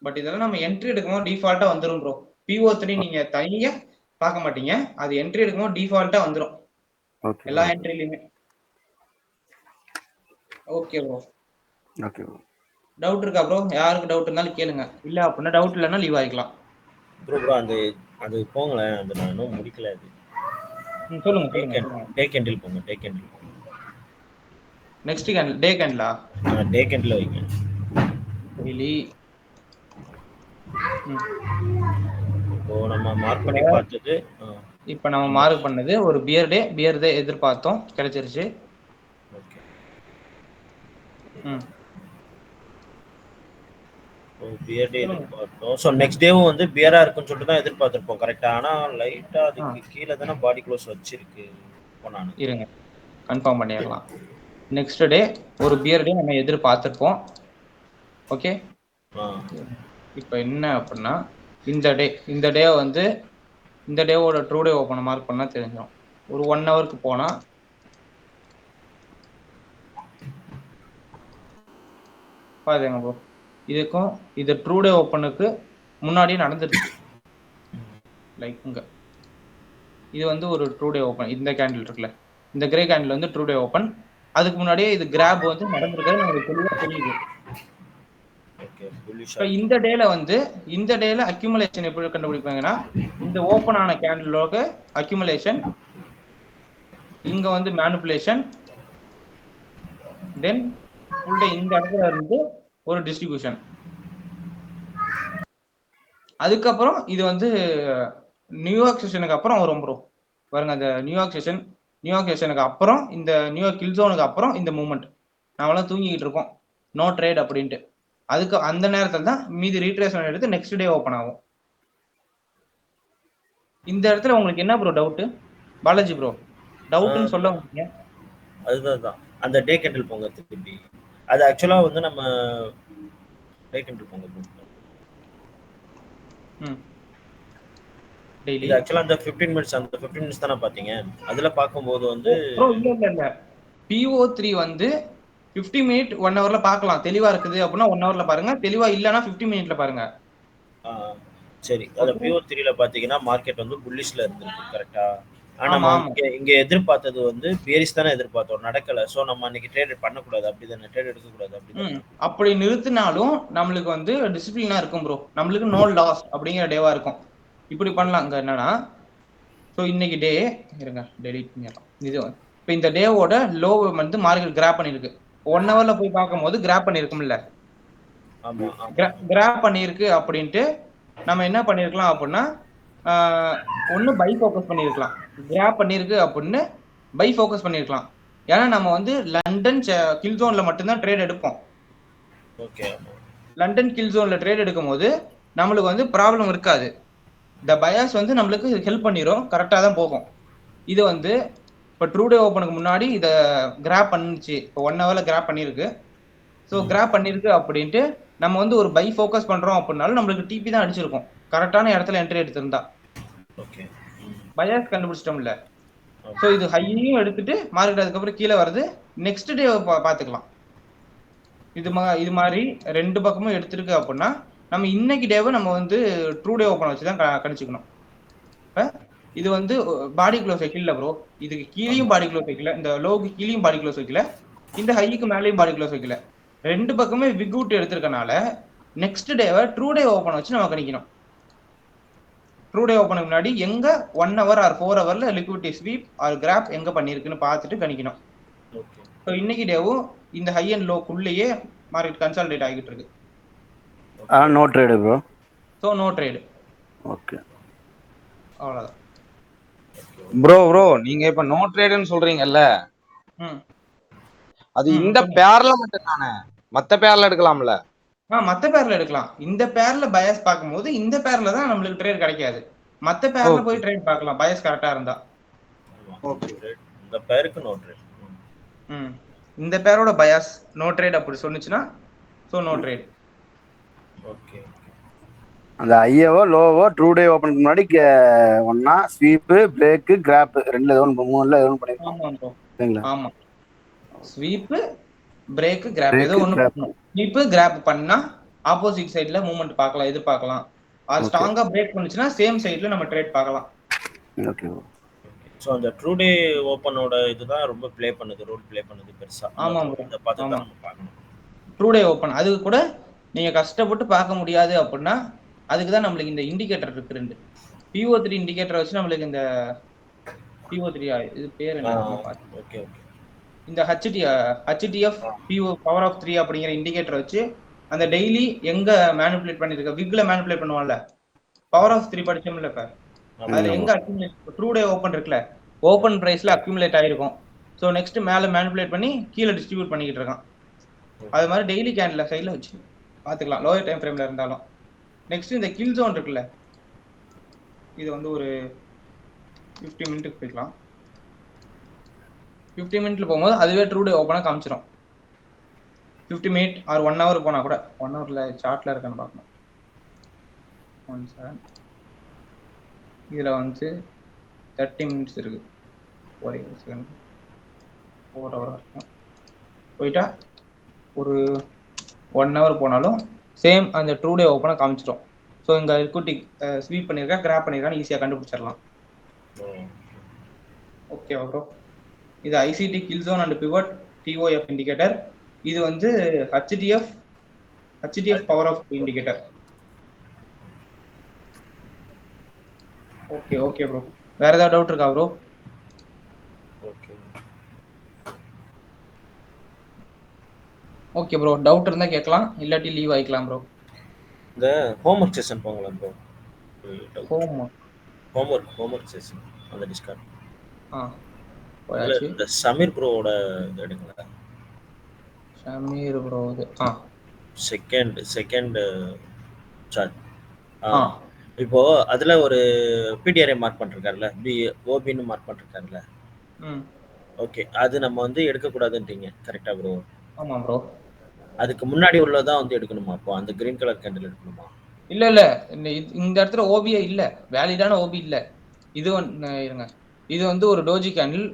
But இதெல்லாம் நம்ம என்ட்ரி எடுக்கும்போது டிஃபால்ட்டா வந்துரும் ப்ரோ. PO3 நீங்க தனியா பார்க்க மாட்டீங்க, அது என்ட்ரி எடுக்கும்போது டிஃபால்ட்டா வந்துரும் எல்லா என்ட்ரிலயுமே. Okay bro, okay bro. Doubt இருக்கா ப்ரோ? யாருக்கு டவுட் இருந்தாலும் கேளுங்க, இல்ல அப்படின்னா டவுட் இல்லைன்னா லீவ் ஆகிக்கலாம். ப்ரோ அந்த அது போங்களேன், அது நான் இன்னும் முடிக்கல. அது சொல்லுங்க. டே கேண்டில் போங்க, டே கேண்டில். நெக்ஸ்ட் கேண்டில் டே கேண்டிலா? டே கேண்டில் வைங்க. டெய்லி இப்போ நம்ம மார்க் பண்ணி பார்த்தது, இப்போ நம்ம மார்க் பண்ணது ஒரு பியர் டே எதிர்பார்த்தோம், கிடைச்சிருச்சு. ஓகே. பியர் டே எதிர்பார்த்தோம். ஸோ நெக்ஸ்ட் டேவும் வந்து பியரா இருக்குன்னு சொல்லிட்டு தான் எதிர்பார்த்திருப்போம் கரெக்டா. ஆனா லைட்டா அதுக்கு கீழே தானே பாடி க்ளோஸ் வச்சிருக்கு. இருங்க கன்ஃபார்ம் பண்ணிடலாம். நெக்ஸ்ட் டே ஒரு பியர் டே நம்ம எதிர்பார்த்திருப்போம். ஓகே, இப்போ என்ன அப்படின்னா இந்த டே வந்து இந்த டேவோட ட்ரூ டே ஓப்பன் மார்க் பண்ணா தெரிஞ்சிடும். ஒரு 1 ஹவருக்கு போனா பாருங்க ப்ரோ, இதுக்கும் இது ட்ரூ டே ஓப்பனுக்கு முன்னாடியே நடந்துருச்சு. லைக் இங்க இது வந்து ஒரு ட்ரூ டே ஓப்பன், இந்த கேண்டில் இருக்குல்ல, இந்த கிரே கேண்டில் வந்து ட்ரூ டே ஓப்பன். அதுக்கு முன்னாடியே இது கிராப் வந்து நடந்திருக்கிறது நமக்கு தெளிவா தெரியுது. இந்த டேல வந்து இந்த டேல அக்யூமுலேஷன் எப்படி கண்டுபிடிப்பாங்கன்னா, இந்த ஓப்பன் ஆன கேண்டிலோட அக்யூமுலேஷன், இங்க வந்து மேனிபுலேஷன், தென் ஃபுல் டே இந்த இடத்துல இருந்து ஒரு டிஸ்ட்ரிபியூஷன். அதுக்கப்புறம் இது வந்து நியூயார்க் செஷனுக்கு அப்புறம் வரும் ப்ரோ. பாருங்க, அந்த நியூயார்க் செஷனுக்கு அப்புறம் இந்த நியூயார்க் கில் ஜோனுக்கு அப்புறம் இந்த மூவ்மெண்ட் நாமெல்லாம் தூங்கிக்கிட்டு இருக்கோம் நோ ட்ரேட் அப்படின்ட்டு. அதுக்கு அந்த நேரத்தில் தான் மீதி ரீட்ரேஸ்மென்ட் எடுத்து நெக்ஸ்ட் டே ஓப்பன் ஆகும். இந்த இடத்துல உங்களுக்கு என்ன ப்ரோ டவுட் பாலாஜி ப்ரோ? டவுட்னு சொல்ல முடியுங்க. அதுதான் அந்த டே கேண்டில் போங்க திருப்பி. அது ஆக்சுவலா வந்து நம்ம டே கேண்டில் போங்க ப்ரோ. டெய்லி ஆக்சுவலா அந்த 15 மினிட்ஸ் தானே பாத்தீங்க. அதுல பாக்கும்போது வந்து ப்ரோ இல்ல PO3 வந்து 50 மினிட் 1 ஹவர்ல பார்க்கலாம். தெளிவா இருக்குது அப்படின்னா 1 ஹவர்ல பாருங்க, தெளிவா இல்லனா 50 மினிட்ல பாருங்க. சரி, அத PO3ல பாத்தீங்கன்னா மார்க்கெட் வந்து புல்லிஷ்ல இருந்திருக்கு கரெக்ட்டா. ஆனா நம்ம இங்க எதிர்பார்த்தது வந்து பேரிஸ் தானே எதிர்பார்த்தோம், நடக்கல. சோ நம்ம அன்னைக்கு ட்ரேட் பண்ணக்கூடாது, அப்படிதானே? ட்ரேட் எடுக்கக்கூடாது அப்படிதானே? அப்படி நிறுத்தினாலும் நம்மளுக்கு வந்து டிசிப்ளினா இருக்கும் ப்ரோ. நம்மளுக்கு நோ லாஸ் அப்படிங்கிற டேவா இருக்கும். இப்படி பண்ணலாம். இங்க என்னன்னா, ஸோ இன்னைக்கு டே இருங்க, டெலிட் பண்ணிடலாம். இது இப்போ இந்த டேவோட லோ வந்து மார்க்கெட் கிராப் பண்ணிருக்கு. 1 ஹவர்ல போய் பார்க்கும்போது கிராப் பண்ணிருக்கும்ல, கிராப் பண்ணிருக்கு அப்படின்ட்டு நம்ம என்ன பண்ணிருக்கலாம் அப்படின்னா, ஒன்னு பை ஃபோக்கஸ் பண்ணிருக்கலாம். கிராப் பண்ணிருக்கு அப்படின்னு பை ஃபோக்கஸ் பண்ணிருக்கலாம். ஏன்னா நம்ம வந்து லண்டன் கில் ஜோன்ல மட்டும்தான் ட்ரேட் எடுப்போம். லண்டன் கில் ஜோன்ல ட்ரேட் எடுக்கும் போது நம்மளுக்கு வந்து ப்ராப்ளம் இருக்காது. இந்த பயாஸ் வந்து நம்மளுக்கு ஹெல்ப் பண்ணிரும், கரெக்டாக தான் போகும். இது வந்து இப்போ ட்ரூ டே ஓப்பனுக்கு முன்னாடி இதை கிராப் பண்ணிச்சு. இப்போ 1 ஹவர்ல கிராப் பண்ணிருக்கு. ஸோ கிராப் பண்ணிருக்கு அப்படின்ட்டு நம்ம வந்து ஒரு பை ஃபோக்கஸ் பண்றோம் அப்படின்னாலும் நம்மளுக்கு டிபி தான் அடிச்சிருக்கும், கரெக்டான இடத்துல என்ட்ரி எடுத்திருந்தா. பயாஸ் கண்டுபிடிச்சிட்டோம்ல. ஸோ இது ஹையும் எடுத்துட்டு மார்க்கெட் அதுக்கப்புறம் கீழே வருது. நெக்ஸ்ட் டே பார்த்துக்கலாம். இது மாதிரி 2 பக்கமும் எடுத்துருக்கு அப்படின்னா நம்ம இன்னைக்கு டேவை நம்ம வந்து ட்ரூ டே ஓப்பன் வச்சு தான் கணிச்சுக்கணும். இது வந்து பாடி க்ளோஸ் வைக்கல ப்ரோ. இதுக்கு கீழேயும் பாடி க்ளோஸ் வைக்கல, இந்த லோவுக்கு கீழேயும் பாடி க்ளோஸ் வைக்கல, இந்த ஹைக்கு மேலேயும் பாடி க்ளோஸ் வைக்கல. 2 பக்கமே விக் அவுட் எடுத்திருக்கனால நெக்ஸ்ட் டேவை ட்ரூ டே ஓப்பன் வச்சு நம்ம கணிக்கணும். ட்ரூ டே ஓப்பனுக்கு முன்னாடி எங்க 1 ஹவர் ஆர் 4 ஹவர்ல லிக்விடிட்டி ஸ்வீப் ஆர் கிராப் எங்க பண்ணிருக்குன்னு பார்த்துட்டு கணிக்கணும். ஸோ இன்னைக்கு டேவும் இந்த ஹை அண்ட் லோக்குள்ளேயே மார்க்கெட் கன்சாலிடேட் ஆகிட்டு இருக்கு. No trade bro. So no trade. Okay, அவ்வளோதான் ப்ரோ. நீங்க இப்ப நோ ட்ரேட்னு சொல்றீங்கல்ல, அது இந்த பேர்ல மட்டும் தானே, மத்த பேர்ல எடுக்கலாம்ல? மத்த பேர்ல எடுக்கலாம். இந்த பேர்ல பயாஸ் பார்க்கும்போது இந்த பேர்ல தான் நம்மளுக்கு ட்ரேட் கிடைக்காது. மத்த பேர்ல போய் ட்ரேட் பார்க்கலாம் பயாஸ் கரெக்டா இருந்தா. இந்த பேருக்கு நோ ட்ரேட். இந்த பேரோட பயாஸ் நோ ட்ரேட் அப்படி சொன்னுச்சுன்னா சோ நோ ட்ரேட். ஓகே. அந்த ஐயவோ லோவோ ட்ரூ டே ஓபனுக்கு முன்னாடி ஒண்ணா ஸ்வீப் பிரேக் கிராப் ரெண்டுல ஏதோ மூணுல ஏதோ பண்ணிருக்கோம். சரிங்களா? ஆமா, ஸ்வீப் பிரேக் கிராப் ஏதோ ஒன்னு பண்ணணும். ஸ்வீப் கிராப் பண்ணா ஆப்போசிட் சைடுல மூவ்மெண்ட் பார்க்கலாம், எதிர்பார்க்கலாம். அது ஸ்ட்ராங்கா பிரேக் பண்ணுச்சுன்னா சேம் சைடுல நம்ம ட்ரேட் பார்க்கலாம். ஓகே. சோ அந்த ட்ரூ டே ஓபனோட இதுதான் ரொம்ப ப்ளே பண்ணுது, ரோல் ப்ளே பண்ணுது பெருசா. ஆமா, அத பார்த்து தான் நம்ம பார்க்கணும். ட்ரூ டே ஓபன் அது கூட நீங்க கஷ்டப்பட்டு பார்க்க முடியாது அப்படின்னா அதுக்கு தான் நம்மளுக்கு இந்த இண்டிகேட்டர் இருக்கு. 2 PO3 இண்டிகேட்டர் வச்சு நம்மளுக்கு இந்த PO3 இது பேர் என்ன? ஓகே. இந்த HTF PO பவர் ஆஃப் 3 அப்படிங்கிற இண்டிகேட்டர் வச்சு அந்த டெய்லி எங்க மேனிபுலேட் பண்ணிருக்க விக்ல மேனிபுலேட் பண்ணுவாங்கல்ல, பவர் ஆஃப் 3 படிச்சோம்ல இப்ப, அதுல எங்க அக்யூமுலேட் ட்ரூ டே ஓபன் இருக்குல்ல, ஓபன் பிரைஸ்ல அக்யூமுலேட் ஆயிருக்கும். ஸோ நெக்ஸ்ட் மேல மேனிபுலேட் பண்ணி கீழே டிஸ்ட்ரிபியூட் பண்ணிக்கிட்டு இருக்கான். அது மாதிரி டெய்லி கேண்டில் சைடில் வச்சு பார்த்துக்கலாம், லோயர் டைம் ஃப்ரேமில் இருந்தாலும். நெக்ஸ்ட் இந்த கில் ஜோன் இருக்குல்ல, இது வந்து ஒரு 50 மினிட்டுக்கு போய்க்கலாம். 50 மினிட்ல போகும்போது அதுவே ட்ரூ டே ஓப்பனாக காமிச்சிடும். 50 மினிட் ஆர் 1 ஹவர் போனால் கூட 1 ஹவரில் சார்ட்டில் இருக்கான்னு பார்க்கணும். 1 இதில் வந்து 30 மினிட்ஸ் இருக்குது. ஒரே செகண்ட் 4 ஹவர் இருக்கும். போயிட்டா ஒரு 1 ஹவர் போனாலும் சேம் அந்த ட்ரூ டே ஓப்பனாக காமிச்சிடும். ஸோ இங்கே லிக்விடிட்டி ஸ்வீப் பண்ணியிருக்கா கிராப் பண்ணியிருக்கான்னு ஈஸியாக கண்டுபிடிச்சிடலாம். ஓகேவா ப்ரோ? இது ICT kill zone and pivot TOF indicator. இது வந்து HTF power of indicator. Okay bro. வேற ஏதாவது டவுட் இருக்கா ப்ரோ? ஓகே ப்ரோ, டவுட் இருந்தா கேட்கலாம், இல்லாட்டி லீவ் ஆயிக்கலாம் ப்ரோ. இந்த ஹோம்வொர்க் செஷன் போங்களா ப்ரோ? ஹோம்வொர்க் செஷன் அந்த டிஸ்கார்ட். இந்த சமீர் ப்ரோவோட இது எடுங்களா? சமீர் ப்ரோ இது செகண்ட் சார்ட். இப்போ அதுல ஒரு PDRA மார்க் பண்ணிருக்காருல்ல, OBன்னு மார்க் பண்ணிருக்காருல்ல. ஓகே, அது நம்ம வந்து எடுக்க கூடாதுன்றீங்க, கரெக்டா ப்ரோ? ஆமா ப்ரோ. அதுக்கு முன்னாடி உள்ளதான் வந்து எடுக்கணுமா? அப்போ அந்த கிரீன் கலர் கேண்டில் எடுக்கணுமா? இல்ல இந்த இடத்துல ஓபியே இல்ல, வேலிடான ஓபி இல்ல. இது இருங்க, இது வந்து ஒரு டோஜி கேண்டில்,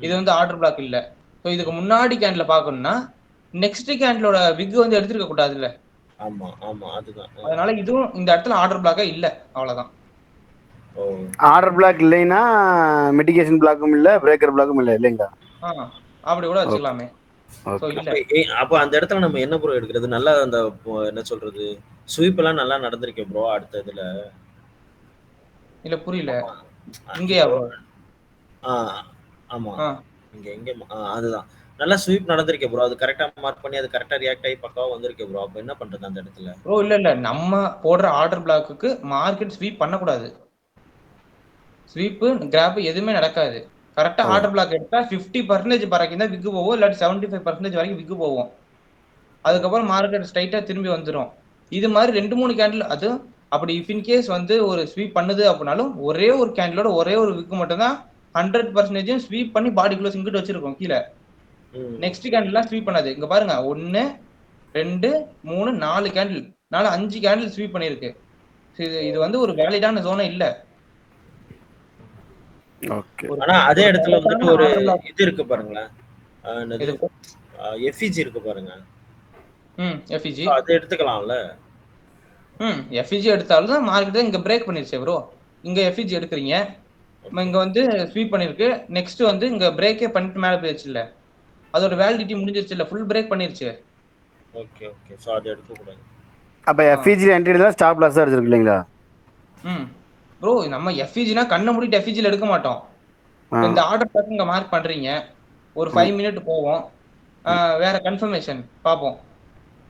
இது வந்து ஆர்டர் பிளாக் இல்ல. ஸோ இதுக்கு முன்னாடி கேண்டில் பார்க்கணும்னா நெக்ஸ்ட் கேண்டிலோட விக் வந்து எடுத்துருக்க கூடாது இல்ல. ஆமா அதுதான். அதனால இதுவும் இந்த இடத்துல ஆர்டர் பிளாக்கா இல்ல, அவ்வளவுதான். ஆர்டர் பிளாக் இல்லைன்னா மிட்டிகேஷன் பிளாக்கும் இல்ல, பிரேக்கர் பிளாக்கும் இல்ல இல்லைங்களா? அப்படி கூட வச்சுக்கலாமே. அப்போ அந்த இடத்துல நம்ம என்ன ப்ரோ எடுக்கிறது? நல்லா அந்த என்ன சொல்றது, ஸ்வீப் எல்லாம் நல்லா நடந்திருக்கு ப்ரோ. அடுத்த இதுல இல்ல புரியல. இங்கயா ப்ரோ? ஆமா இங்க எங்க அதுதான் நல்லா ஸ்வீப் நடந்திருக்கு ப்ரோ. அது கரெக்டா மார்க் பண்ணி அது கரெக்டா ரியாக்ட் ஆகி பக்காவா வந்திருக்கு ப்ரோ. அப்ப என்ன பண்றது அந்த இடத்துல? ப்ரோ இல்ல நம்ம போடுற ஆர்டர் பிளாக்குக்கு மார்க்கெட் ஸ்வீப் பண்ணக்கூடாது. ஸ்வீப் கிராப் எதுவுமே நடக்காது. கரெக்டா ஆர்டர் பிளாக் எடுத்தா 50% வரைக்கும் தான் விக்கு போவோம், இல்லாட்டி 75% வரைக்கும் விக்கு போவோம். அதுக்கப்புறம் மார்க்கெட் ஸ்ட்ரைட்டா திரும்பி வந்துடும். இது மாதிரி 2-3 கேண்டில், அது அப்படி இஃப் இன் கேஸ் வந்து ஒரு ஸ்வீப் பண்ணுது அப்படின்னாலும் ஒரே ஒரு கேண்டிலோட ஒரே ஒரு விக்கு மட்டும் தான் 100% ஸ்வீப் பண்ணி பாடி க்ளோஸ் இங்கிட்டு வச்சிருக்கோம் கீழே. நெக்ஸ்ட் கேண்டில்லாம் ஸ்வீப் பண்ணாது. இங்க பாருங்க 1 2 3 4 கேண்டில் 5 கேண்டில் ஸ்வீப் பண்ணிருக்கு. இது வந்து ஒரு வேலிடான ஜோனே இல்ல. ஆனா அதே இடத்துல வந்துட்டு ஒரு இது இருக்கு பாருங்களேன், எஃப்இஜி இருக்கு பாருங்க. எஃப்இஜி அது எடுத்துக்கலாம்ல. எஃப்இஜி எடுத்தாலும் மார்க்கெட் இங்க பிரேக் பண்ணிருச்சு ப்ரோ. இங்க எஃப்இஜி எடுக்கிறீங்க, இங்க வந்து ஸ்வீப் பண்ணிருக்கு. நெக்ஸ்ட் வந்து இங்க பிரேக்கே பண்ணிட்டு மேல போயிடுச்சு இல்ல, அதோட வேலிடிட்டி முடிஞ்சிருச்சு இல்ல, ஃபுல் பிரேக் பண்ணிருச்சு. ஓகே ஓகே, சோ அது எடுக்க கூடாது. அப்ப எஃப்இஜி என்ட்ரி எடுத்தா ஸ்டாப் லாஸ் தான் இருக்கு இல்லீங்களா? ப்ரோ நம்ம எஃப்இஜினா கண்ண மூடிட்டு எஃப்இஜில எடுக்க மாட்டோம். இந்த ஆர்டர் பிளாக் இங்க மார்க் பண்றீங்க, ஒரு 5 மினிட் போவோம், வேற கன்ஃபர்மேஷன் பார்ப்போம்.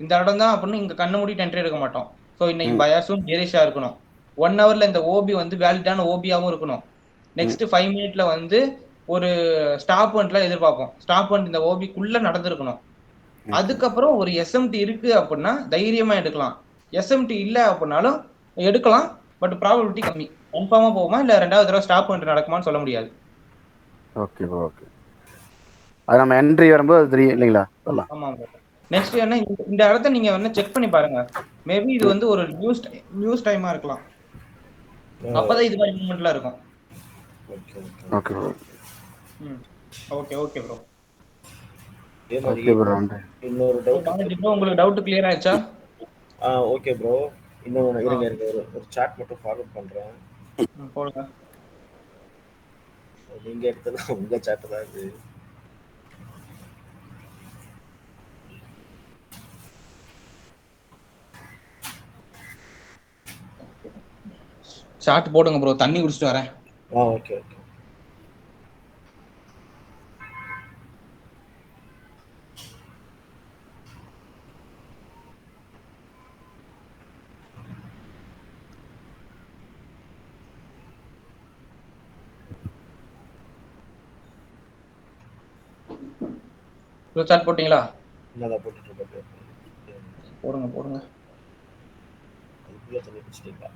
இந்த இடம் தான் அப்படின்னு இங்க கண்ண மூடிட்டு என்ட்ரி எடுக்க மாட்டோம். ஸோ இன்னைக்கு பயாஸும் கேரிஷா இருக்கணும். 1 ஹவர்ல இந்த ஓபி வந்து வேலிடான ஓபியாவும் இருக்கணும். நெக்ஸ்ட் 5 மினிட்ல வந்து ஒரு ஸ்டாப் பாயிண்ட்ல எதிர்பார்ப்போம். ஸ்டாப் பாயிண்ட் இந்த ஓபிக்குள்ள நடந்திருக்கணும். அதுக்கப்புறம் ஒரு எஸ்எம்டி இருக்கு அப்படின்னா தைரியமா எடுக்கலாம். எஸ்எம்டி இல்ல அப்படின்னாலும் எடுக்கலாம், பட் ப்ராபபிலிட்டி கம்மி. கன்ஃபார்மா போகுமா இல்ல ரெண்டாவது தடவை ஸ்டாப் பாயிண்ட் நடக்குமான்னு சொல்ல முடியாது. ஓகே ஓகே, அது நம்ம என்ட்ரி வரும்போது அது தெரியும் இல்லைங்களா? ஆமா. நெக்ஸ்ட் என்ன, இந்த இடத்த நீங்க வந்து செக் பண்ணி பாருங்க. மேபி இது வந்து ஒரு நியூஸ் டைமா இருக்கலாம். அப்பதான் இது மாதிரி மூவ்மெண்ட்லாம் இருக்கும். Okay okay okay okay bro. Okay bro. இன்னொரு டவுட் ப்ரோ, உங்களுக்கு டவுட் கிளியர் ஆயிடுச்சா? Okay bro. இன்னொரு இருங்க ஒரு சாட் மட்டும் ஃபார்வர்ட் பண்றேன். போடுங்க. நீங்க எடுத்தது உங்க சாட் தான் இது. சாட் போடுங்க ப்ரோ, தண்ணி குடிச்சிட்டு வரேன். Okay okay. ப்ரோ சாட் போட்டீங்களா? என்னடா போட்டுட்டு இருக்க? போடுங்க போடுங்க. அதுக்குள்ள தண்ணி குடிச்சிட்டீங்களா?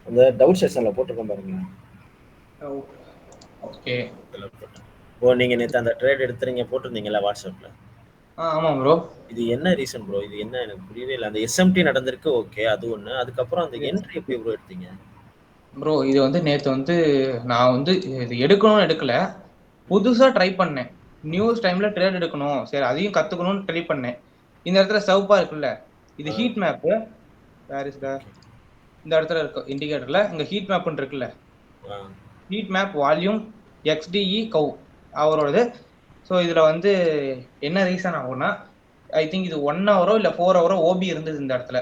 அந்த டவுட் செஷன்ல போட்டுருக்கேன் பாருங்க. ஓகே. நீங்க நேத்து அந்த ட்ரேட் எடுத்துறீங்க போட்டுருந்தீங்கல்ல வாட்ஸ்அப்ல? ஆமா ப்ரோ. இது என்ன ரீசன் ப்ரோ? இது என்ன எனக்கு புரியவே இல்லை. அந்த எஸ்எம்டி நடந்திருக்கு, ஓகே அது ஒண்ணு. அதுக்கப்புறம் அந்த என்ட்ரி எப்படி ப்ரோ எடுத்தீங்க? ப்ரோ இது வந்து நேத்து வந்து நான் வந்து இது எடுக்கணும்னு எடுக்கல, புதுசா ட்ரை பண்ணேன். நியூஸ் டைம்ல ட்ரேட் எடுக்கணும், சரி அதையும் கத்துக்கணும்னு ட்ரை பண்ணேன். இந்த இடத்துல சவுப்பா இருக்குல்ல, இது heat map. Where is the, இந்த இடத்துல இருக்கு இண்டிகேட்டர்ல, இங்க ஹீட் மேப்னு இருக்குல்ல, ஹீட் மேப் வால்யூம் XDE கவ் அவரோடது. ஸோ இதுல வந்து என்ன ரீசன் ஆகும்னா, ஐ திங்க் இது 1 ஹவரோ இல்ல 4 ஹவரோ ஓபி இருந்தது இந்த இடத்துல.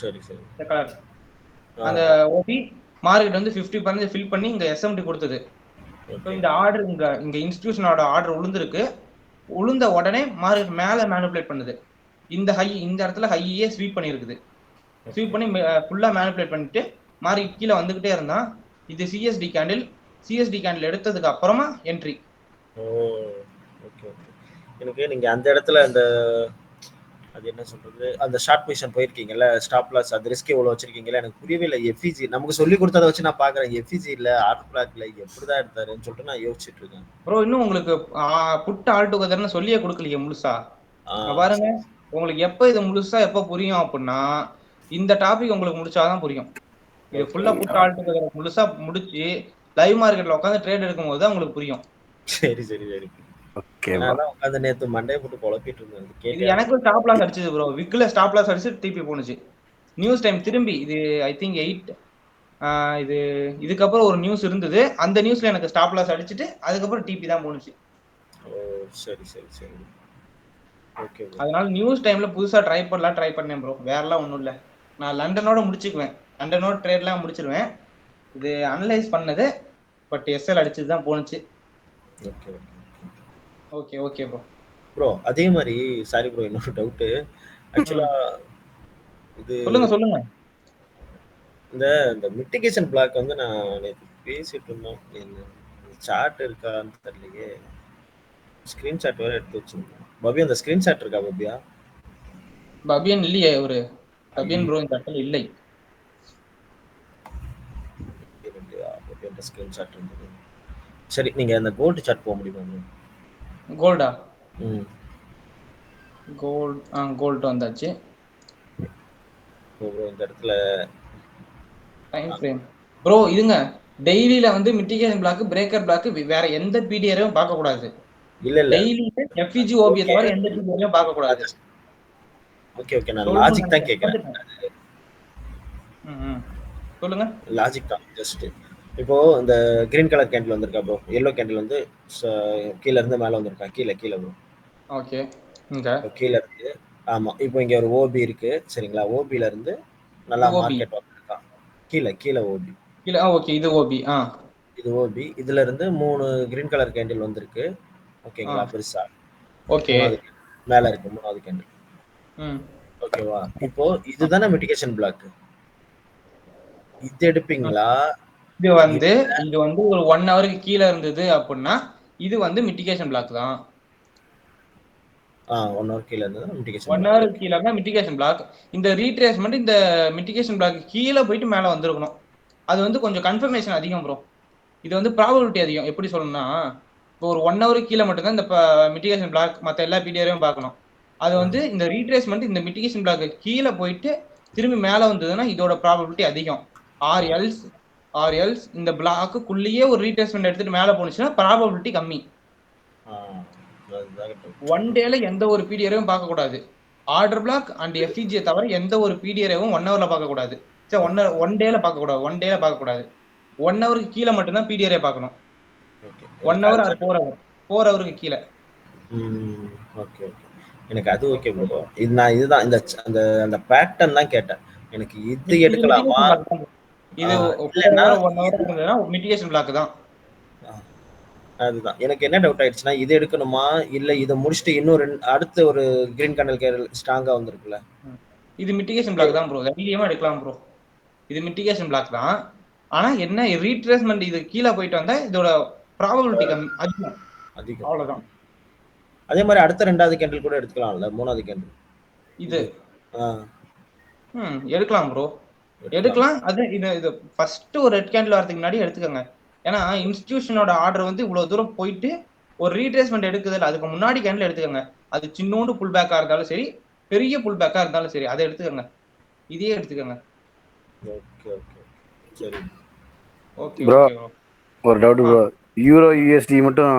சரி சரி. அந்த ஓபி மார்க்கெட் வந்து 50% ஃபில் பண்ணி இங்க எஸ்எம்டி கொடுத்தது. ஸோ இந்த ஆர்டர் இங்க இன்ஸ்டிடியூஷனோட ஆர்டர் உளுந்திருக்கு. உளுந்த உடனே மார்க்கெட் மேல மேனிபுலேட் பண்ணுது. இந்த இடத்துல ஹையே ஸ்வீப் பண்ணிருக்குது. ஸ்வீப் பண்ணி ஃபுல்லா மேனிபுலேட் பண்ணிட்டு மார்க்கெட் கீழே வந்துகிட்டே இருந்தா, இது சிஎஸ்டி கேண்டில் எடுத்ததுக்கு அப்புறமா என்ட்ரி. Okay okay. எனக்கு நீங்க அந்த இடத்துல அந்த அது என்ன சொல்றது, அந்த ஷார்ட் பொசிஷன் போயிருக்கீங்கல்ல, ஸ்டாப் லாஸ் அது ரிஸ்க் எவ்வளவு வச்சிருக்கீங்கல்ல, எனக்கு புரியவே இல்லை. எஃப்இஜி நமக்கு சொல்லி கொடுத்ததை வச்சு நான் பாக்குறேன். எஃப்இஜி இல்ல, ஆர்டர் பிளாக் இல்ல, எப்படிதான் எடுத்தாருன்னு சொல்லிட்டு நான் யோசிச்சுட்டு இருக்கேன். ப்ரோ இன்னும் உங்களுக்கு புட் ஆல் டுகெதர்னு சொல்லியே கொடுக்கலையே முழுசா. பாருங்க, உங்களுக்கு எப்ப இது முழுசா எப்ப புரியும் அப்படின்னா, இந்த டாபிக் உங்களுக்கு முடிச்சாதான் புரியும். இது ஃபுல்லா புட் ஆல் டுகெதர் முழுசா முடிச்சு லைவ் மார்க்கெட்ல உட்காந்து ட்ரேட் எடுக்கும் போது தான் உங்களுக்கு புரியும். சரி சரி சரி. நான் உட்காந்து நேத்து மண்டே போட்டு குழப்பிட்டு இருந்தேன். இது எனக்கு ஸ்டாப் லாஸ் அடிச்சது ப்ரோ. விக்ல ஸ்டாப் லாஸ் அடிச்சு திருப்பி போனுச்சு. நியூஸ் டைம் திரும்பி இது ஐ திங்க் 8 இது இதுக்கப்புறம் ஒரு நியூஸ் இருந்தது. அந்த நியூஸ்ல எனக்கு ஸ்டாப் லாஸ் அடிச்சுட்டு அதுக்கப்புறம் டிபி தான் போணுச்சு. சரி சரி சரி. ஓகே. அதனால நியூஸ் டைம்ல புதுசா ட்ரை பண்ணேன் ப்ரோ. வேறலாம் ஒன்றும் இல்லை. நான் லண்டனோட முடிச்சுக்குவேன். லண்டனோட ட்ரேட்லாம் முடிச்சிருவேன். இது அனலைஸ் பண்ணது பட் எஸ்எல் அடிச்சது தான் போணுச்சு. Okay okay okay bro. Bro அதே மாதிரி சாரி ப்ரோ, இன்னொரு டவுட்டு. ஆக்சுவலா இது சொல்லுங்க. இந்த மிட்டிகேஷன் பிளாக் வந்து நான் நேற்று பேசிட்டு இருந்தோம். சார்ட் இருக்கான்னு தெரியலையே. ஸ்கிரீன்ஷாட் வேற எடுத்து வச்சிருந்தேன். பபி அந்த ஸ்கிரீன்ஷாட் இருக்கா பபியா? பபியன் இல்லையே, ஒரு பபியன் ப்ரோ இந்த இடத்துல இல்லை. ஸ்கிரீன்ஷாட் இருந்தது. சரி, நீங்க அந்த கோல்ட் சார்ட் போக முடியுமா? கோல்டா? கோல்ட் வந்தாச்சு. ப்ரோ இந்த இடத்துல டைம் ஃப்ரேம் ப்ரோ இதுங்க டெய்லில வந்து மிட்டிகேஷன் பிளாக், பிரேக்கர் பிளாக் வேற எந்த பிடிஆரையும் பார்க்க கூடாது. இல்ல டெய்லில எஃப்இஜி ஓபியை தவிர எந்த பிடிஆரையும் பார்க்க கூடாது. ஓகே நான் லாஜிக் தான் கேக்குறேன். சொல்லுங்க. லாஜிக் தான் ஜஸ்ட். இப்போ இந்த கிரீன் கலர் கேண்டில் வந்திருக்கா ப்ரோ, எல்லோ கேண்டில் வந்து கீழ இருந்து மேல வந்திருக்கா, கீழ ப்ரோ. ஓகே. இங்க கீழ இருந்து ஆமா. இப்போ இங்க ஒரு ஓபி இருக்கு சரிங்களா? ஓபில இருந்து நல்லா மார்க்கெட் வந்திருக்கா. கீழ ஓபி. ஓகே இது ஓபி. இது ஓபி. இதுல இருந்து 3 கிரீன் கலர் கேண்டில் வந்திருக்கு. ஓகேங்களா? பெருசா. ஓகே. மேல இருக்கு 3வது கேண்டில். ஓகேவா? இப்போ இதுதானே மிட்டிகேஷன் பிளாக். இது எடுப்பீங்களா? இது வந்து ஒரு 1 ஹவருக்கு கீழ இருந்தது அப்படின்னா இது வந்து மிட்டிகேஷன் பிளாக் தான். 1 ஹவர் கீழ இருந்தது மிட்டிகேஷன். 1 ஹவருக்கு கீழ இருந்தா மிட்டிகேஷன் பிளாக். இந்த ரீட்ரேஸ்மென்ட் இந்த மிட்டிகேஷன் பிளாக் கீழ போயிட்டு மேல வந்திருக்கணும். அது வந்து கொஞ்சம் கன்ஃபர்மேஷன் அதிகம் ப்ரோ. இது வந்து ப்ராபபிலிட்டி அதிகம். எப்படி சொல்லணும்னா இப்போ ஒரு 1 ஹவருக்கு கீழ மட்டும் தான் இந்த மிட்டிகேஷன் பிளாக், மத்த எல்லா பிடிஆரையும் பார்க்கணும். அது வந்து இந்த ரீட்ரேஸ்மென்ட் இந்த மிட்டிகேஷன் பிளாக் கீழ போயிட்டு திரும்பி மேல வந்ததுன்னா இதோட ப்ராபபிலிட்டி அதிகம். ஆர் எல்ஸ் இந்த பிளாக்குள்ளேயே ஒரு ரீட்ரேஸ்மென்ட் எடுத்துட்டு மேல போனுச்சுன்னா ப்ராபபிலிட்டி கம்மி. 1 டேல எந்த ஒரு பிடிஆரையும் பார்க்க கூடாது. ஆர்டர் பிளாக் அண்ட் எஃப்இஜி தவிர எந்த ஒரு பிடிஆரையும் 1 ஹவர்ல பார்க்க கூடாது. சரி, 1 டேல பார்க்க கூடாது. 1 ஹவருக்கு கீழ மட்டும் தான் பிடிஆரை பார்க்கணும். 1 ஹவர் ஆர் 4 ஹவருக்கு கீழ. ஓகே. எனக்கு அது ஓகே ப்ரோ. இதுதான் இந்த அந்த பேட்டர்ன் தான் கேட்டேன். எனக்கு இது எடுக்கலாமா? இது 1 ஹவர் இருந்ததுன்னா மிட்டிகேஷன் பிளாக் தான். அதுதான் எனக்கு என்ன டவுட் ஆயிடுச்சுன்னா, இது எடுக்கணுமா இல்ல இதை முடிச்சுட்டு இன்னொரு அடுத்த ஒரு கிரீன் கனல் ஸ்ட்ராங்கா வந்திருக்குல்ல, இது மிட்டிகேஷன் பிளாக் தான் ப்ரோ. தைரியமா எடுக்கலாம் ப்ரோ. இது மிட்டிகேஷன் பிளாக் தான். ஆனா என்ன ரீட்ரேஸ்மென்ட் இது கீழ போயிட்டு வந்தா இதோட ப்ராபபிலிட்டி அதிகம். அவ்வளவுதான். அதே மாதிரி அடுத்த 2வது கேண்டில் கூட எடுத்துக்கலாம்ல, 3வது கேண்டில் இது எடுக்கலாம் ப்ரோ, எடுக்கலாம். அது இது ஃபர்ஸ்ட் ஒரு ரெட் கேண்டில் வரதுக்கு முன்னாடி எடுத்துக்கோங்க. ஏன்னா இன்ஸ்டிடியூஷனோட ஆர்டர் வந்து இவ்வளவு தூரம் போயிட்டு ஒரு ரீட்ரேஸ்மெண்ட் எடுக்குதுல, அதுக்கு முன்னாடி கேண்டில் எடுத்துக்கோங்க. அது சின்னோண்டு புல் பேக்கா இருந்தாலும் சரி, பெரிய புல் பேக்கா இருந்தாலும் சரி, அதை எடுத்துக்கோங்க. இதையே எடுத்துக்கோங்க. சரி ஓகே ப்ரோ. ஒரு டவுட் ப்ரோ, யூரோ யூஎஸ்டி மட்டும்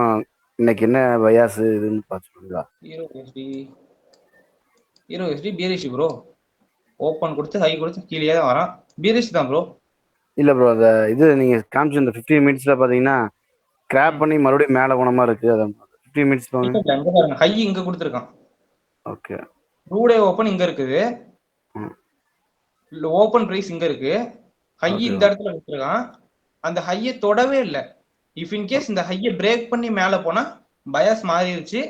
இன்னைக்கு என்ன பயாஸ் இதுன்னு பாத்துங்களா? Euro USD bearish bro. Open கொடுத்து ஹை கொடுத்து கீழே தான் வரான். பியரிஷ் தான் ப்ரோ. இல்ல ப்ரோ, அந்த இது நீங்க காமிச்ச இந்த 15 மினிட்ஸ்ல பாத்தீங்கன்னா கிராப் பண்ணி மறுபடியும் மேல போன மாதிரி இருக்கு. அத 15 மினிட்ஸ் பாருங்க. ஹை இங்க கொடுத்திருக்கான். ஓகே. ட்ரூடே ஓபன் இங்க இருக்குது. ஓபன் பிரைஸ் இங்க இருக்கு. ஹை இந்த இடத்துல கொடுத்திருக்கான். அந்த ஹையை தொடவே இல்லை. இஃப் இன் கேஸ் இந்த ஹையை பிரேக் பண்ணி மேல போனா பயாஸ் மாறிடுச்சு.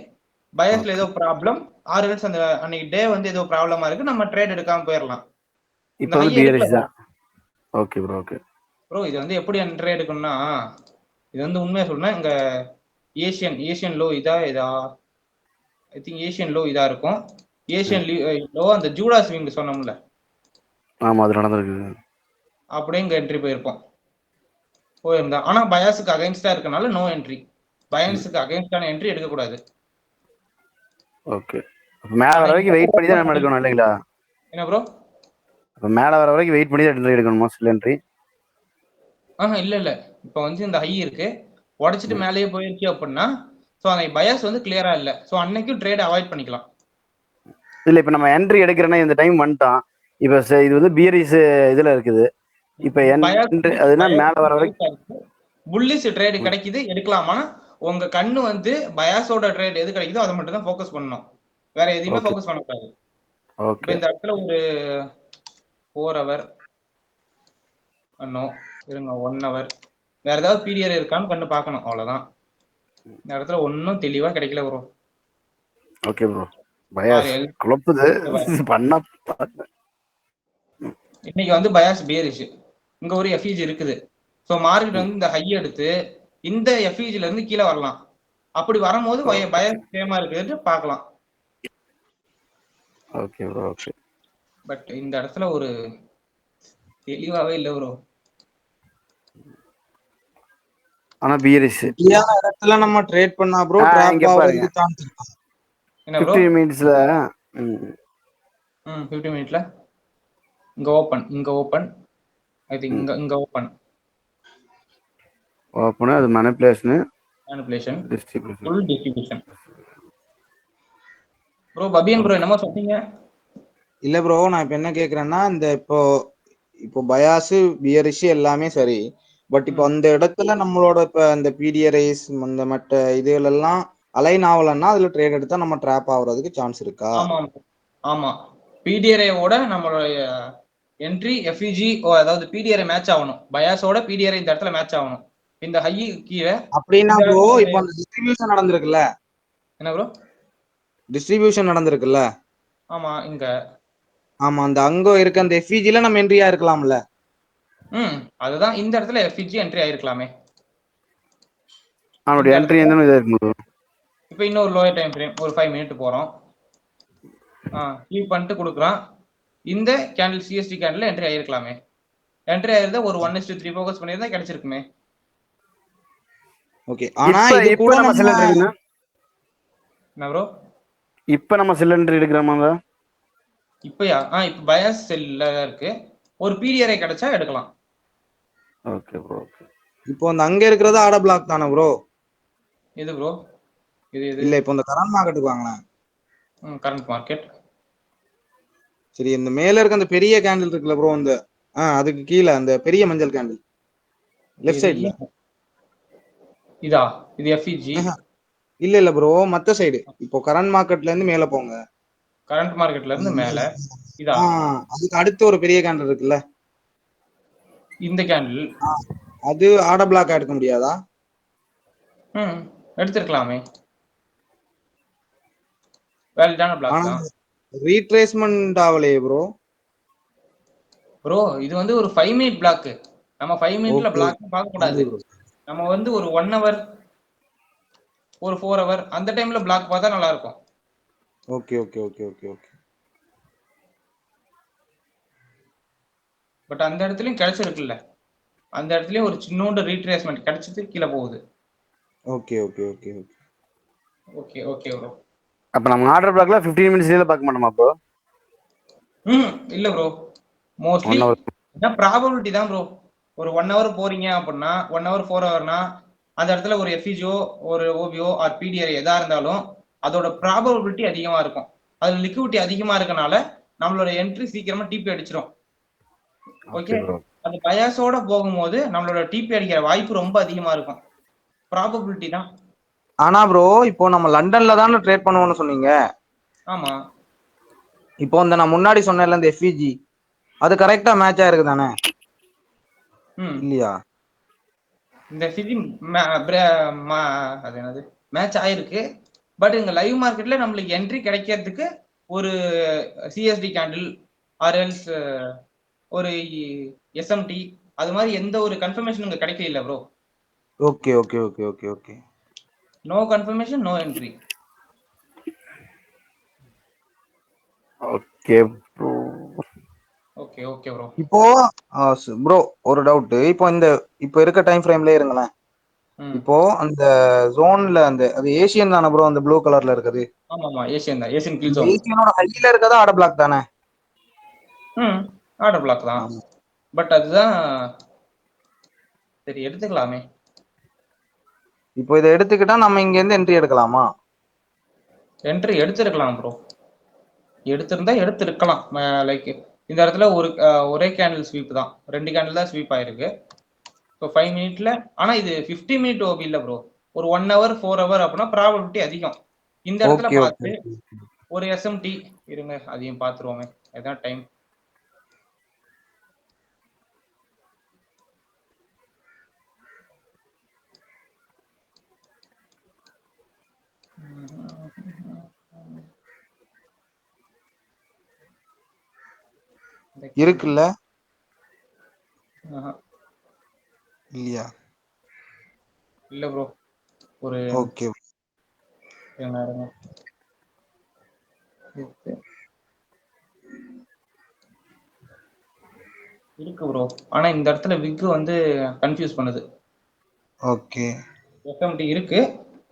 பயாஸ்ல ஏதோ ப்ராப்ளம், ஆர்எல்ஸ் அந்த அன்னைக்கு டே வந்து ஏதோ ப்ராப்ளமா இருக்கு, நம்ம ட்ரேட் எடுக்காம போயிடலாம். இப்போ வந்து பியரிஷ் தான். Okay bro. ஓகே ப்ரோ, இது வந்து எப்படி ட்ரேட் எடுக்கணும்னா, இது வந்து உண்மையா சொல்லணும்னா இங்க ஏசியன் லோ இதா ஐ திங்க் ஏசியன் லோ இதா இருக்கும். ஏசியன் லோ அந்த ஜூடா ஸ்விங் சொன்னோம்ல, ஆமா அது நடந்திருக்கு. அப்படியே இங்க என்ட்ரி போயிருப்போம். போயிருந்தா ஆனா பயாஸுக்கு அகைன்ஸ்டா இருக்கனால நோ என்ட்ரி. பயாஸுக்கு அகைன்ஸ்டான என்ட்ரி எடுக்க கூடாது. ஓகே. மேல வர வரைக்கும் வெயிட் பண்ணி தான் நம்ம எடுக்கணும் இல்லைங்களா? என்ன ப்ரோ? அப்ப மேல வர வரைக்கும் வெயிட் பண்ணி தான் எடுக்கணுமா சில என்ட்ரி? இல்ல. இப்போ வந்து இந்த ஹை இருக்கு, உடைச்சிட்டு மேலேயே போயிருச்சு அப்படின்னா ஸோ அந்த பயாஸ் வந்து கிளியரா இல்லை. ஸோ அன்னைக்கும் ட்ரேட் அவாய்ட் பண்ணிக்கலாம். இல்ல இப்ப நம்ம என்ட்ரி எடுக்கிறேன்னா இந்த டைம் வந்துட்டோம், இப்ப இது வந்து பியரிஸ் இதுல இருக்குது. இப்ப அதுனா மேல வர வரைக்கும் புல்லிஷ் ட்ரேட் கிடைக்குது எடுக்கலாமா? உங்க கண்ணு வந்து பயாஸோட ட்ரேட் எது கிடைக்குதோ அதை மட்டும் தான் ஃபோக்கஸ் பண்ணணும். வேற எதையுமே ஃபோக்கஸ் பண்ணக்கூடாது. இப்ப இந்த இடத்துல ஒரு 4 hour இருங்க 1 hour வேற ஏதாவது பீரியட் இருக்கான்னு கண்ணு பார்க்கணும். அவ்வளவுதான். இந்த இடத்துல ஒன்னும் தெளிவா கிடைக்கல ப்ரோ. Okay bro. பயாஸ் குழப்புது பண்ணா. இன்னைக்கு வந்து பயாஸ் பியரிஷ். இங்க ஒரு எஃப்இஜி இருக்குது. சோ மார்க்கெட் வந்து இந்த ஹை எடுத்து இந்த எஃப்இஜில இருந்து கீழே வரலாம். அப்படி வரும்போது பயாஸ் சேமா இருக்குன்னு பார்க்கலாம். Okay bro. ஓகே. பட் இந்த இடத்துல ஒரு தெளிவாவே இல்ல ப்ரோ. ஆனா பியரிஷ் சரியான இடத்துல நம்ம ட்ரேட் பண்ணா ப்ரோ டிராப் ஆவறதுக்கு சான்ஸ் இருக்கு. என்ன ப்ரோ 15 மினிட்ஸ்ல 15 மினிட்ல இங்க ஓபன் ஐ திங்க் இங்க ஓபன் அது மேனிபுலேஷன் டிஸ்ட்ரிபியூஷன் ப்ரோ. பபியன் ப்ரோ என்னமோ சொன்னீங்க? இல்ல ப்ரோ நான் இப்ப என்ன கேக்குறேன்னா இந்த இப்போ பயாஸ் பியரிஷ் எல்லாமே சரி. பட் இப்போ அந்த இடத்துல நம்மளோட இப்ப இந்த பிடிஆர்ஐஸ் இந்த மற்ற இதுகள் எல்லாம் அலைன் ஆகலன்னா அதுல ட்ரேட் எடுத்தா நம்ம ட்ராப் ஆகுறதுக்கு சான்ஸ் இருக்கா? ஆமா. பிடிஆர்ஐயோட நம்மளுடைய என்ட்ரி எஃப்இஜி அதாவது பிடிஆர்ஐ மேட்ச் ஆகணும். பயாஸோட பிடிஆர்ஐ இந்த இடத்துல மேட்ச் ஆகணும். இந்த ஹை கீழே அப்படின்னா ப்ரோ இப்போ அந்த டிஸ்ட்ரிபியூஷன் நடந்திருக்குல்ல. என்ன ப்ரோ டிஸ்ட்ரிபியூஷன் நடந்திருக்குல்ல? ஆமா இங்க ஆமா அந்த அங்க இருக்க அந்த எஃப்இஜில நம்ம என்ட்ரி ஆயிருக்கலாம்ல. அதுதான் இந்த இடத்துல எஃப்இஜி என்ட்ரி ஆயிருக்கலாமே. அவனுடைய என்ட்ரி என்ன இதா இருக்கு ப்ரோ. இப்போ இன்னொரு லோயர் டைம் ஃப்ரேம் ஒரு 5 மினிட் போறோம். கீப் பண்ணிட்டு கொடுக்குறான். இந்த கேண்டில் சிஎஸ்டி கேண்டில் என்ட்ரி ஆயிருக்கலாமே. என்ட்ரி ஆயிருந்தா ஒரு 1:3 ஃபோக்கஸ் பண்ணியிருந்தா கிடைச்சிருக்குமே. ஓகே. ஆனா இது கூட நம்ம சிலிண்டர் என்ன ப்ரோ இப்போ நம்ம சிலிண்டர் எடுக்கறோமாங்க? இப்பயா இப்போ பயாஸ் செல்ல இருக்கு. ஒரு பிடிஆர்ஐ கிடைச்சா எடுக்கலாம். Okay bro. இப்போ அந்த அங்க இருக்கிறது ஆட பிளாக் தானே ப்ரோ? எது ப்ரோ? இது இல்ல இப்போ இந்த கரண்ட் மார்க்கெட்டுக்கு வாங்களேன். கரண்ட் மார்க்கெட் சரி. இந்த மேல இருக்க அந்த பெரிய கேண்டில் இருக்குல்ல ப்ரோ அந்த அதுக்கு கீழே அந்த பெரிய மஞ்சள் கேண்டில் லெஃப்ட் சைடுல இதா இது எஃப்இஜி இல்ல ப்ரோ மத்த சைடு. இப்போ கரண்ட் மார்க்கெட்ல இருந்து மேல போங்க. கரண்ட் மார்க்கெட்ல இருந்து மேல இதா அதுக்கு அடுத்து ஒரு பெரிய கேண்டில் இருக்குல்ல இந்த கேண்டில் அது ஆட பிளாக் எடுக்க முடியாதா? எடுத்துக்கலாமே. வேலிடான பிளாக் தான். ரீட்ரேஸ்மென்ட் ஆவலையே ப்ரோ இது வந்து ஒரு 5 மினிட் பிளாக். நம்ம 5 மினிட்ல பிளாக் பார்க்க கூடாது. நம்ம வந்து ஒரு 1 hour ஒரு 4 hour அந்த டைம்ல பிளாக் பார்த்தா நல்லா இருக்கும். Okay okay okay okay okay. But அந்த இடத்துலயும் கிடைச்சிருக்குல்ல. அந்த இடத்துலயும் ஒரு சின்னோண்டு ரீட்ரேஸ்மென்ட் கிடைச்சிட்டு கீழே போகுது. Okay okay okay okay okay okay bro. அப்ப நம்ம ஆர்டர் பிளாக்ல 15 மினிட்ஸ்ல பார்க்க மாட்டோமா ப்ரோ? இல்ல ப்ரோ. மோஸ்ட்லி ப்ராபபிலிட்டி தான் ப்ரோ. ஒரு 1 hour போறீங்க அப்படின்னா 1 hour 4 hourனா அந்த இடத்துல ஒரு எஃப்இஜிஓ ஒரு ஓபிஓ ஆர் பிடிஆர் எதா இருந்தாலும் அதோட ப்ராபபிலிட்டி அதிகமா இருக்கும். அதுல லிக்விடிட்டி அதிகமா இருக்கனால நம்மளோட என்ட்ரி சீக்கிரமா டிபி அடிச்சிடும். ஓகே. அந்த பயாஸோட போகும்போது நம்மளோட டிபி அடிக்கிற வாய்ப்பு ரொம்ப அதிகமா இருக்கும். ப்ராபபிலிட்டி தான். ஆனா ப்ரோ இப்போ நம்ம லண்டன்ல தானே ட்ரேட் பண்ணுவோம்னு சொன்னீங்க. ஆமா. இப்போ இந்த நான் முன்னாடி சொன்னேன்ல இந்த எஃப்இஜி அது கரெக்டா மேட்ச் ஆயிருக்கு தானே? இல்லையா? இந்த எஃப்இஜி அது என்னது மேட்ச் ஆயிருக்கு. பட் இங்க லைவ் மார்க்கெட்ல நம்மளுக்கு என்ட்ரி கிடைக்கிறதுக்கு ஒரு சிஎஸ்டி கேண்டில் ஆர்எல்ஸ் ஒரு எஸ்எம்டி அது மாதிரி எந்த ஒரு கன்ஃபர்மேஷன் இங்க கிடைக்கல இல்ல bro. Okay okay okay okay okay. No confirmation no entry. Okay bro. Okay okay bro. இப்போ ப்ரோ ஒரு டவுட். இப்போ இருக்க டைம் ஃப்ரேம்ல இருங்களேன். இப்போ அந்த ஜோன்ல அது ஏசியன் தானே ப்ரோ அந்த ப்ளூ கலர்ல இருக்குது? ஆமா ஏசியன் தான். Asian kill zone. ஏசியனோட ஹைல இருக்கதா ஆட பிளாக் தானே? ஆட பிளாக் தான். பட் அதுதான் சரி எடுத்துக்கலாமே. இப்போ இதை எடுத்துக்கிட்டா நம்ம இங்க இருந்து என்ட்ரி எடுக்கலாமா? என்ட்ரி எடுத்துருக்கலாம் ப்ரோ. எடுத்திருந்தா எடுத்திருக்கலாம். லைக் இந்த இடத்துல ஒரே கேண்டில் ஸ்வீப் தான், 2 கேண்டில் தான் ஸ்வீப் ஆயிருக்கு. ஸோ 5 மினிட்ல. ஆனா இது 50 மினிட் ஓபி இல்ல ப்ரோ, ஒரு 1 ஹவர் 4 ஹவர் அப்படின்னா ப்ராபபிலிட்டி அதிகம். இந்த இடத்துல பார்த்து ஒரு SMT இருங்க, அதையும் பார்த்துருவோமே எதான் டைம். இருக்குல்ல இல்லையா? இல்ல ப்ரோ, ஒரு ஓகே இருக்கு ப்ரோ. ஆனா இந்த இடத்துல விக் வந்து கன்ஃபியூஸ் பண்ணுது. ஓகே SMT இருக்கு,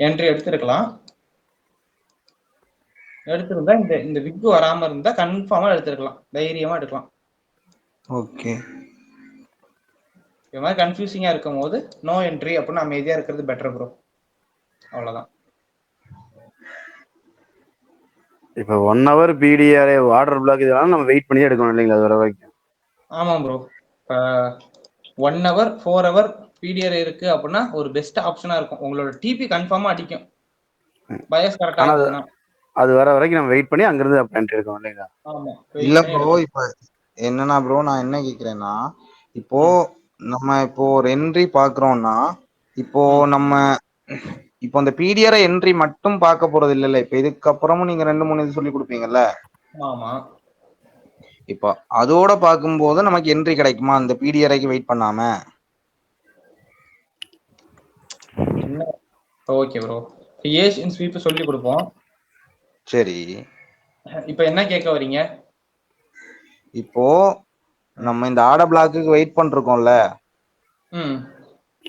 என்ட்ரி எடுத்திருக்கலாம். எடுத்திருந்தா இந்த விக் வராம இருந்தா கன்ஃபார்மா எடுத்திருக்கலாம், தைரியமா எடுக்கலாம். ஓகே இந்த மாதிரி கன்ஃபியூசிங்கா இருக்கும் போது நோ என்ட்ரி அப்படின்னு அமைதியா இருக்கிறது பெட்டர் ப்ரோ. அவ்வளவுதான். இப்போ 1 ஹவர் பிடிஆர் வாட்டர் பிளாக் இதெல்லாம் நம்ம வெயிட் பண்ணி எடுக்கணும் இல்லைங்களா அது வர வரைக்கும்? ஆமாம் ப்ரோ. இப்போ 1 ஹவர் 4 ஹவர் பிடிஆர் இருக்கு அப்படின்னா ஒரு பெஸ்ட் ஆப்ஷனா இருக்கும். உங்களோட டிபி கன்ஃபார்மா அடிக்கும் பயஸ் கரெக்டா இருந்ததுன்னா. அது வர வரைக்கும் நம்ம வெயிட் பண்ணி அங்கிருந்து என்ட்ரி எடுக்கணும் இல்லைங்களா? ஆமா. இல்ல ப்ரோ, இப்ப என்னன்னா ப்ரோ நான் என்ன கேக்குறேன்னா, இப்போ நம்ம இப்போ ஒரு என்ட்ரி பாக்குறோம்னா, இப்போ நம்ம இப்போ அந்த பிடிஆர் என்ட்ரி மட்டும் பார்க்க போறது இல்ல. இப்ப இதுக்கப்புறமும் நீங்க 2-3 இது சொல்லி கொடுப்பீங்கல்ல. ஆமா. இப்போ அதோட பார்க்கும்போது நமக்கு என்ட்ரி கிடைக்குமா அந்த பிடிஆர்க்கு வெயிட் பண்ணாம? ஓகே ப்ரோ, ஏஷியன் ஸ்வீப் சொல்லி கொடுப்போம். சரி, இப்போ என்ன கேட்க வரீங்க? இப்போ நம்ம இந்த ஆர்டர் பிளாக்குக்கு வெயிட் பண்ணிருக்கோம்ல,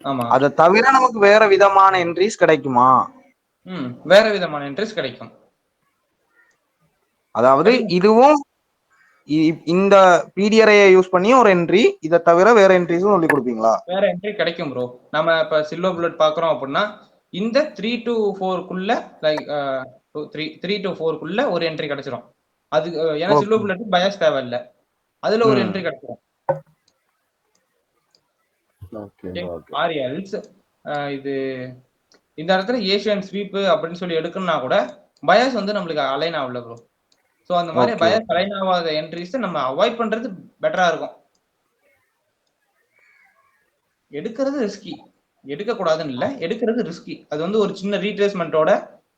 ஆமா, அதை தவிர நமக்கு வேற விதமான என்ட்ரிஸ் கிடைக்குமா? வேற விதமான என்ட்ரிஸ் கிடைக்கும். அதாவது இதுவும் இந்த பிடிஆரை யூஸ் பண்ணி ஒரு என்ட்ரி, இதை தவிர வேற என்ட்ரிஸும் சொல்லி கொடுப்பீங்களா? வேற என்ட்ரி கிடைக்கும் ப்ரோ. நம்ம இப்ப சில்வர் புல்லட் பாக்குறோம் அப்படின்னா இந்த 3 to 4 லைக் 3 to 4 ஒரு என்ட்ரி கிடைச்சிரும். அது ஏன்னா சில்வர் புல்லட் பயஸ் தேவையில்லை, அதுல ஒரு என்ட்ரி கிடைச்சிரும். இது இந்த இடத்துல ஏஷியன் ஸ்வீப் அப்படின்னு சொல்லி எடுக்கணும்னா கூட பயஸ் வந்து நம்மளுக்கு அலைன் ஆகல ப்ரோ. ஸோ அந்த மாதிரி பயஸ் அலைன் ஆகாத என்ட்ரிஸ் நம்ம அவாய்ட் பண்றது பெட்டரா இருக்கும். எடுக்கிறது ரிஸ்கி, எடுக்கக்கூடாதுன்னு இல்லை, எடுக்கிறது ரிஸ்கி. அது வந்து ஒரு சின்ன ரீட்ரேஸ்மெண்ட்டோட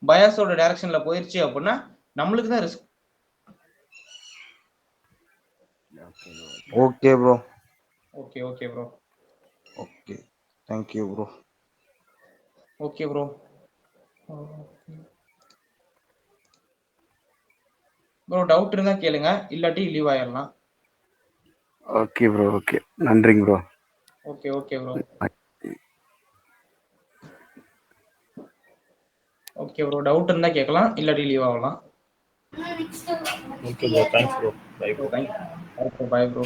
பயஸோட டைரக்ஷன்ல போயிருச்சு அப்படின்னா நம்மளுக்கு தான் risk. Okay bro. Okay okay bro. Okay, thank you bro. Okay bro. Bro doubt இருந்தா கேளுங்க, இல்லாட்டி லீவ் ஆயிடலாம். Okay bro. ஓகே, நன்றிங்க bro. Okay okay bro. Okay bro, doubt இருந்தா கேட்கலாம், இல்லாட்டி லீவ் ஆகலாம். Okay bro, thanks bro. Bye bro. Bye bro.